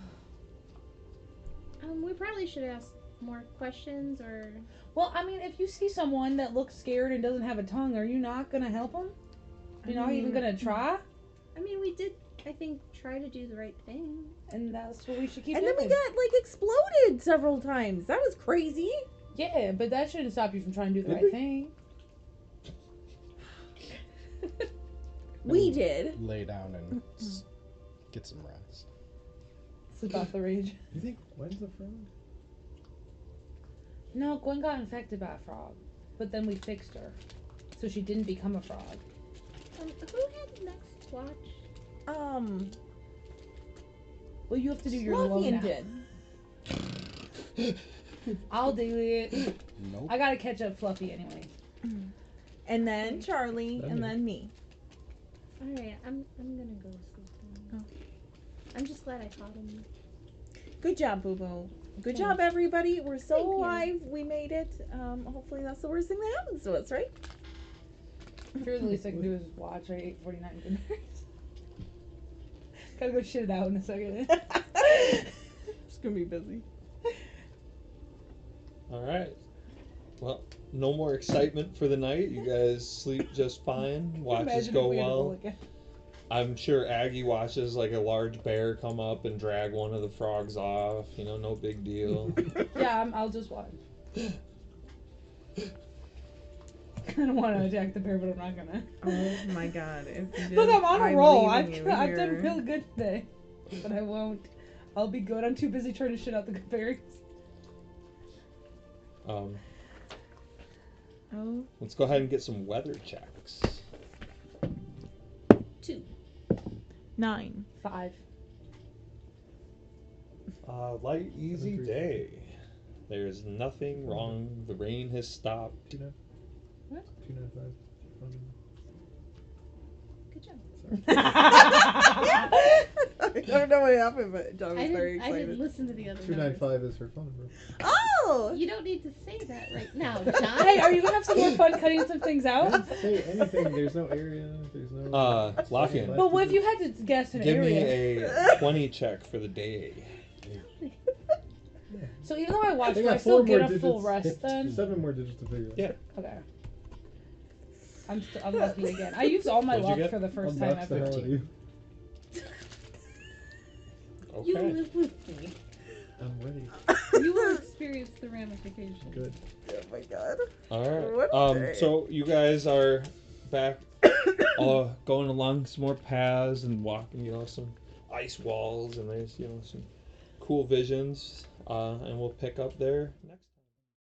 We probably should ask more questions or. Well, I mean, if you see someone that looks scared and doesn't have a tongue, are you not gonna help them? You're not even gonna try? I mean, we did, I think, try to do the right thing. And that's what we should keep And doing. then we got like exploded several times. That was crazy. Yeah, but that shouldn't stop you from trying to do the Did right we? thing. We did. Lay down and get some rest. Sleep off the rage. You think when's the frog? No, Gwen got infected by a frog, but then we fixed her, so she didn't become a frog. Who had next watch? Well, you have to do your Lothian alone now. did. I'll do it. Nope. I gotta catch up Fluffy anyway. And then Charlie, and then me. All right, I'm gonna go sleep. Then. Oh. I'm just glad I caught him. Good job, Bubo. Good job, everybody. We're still Thank you. alive. We made it. Hopefully that's the worst thing that happens to us, right? Here, the least I can do is watch. I ate 49 good berries. Gotta go shit it out in a second. It's gonna be busy. All right. Well, no more excitement for the night. You guys sleep just fine. Watches Imagine go if we had to roll well. again. I'm sure Aggie watches like a large bear come up and drag one of the frogs off. You know, no big deal. Yeah, I'll just watch. I don't want to attack the bear, but I'm not gonna. Oh my god. If you Look, did, I'm on a roll. I've leaving you done here. real good today. But I won't. I'll be good. I'm too busy trying to shit out the good berries. Oh. Let's go ahead and get some weather checks. 2. 9. 5. Light, easy 7-3. day. There's nothing wrong. The rain has stopped. 2-9. What? 295. Good job. I don't know what happened, but John was very I excited. didn't listen to the other 295 is her phone number. Oh! You don't need to say that right now, John. Hey, are you gonna have some more fun cutting some things I out? didn't say anything. There's no area. There's no. Lafayette, But what if you had to guess an give me area? a 20 check for the day. So even though I watch, I do I got still 4 get more a full digits. rest then? 7 more digits to figure out. Yeah. Okay. I'm lucky again. I used all my What'd you luck get? for the 1st I'll time box the ever. hell out of you. You Okay. live with me. I'm ready. You will experience the ramifications. Good. Oh my god. All What right. a day. So you guys are back, going along some more paths and walking, some ice walls, and there's, some cool visions. And we'll pick up there next.